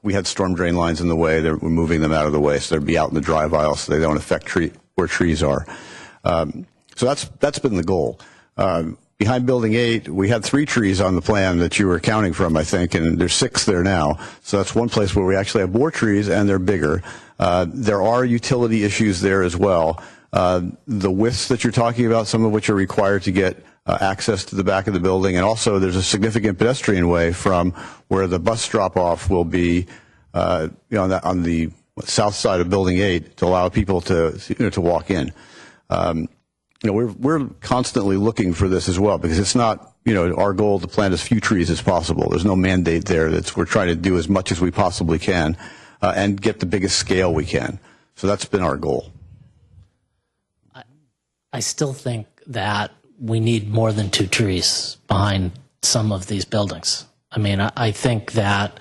We had storm drain lines in the way. We're moving them out of the way, so they'll be out in the drive aisle so they don't affect where trees are. So that's been the goal. behind Building 8, we had 3 trees on the plan that you were counting from, I think, and there's 6 there now. So that's one place where we actually have more trees, and they're bigger. There are utility issues there as well. The widths that you're talking about, some of which are required to get access to the back of the building, and also there's a significant pedestrian way from where the bus drop-off will be on the south side of Building 8 to allow people to walk in. We're constantly looking for this as well, because it's not, our goal to plant as few trees as possible. There's no mandate there. We're trying to do as much as we possibly can and get the biggest scale we can. So that's been our goal. I still think that we need more than 2 trees behind some of these buildings. I mean, I think that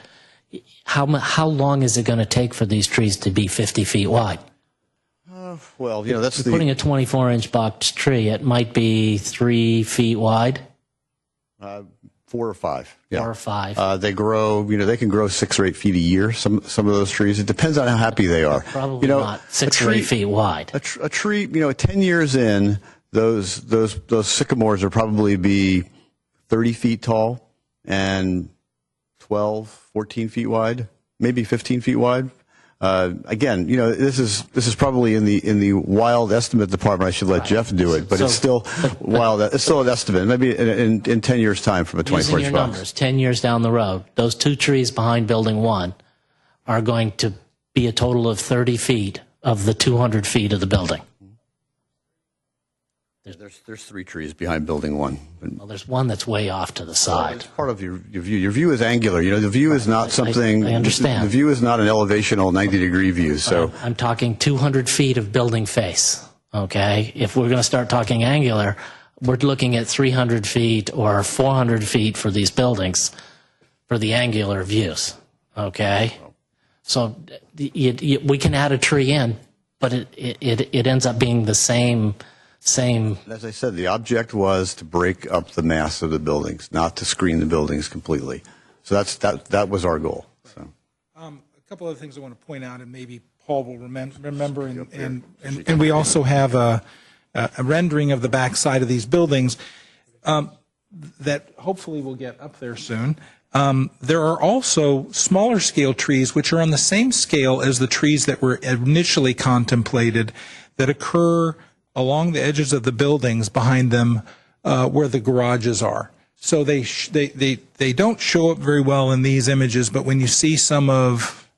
how long is it going to take for these trees to be 50 feet wide? Well, that's putting a 24-inch box tree. It might be 3 feet wide. 4 or 5. Yeah. 4 or 5. They grow. They can grow 6 or 8 feet a year. Some of those trees. It depends on how happy they are. Probably not 6 or 8 feet wide. A tree. 10 years in, those sycamores will probably be 30 feet tall and 12, 14 feet wide, maybe 15 feet wide. Again, this is probably in the wild estimate department. I should let Jeff do it, but it's still wild. It's still an estimate. Maybe in 10 years' time from a 24-inch box. Using your numbers, 10 years down the road, those 2 trees behind Building 1 are going to be a total of 30 feet of the 200 feet of the building. There's 3 trees behind Building 1. Well, there's one that's way off to the side. It's part of your view. Your view is angular. The view is not something. I understand. The view is not an elevational 90-degree view. So I'm talking 200 feet of building face. Okay, if we're going to start talking angular, we're looking at 300 feet or 400 feet for these buildings for the angular views. Okay, so we can add a tree in, but it ends up being the same. As I said, the object was to break up the mass of the buildings, not to screen the buildings completely. So that was our goal. So. A couple other things I want to point out, and maybe Paul will remember, and we also have a rendering of the back side of these buildings that hopefully will get up there soon. There are also smaller scale trees which are on the same scale as the trees that were initially contemplated that occur along the edges of the buildings behind them where the garages are. So they don't show up very well in these images, but when you see some of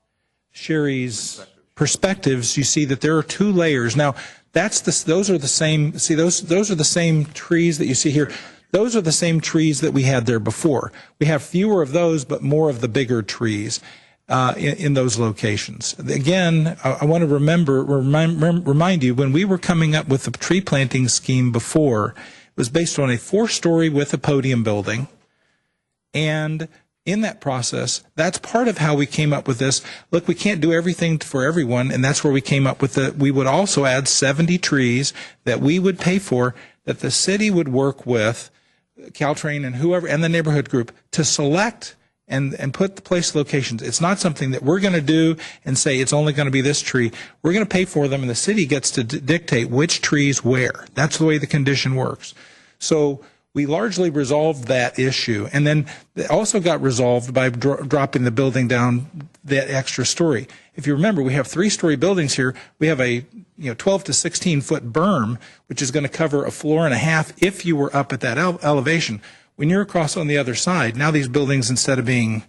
Sherry's perspectives, you see that there are 2 layers. Now, those are the same. See, those are the same trees that you see here. Those are the same trees that we had there before. We have fewer of those, but more of the bigger trees in those locations. Again, I want to remind you, when we were coming up with the tree planting scheme before, it was based on a 4-story with a podium building. And in that process, that's part of how we came up with this. Look, we can't do everything for everyone, and that's where we came up with we would also add 70 trees that we would pay for, that the city would work with Caltrain and whoever, and the neighborhood group to select and put the place locations. It's not something that we're going to do and say it's only going to be this tree. We're going to pay for them, and the city gets to dictate which trees where. That's the way the condition works. So we largely resolved that issue, and then it also got resolved by dropping the building down that extra story. If you remember, we have 3-story buildings here. We have a 12 to 16 foot berm, which is going to cover a floor and a half if you were up at that elevation. When you're across on the other side, now these buildings, instead of being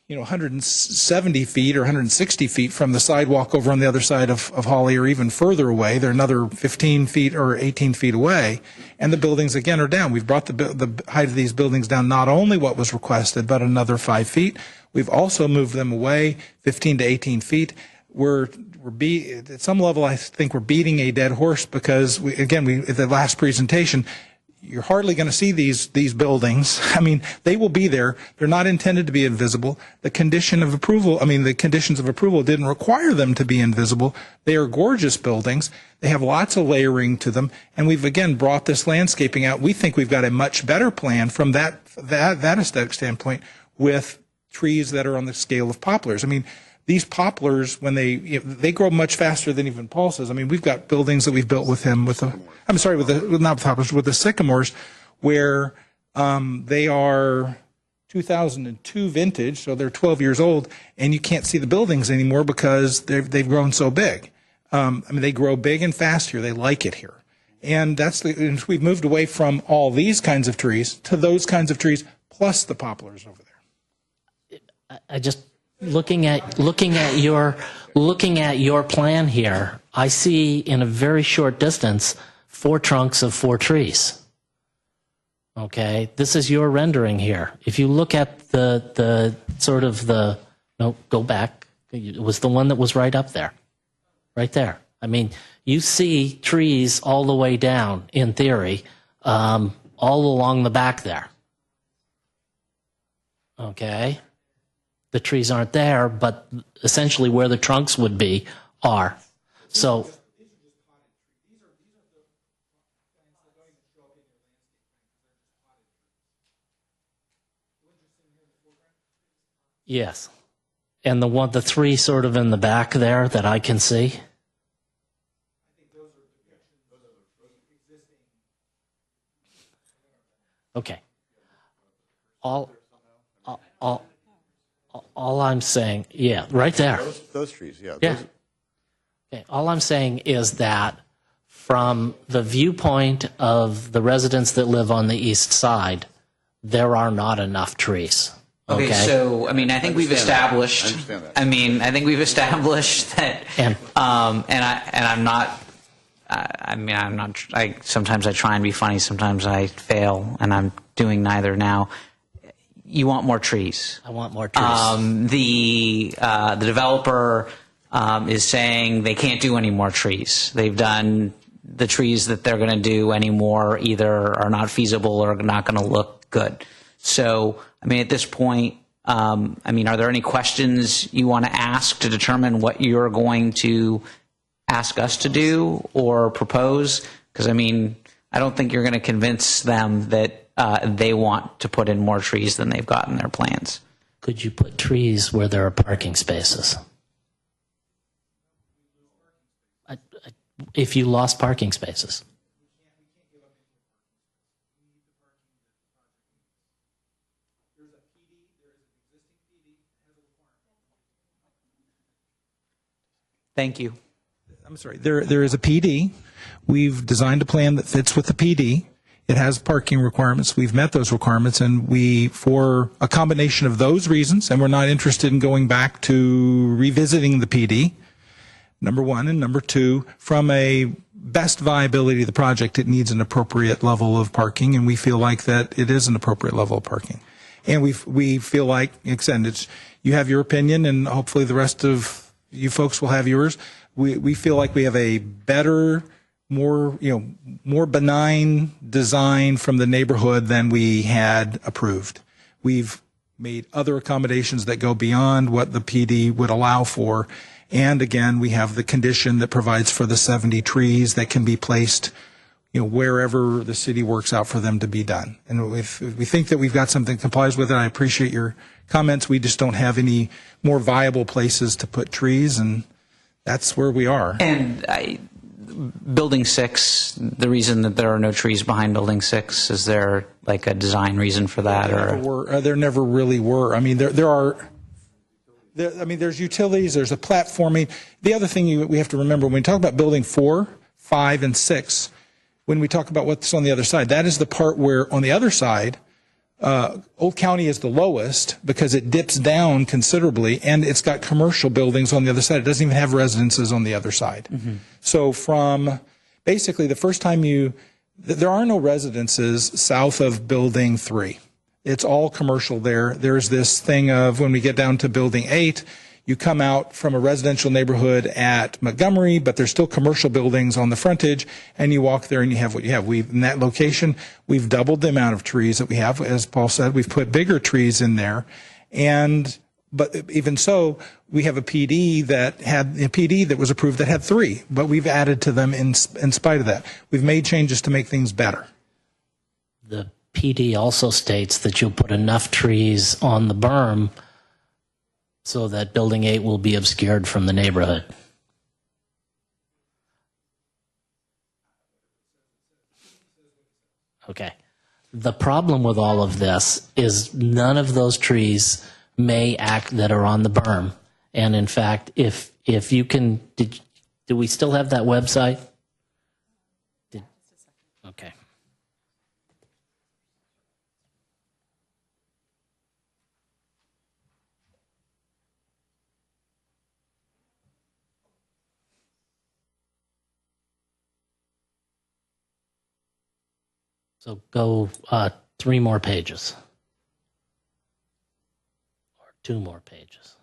170 feet or 160 feet from the sidewalk over on the other side of Hawley, or even further away, they're another 15 feet or 18 feet away, and the buildings again are down. We've brought the height of these buildings down, not only what was requested, but another 5 feet. We've also moved them away 15 to 18 feet. At some level, I think we're beating a dead horse, because at the last presentation, you're hardly going to see these buildings. I mean, they will be there. They're not intended to be invisible. The conditions of approval didn't require them to be invisible. They are gorgeous buildings. They have lots of layering to them, and we've again brought this landscaping out. We think we've got a much better plan from that aesthetic standpoint, with trees that are on the scale of poplars. I mean, these poplars, when they grow much faster than even Paul says. I mean, we've got buildings that we've built with him with the sycamores, where they are 2002 vintage, so they're 12 years old, and you can't see the buildings anymore because they've grown so big. They grow big and fast here. They like it here. And and we've moved away from all these kinds of trees to those kinds of trees plus the poplars over there. I just looking at your plan here, I see in a very short distance 4 trunks of 4 trees. Okay, this is your rendering here. If you look at the sort of the, no, go back. It was the one that was right up there, right there. I mean, you see trees all the way down, in theory, all along the back there. Okay, the trees aren't there, but essentially where the trunks would be are. So. Yes. And the 3 sort of in the back there that I can see? Okay. All I'm saying, yeah, right there. Those trees, yeah. Yeah. Okay. All I'm saying is that from the viewpoint of the residents that live on the east side, there are not enough trees. Okay, so I think we've established. I think we've established that. I'm not. Sometimes I try and be funny. Sometimes I fail, and I'm doing neither now. You want more trees. I want more trees. The developer is saying they can't do any more trees. They've done the trees that they're going to do anymore. Either are not feasible or not going to look good. So, at this point, are there any questions you want to ask to determine what you're going to ask us to do or propose? Because, I don't think you're going to convince them that they want to put in more trees than they've got in their plans. Could you put trees where there are parking spaces? If you lost parking spaces. Thank you. I'm sorry. There is a PD. We've designed a plan that fits with the PD. It has parking requirements. We've met those requirements, and for a combination of those reasons, and we're not interested in going back to revisiting the PD, number one, and number two, from a best viability of the project, it needs an appropriate level of parking, and we feel like that it is an appropriate level of parking. And we feel like, extended, you have your opinion, and hopefully the rest of you folks will have yours. We feel like we have a better, more benign design from the neighborhood than we had approved. We've made other accommodations that go beyond what the PD would allow for. And again, we have the condition that provides for the 70 trees that can be placed, wherever the city works out for them to be done. And if we think that we've got something that complies with it, I appreciate your comments. We just don't have any more viable places to put trees, and that's where we are. And Building 6, the reason that there are no trees behind Building 6, is there like a design reason for that? There never really were. There's utilities, there's a platforming. The other thing we have to remember, when we talk about Building 4, 5, and 6, when we talk about what's on the other side, that is the part where on the other side, Old County is the lowest because it dips down considerably, and it's got commercial buildings on the other side. It doesn't even have residences on the other side. Mm-hmm. So from basically the first time there are no residences south of Building 3. It's all commercial there. There's this thing of when we get down to Building 8, you come out from a residential neighborhood at Montgomery, but there's still commercial buildings on the frontage, and you walk there and you have what you have. In that location, we've doubled the amount of trees that we have. As Paul said, we've put bigger trees in there. But even so, we have a PD that was approved that had 3, but we've added to them in spite of that. We've made changes to make things better. The PD also states that you'll put enough trees on the berm so that Building 8 will be obscured from the neighborhood. Okay. The problem with all of this is none of those trees may act that are on the berm. And in fact, if you can, do we still have that website? Okay. So go 3 more pages. Or 2 more pages.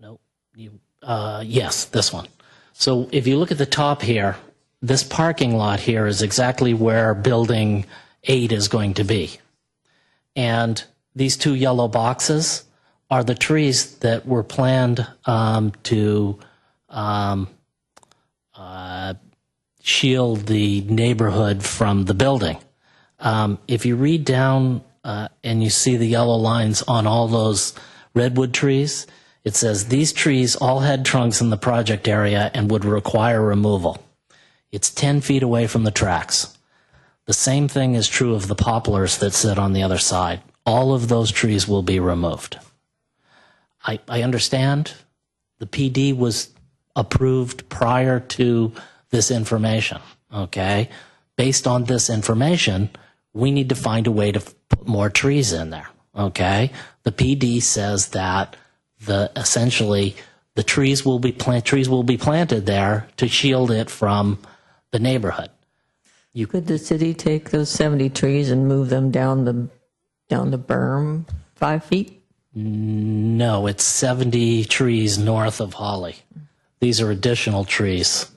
Nope. Yes, this one. So if you look at the top here, this parking lot here is exactly where building 8 is going to be. And these 2 yellow boxes are the trees that were planned to shield the neighborhood from the building. If you read down and you see the yellow lines on all those redwood trees, it says these trees all had trunks in the project area and would require removal. It's 10 feet away from the tracks. The same thing is true of the poplars that sit on the other side. All of those trees will be removed. I understand the PD was approved prior to this information, okay? Based on this information, we need to find a way to put more trees in there, okay? The PD says that essentially the trees will be planted there to shield it from the neighborhood. Could the city take those 70 trees and move them down the berm 5 feet? No, it's 70 trees north of Holly. These are additional trees.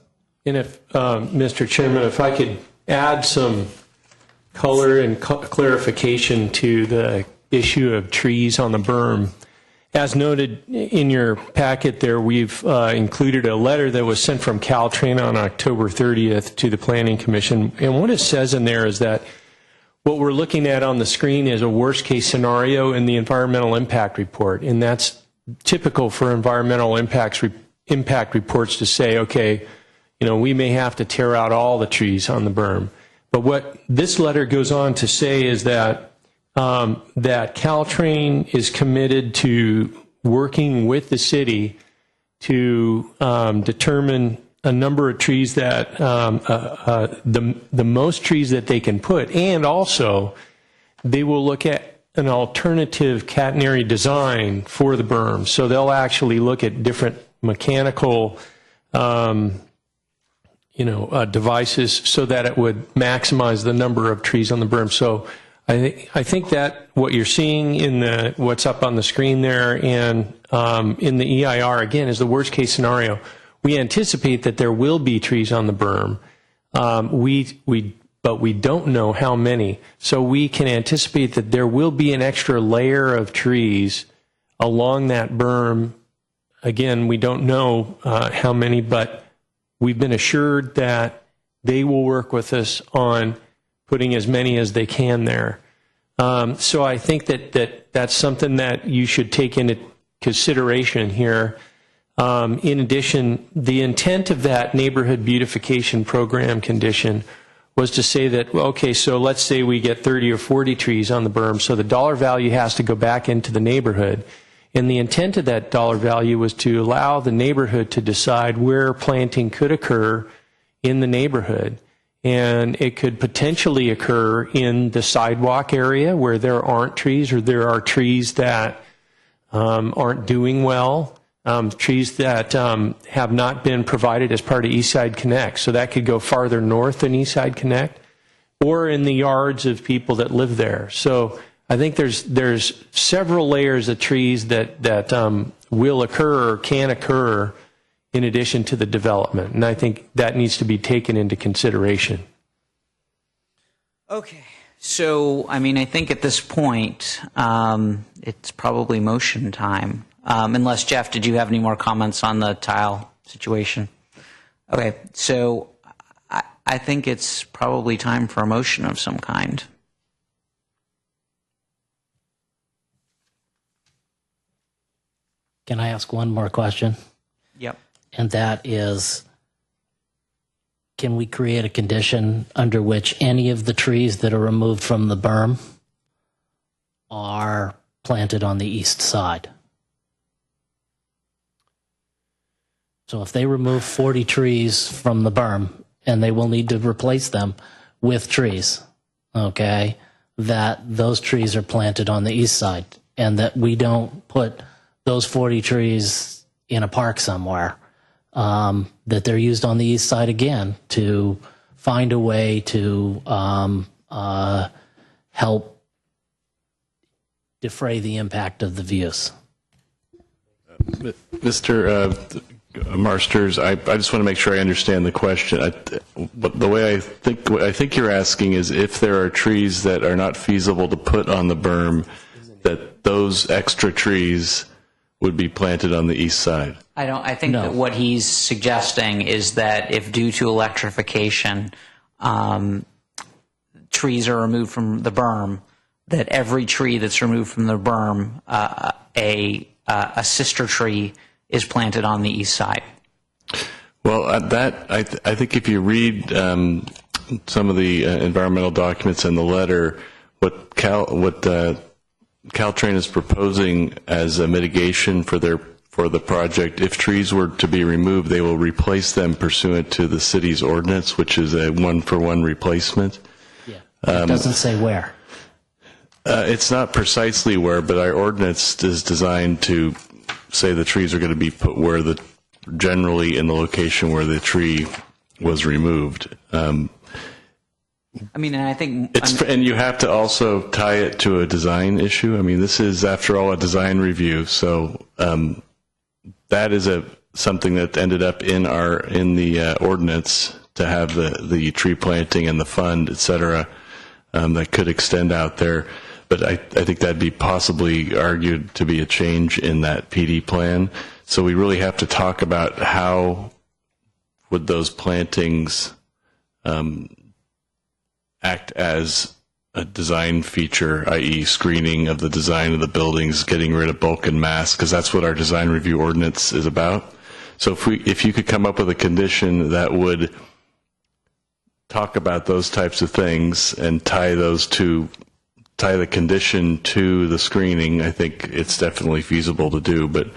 And if, Mr. Chairman, if I could add some color and clarification to the issue of trees on the berm. As noted in your packet there, we've included a letter that was sent from Caltrain on October 30th to the Planning Commission. And what it says in there is that what we're looking at on the screen is a worst-case scenario in the environmental impact report. And that's typical for environmental impact reports to say, okay, we may have to tear out all the trees on the berm. But what this letter goes on to say is that that Caltrain is committed to working with the city to determine a number of trees that the most trees that they can put, and also they will look at an alternative catenary design for the berm. So they'll actually look at different mechanical devices so that it would maximize the number of trees on the berm. So I think that what you're seeing in what's up on the screen there and in the EIR, again, is the worst case scenario. We anticipate that there will be trees on the berm, but we don't know how many. So we can anticipate that there will be an extra layer of trees along that berm. Again, we don't know how many, but we've been assured that they will work with us on putting as many as they can there. So I think that's something that you should take into consideration here. In addition, the intent of that neighborhood beautification program condition was to say that, well, okay, so let's say we get 30 or 40 trees on the berm, so the dollar value has to go back into the neighborhood. And the intent of that dollar value was to allow the neighborhood to decide where planting could occur in the neighborhood. And it could potentially occur in the sidewalk area where there aren't trees, or there are trees that aren't doing well. Trees that have not been provided as part of Eastside Connect. So that could go farther north than Eastside Connect, or in the yards of people that live there. So I think there's several layers of trees that will occur or can occur in addition to the development. And I think that needs to be taken into consideration. Okay. So, I think at this point, it's probably motion time. Unless, Jeff, did you have any more comments on the tile situation? Okay, so I think it's probably time for a motion of some kind. Can I ask one more question? Yep. And that is, can we create a condition under which any of the trees that are removed from the berm are planted on the east side? So if they remove 40 trees from the berm, and they will need to replace them with trees, okay, that those trees are planted on the east side, and that we don't put those 40 trees in a park somewhere, that they're used on the east side again to find a way to help defray the impact of the views. Mr. Marsters, I just want to make sure I understand the question. The way I think you're asking is if there are trees that are not feasible to put on the berm, that those extra trees would be planted on the east side. I think that what he's suggesting is that if due to electrification, trees are removed from the berm, that every tree that's removed from the berm, a sister tree is planted on the east side. Well, I think if you read some of the environmental documents in the letter, what Caltrain is proposing as a mitigation for the project, if trees were to be removed, they will replace them pursuant to the city's ordinance, which is a one-for-one replacement. Yeah. It doesn't say where. It's not precisely where, but our ordinance is designed to say the trees are going to be put generally in the location where the tree was removed. I mean, and I think... and you have to also tie it to a design issue. I mean, this is, after all, a design review, so that is something that ended up in the ordinance to have the tree planting and the fund, et cetera, that could extend out there. But I think that'd be possibly argued to be a change in that PD plan. So we really have to talk about how would those plantings act as a design feature, i.e. screening of the design of the buildings, getting rid of bulk and mass, because that's what our design review ordinance is about. So if you could come up with a condition that would talk about those types of things and tie the condition to the screening, I think it's definitely feasible to do. But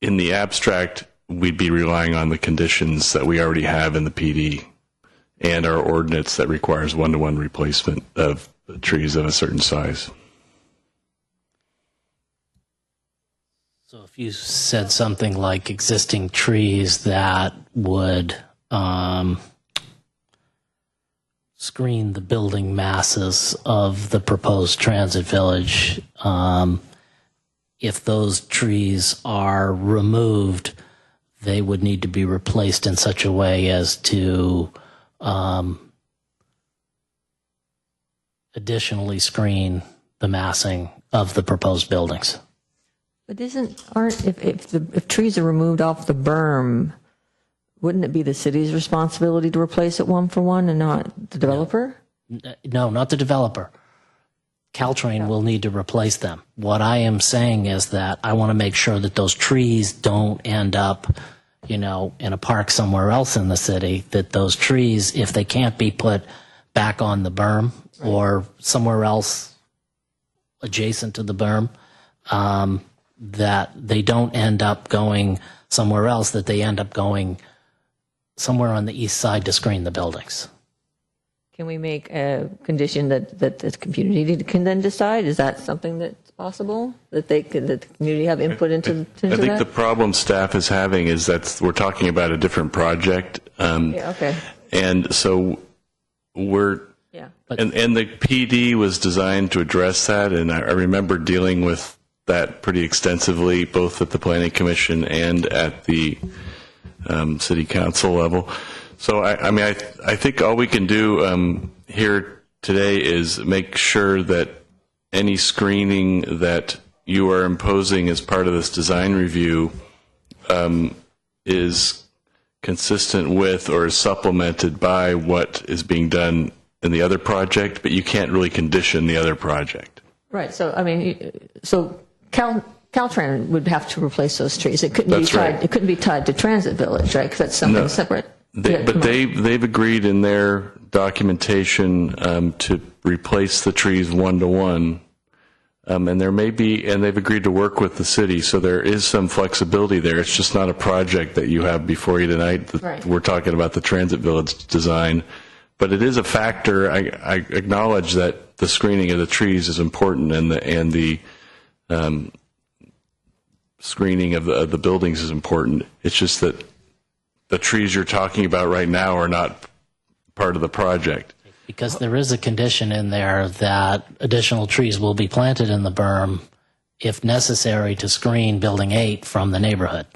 in the abstract, we'd be relying on the conditions that we already have in the PD and our ordinance that requires one-to-one replacement of trees of a certain size. So if you said something like existing trees that would screen the building masses of the proposed transit village, if those trees are removed, they would need to be replaced in such a way as to additionally screen the massing of the proposed buildings. But if trees are removed off the berm, wouldn't it be the city's responsibility to replace it one for one and not the developer? No, not the developer. Caltrain will need to replace them. What I am saying is that I want to make sure that those trees don't end up, in a park somewhere else in the city, that those trees, if they can't be put back on the berm or somewhere else adjacent to the berm, that they don't end up going somewhere else, that they end up going somewhere on the east side to screen the buildings. Can we make a condition that the community can then decide? Is that something that's possible? That the community have input into that? I think the problem staff is having is that we're talking about a different project. Okay. And so and the PD was designed to address that, and I remember dealing with that pretty extensively, both at the Planning Commission and at the City Council level. So, I think all we can do here today is make sure that any screening that you are imposing as part of this design review is consistent with or is supplemented by what is being done in the other project, but you can't really condition the other project. Right. So, Caltrans would have to replace those trees. It couldn't be That's tied. right. It couldn't be tied to Transit Village, right? Because that's something No. separate. But they've agreed in their documentation to replace the trees 1-to-1. And there may be, and they've agreed to work with the city, so there is some flexibility there. It's just not a project that you have before you tonight. Right. We're talking about the Transit Village design. But it is a factor. I acknowledge that the screening of the trees is important, and the screening of the buildings is important. It's just that the trees you're talking about right now are not part of the project. Because there is a condition in there that additional trees will be planted in the berm if necessary to screen Building 8 from the neighborhood.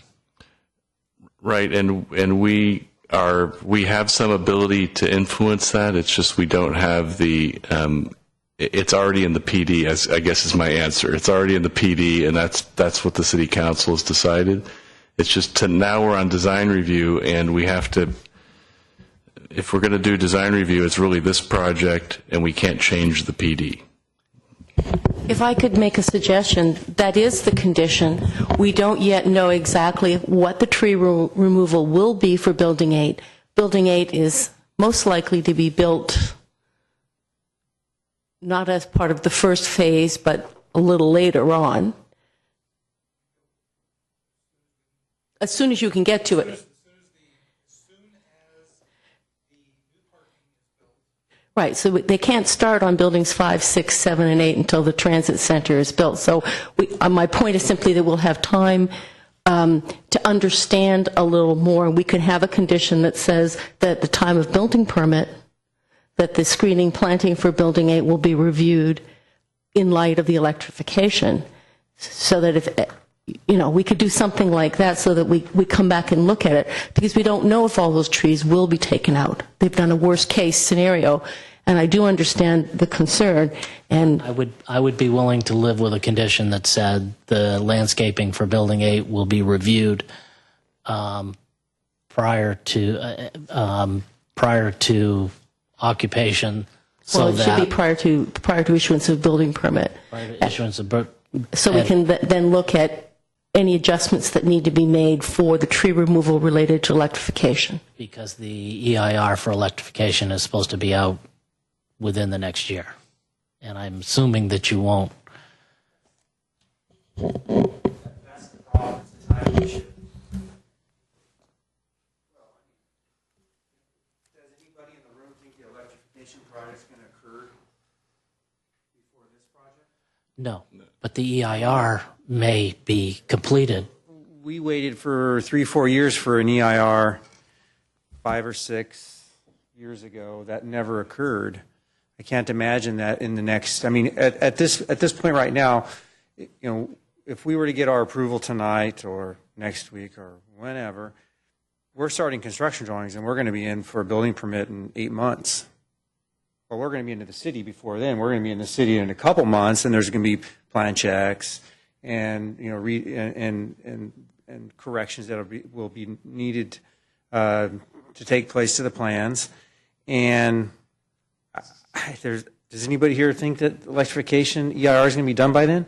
Right, and we have some ability to influence that. It's just we don't have the. It's already in the PD. I guess is my answer. It's already in the PD, and that's what the city council has decided. It's just now we're on design review, and we have to. If we're going to do design review, it's really this project, and we can't change the PD. If I could make a suggestion, that is the condition. We don't yet know exactly what the tree removal will be for Building 8. Building 8 is most likely to be built not as part of the first phase, but a little later on. As soon as you can get to it. Right, so they can't start on buildings 5, 6, 7, and 8 until the transit center is built. So my point is simply that we'll have time to understand a little more. We can have a condition that says that at the time of building permit, that the screening planting for Building 8 will be reviewed in light of the electrification, so that if we could do something like that so that we come back and look at it, because we don't know if all those trees will be taken out. They've done a worst case scenario, and I do understand the concern. And I would be willing to live with a condition that said the landscaping for Building 8 will be reviewed prior to occupation. Well, it should be prior to issuance of building permit. Prior to issuance of So we can then look at any adjustments that need to be made for the tree removal related to electrification. Because the EIR for electrification is supposed to be out within the next year. And I'm assuming that you won't. That's the problem. It's a time issue. Does anybody in the room think the electrification project is going to occur before this project? No, but the EIR may be completed. We waited for 3-4 years for an EIR 5 or 6 years ago. That never occurred. I can't imagine that in the next. I mean, at this point right now, if we were to get our approval tonight or next week or whenever, we're starting construction drawings and we're going to be in for a building permit in 8 months. Well, we're going to be into the city before then. We're going to be in the city in a couple months, and there's going to be plan checks and and corrections that will be needed to take place to the plans. And does anybody here think that electrification EIR is going to be done by then?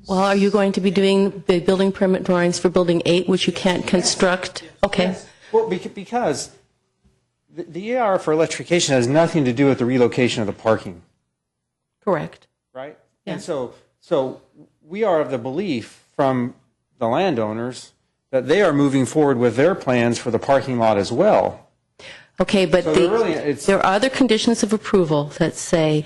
Well, are you going to be doing the building permit drawings for Building 8, which you can't construct? Okay. Yes. Well, because the EIR for electrification has nothing to do with the relocation of the parking. Correct. Right? Yeah. And so we are of the belief from the landowners that they are moving forward with their plans for the parking lot as well. Okay, but So there are other conditions of approval that say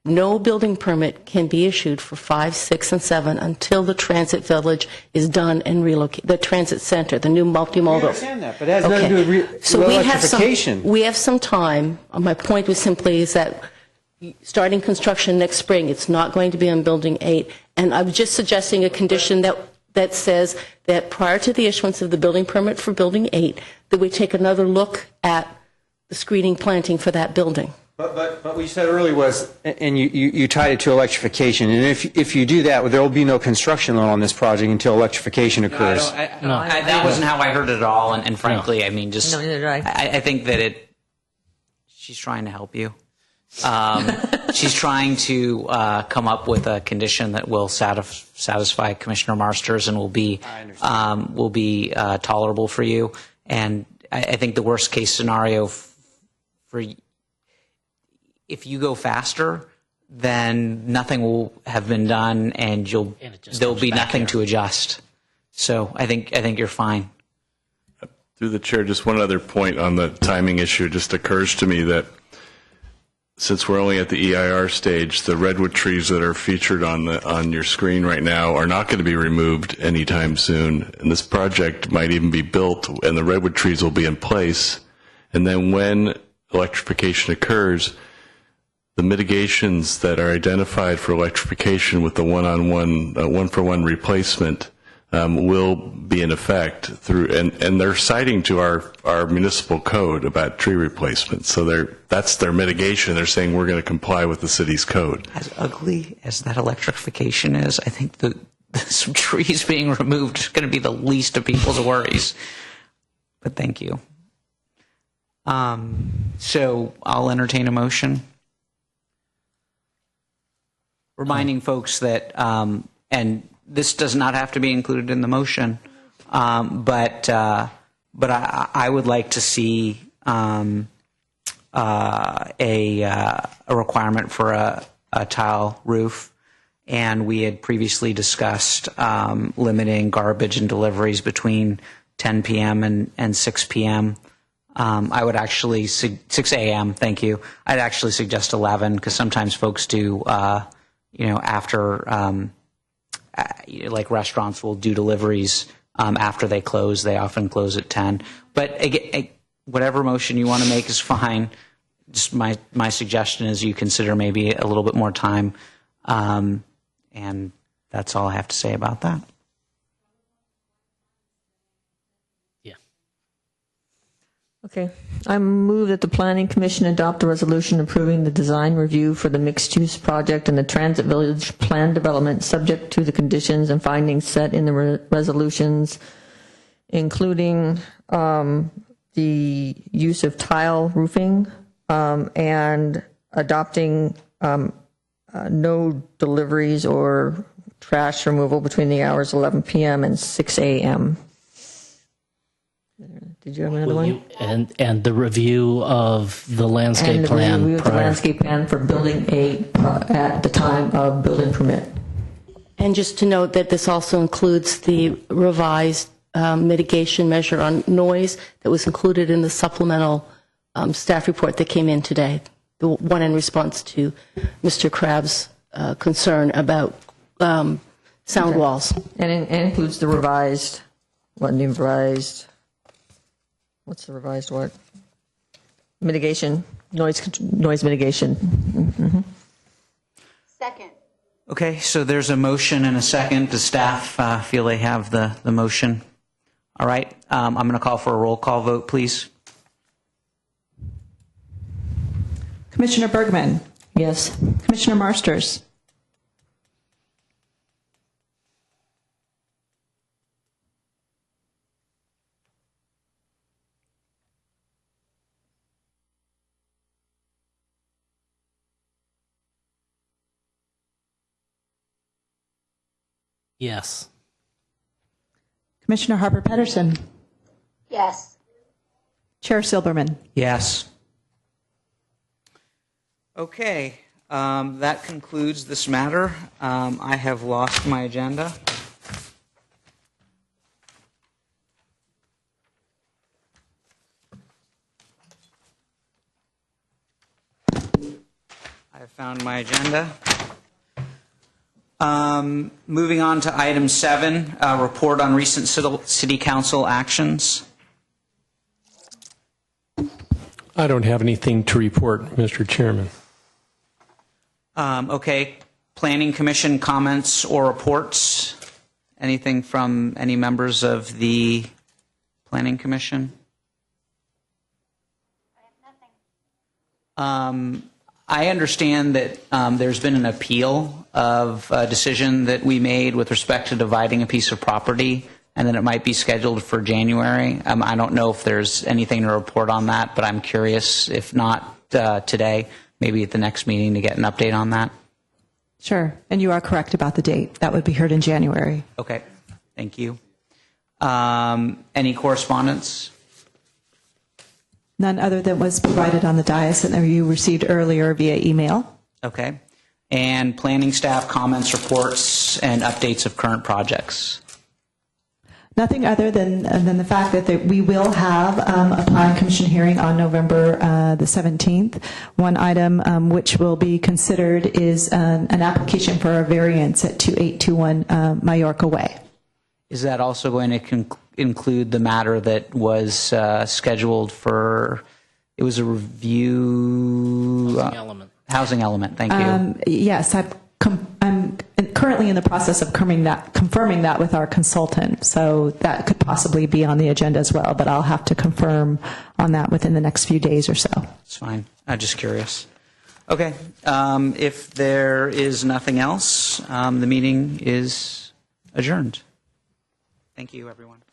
no building permit can be issued for 5, 6, and 7 until the transit village is done and relocated. The transit center, the new multimodal. I understand that, but it has nothing to do with electrification. We have some time. My point was simply is that starting construction next spring, it's not going to be on Building 8. And I was just suggesting a condition that says that prior to the issuance of the building permit for Building 8, that we take another look at the screening planting for that building. But what you said earlier was, and you tied it to electrification, and if you do that, there will be no construction loan on this project until electrification occurs. That wasn't how I heard it at all, and frankly, I mean, just No, neither did I. I think that she's trying to help you. She's trying to come up with a condition that will satisfy Commissioner Marsters and will be tolerable for you. And I think the worst case scenario for if you go faster, then nothing will have been done, and there'll be nothing to adjust. So I think you're fine. Through the chair, just one other point on the timing issue. It just occurs to me that since we're only at the EIR stage, the redwood trees that are featured on your screen right now are not going to be removed anytime soon. And this project might even be built, and the redwood trees will be in place. And then when electrification occurs, the mitigations that are identified for electrification with the one-for-one replacement will be in effect through, and they're citing to our municipal code about tree replacement. So that's their mitigation. They're saying we're going to comply with the city's code. As ugly as that electrification is, I think some trees being removed is going to be the least of people's worries. But thank you. So I'll entertain a motion. Reminding folks that, and this does not have to be included in the motion, but I would like to see a requirement for a tile roof, and we had previously discussed limiting garbage and deliveries between 10 p.m. and 6 p.m. I would actually 6 a.m. Thank you. I'd actually suggest 11 because sometimes folks do. After like restaurants will do deliveries after they close. They often close at 10. But again, whatever motion you want to make is fine. Just my suggestion is you consider maybe a little bit more time. And that's all I have to say about that. Okay. I move that the Planning Commission adopt a resolution approving the design review for the mixed-use project and the Transit Village plan development subject to the conditions and findings set in the resolutions, including the use of tile roofing and adopting no deliveries or trash removal between the hours 11 p.m. and 6 a.m. Did you have another one? And the review of the landscape plan. And the review of the landscape plan for building 8 at the time of building permit. And just to note that this also includes the revised mitigation measure on noise that was included in the supplemental staff report that came in today, the one in response to Mr. Crabb's concern about sound walls. And it includes the revised, what's the revised word? Mitigation, noise mitigation. Mm-hmm. Second. Okay, so there's a motion and a second. Does staff feel they have the motion? All right, I'm going to call for a roll call vote, please. Commissioner Bergman. Yes. Commissioner Marsters. Yes. Commissioner Harper Pedersen. Yes. Chair Silberman. Yes. Okay, that concludes this matter. I have lost my agenda. I have found my agenda. Moving on to item 7, report on recent city council actions. I don't have anything to report, Mr. Chairman. Okay, Planning Commission comments or reports? Anything from any members of the Planning Commission? I have nothing. I understand that there's been an appeal of a decision that we made with respect to dividing a piece of property, and that it might be scheduled for January. I don't know if there's anything to report on that, but I'm curious, if not today, maybe at the next meeting to get an update on that? Sure. And you are correct about the date. That would be heard in January. Okay, thank you. Any correspondence? None other than was provided on the dais and that you received earlier via email. Okay. And planning staff comments, reports, and updates of current projects? Nothing other than the fact that we will have a planning commission hearing on November the 17th. One item which will be considered is an application for a variance at 2821 Mallorca Way. Is that also going to include the matter that was scheduled for, it was a review? Housing element. Housing element, thank you. Yes, I'm currently in the process of confirming that with our consultant, so that could possibly be on the agenda as well, but I'll have to confirm on that within the next few days or so. It's fine. I'm just curious. Okay. If there is nothing else, the meeting is adjourned. Thank you, everyone.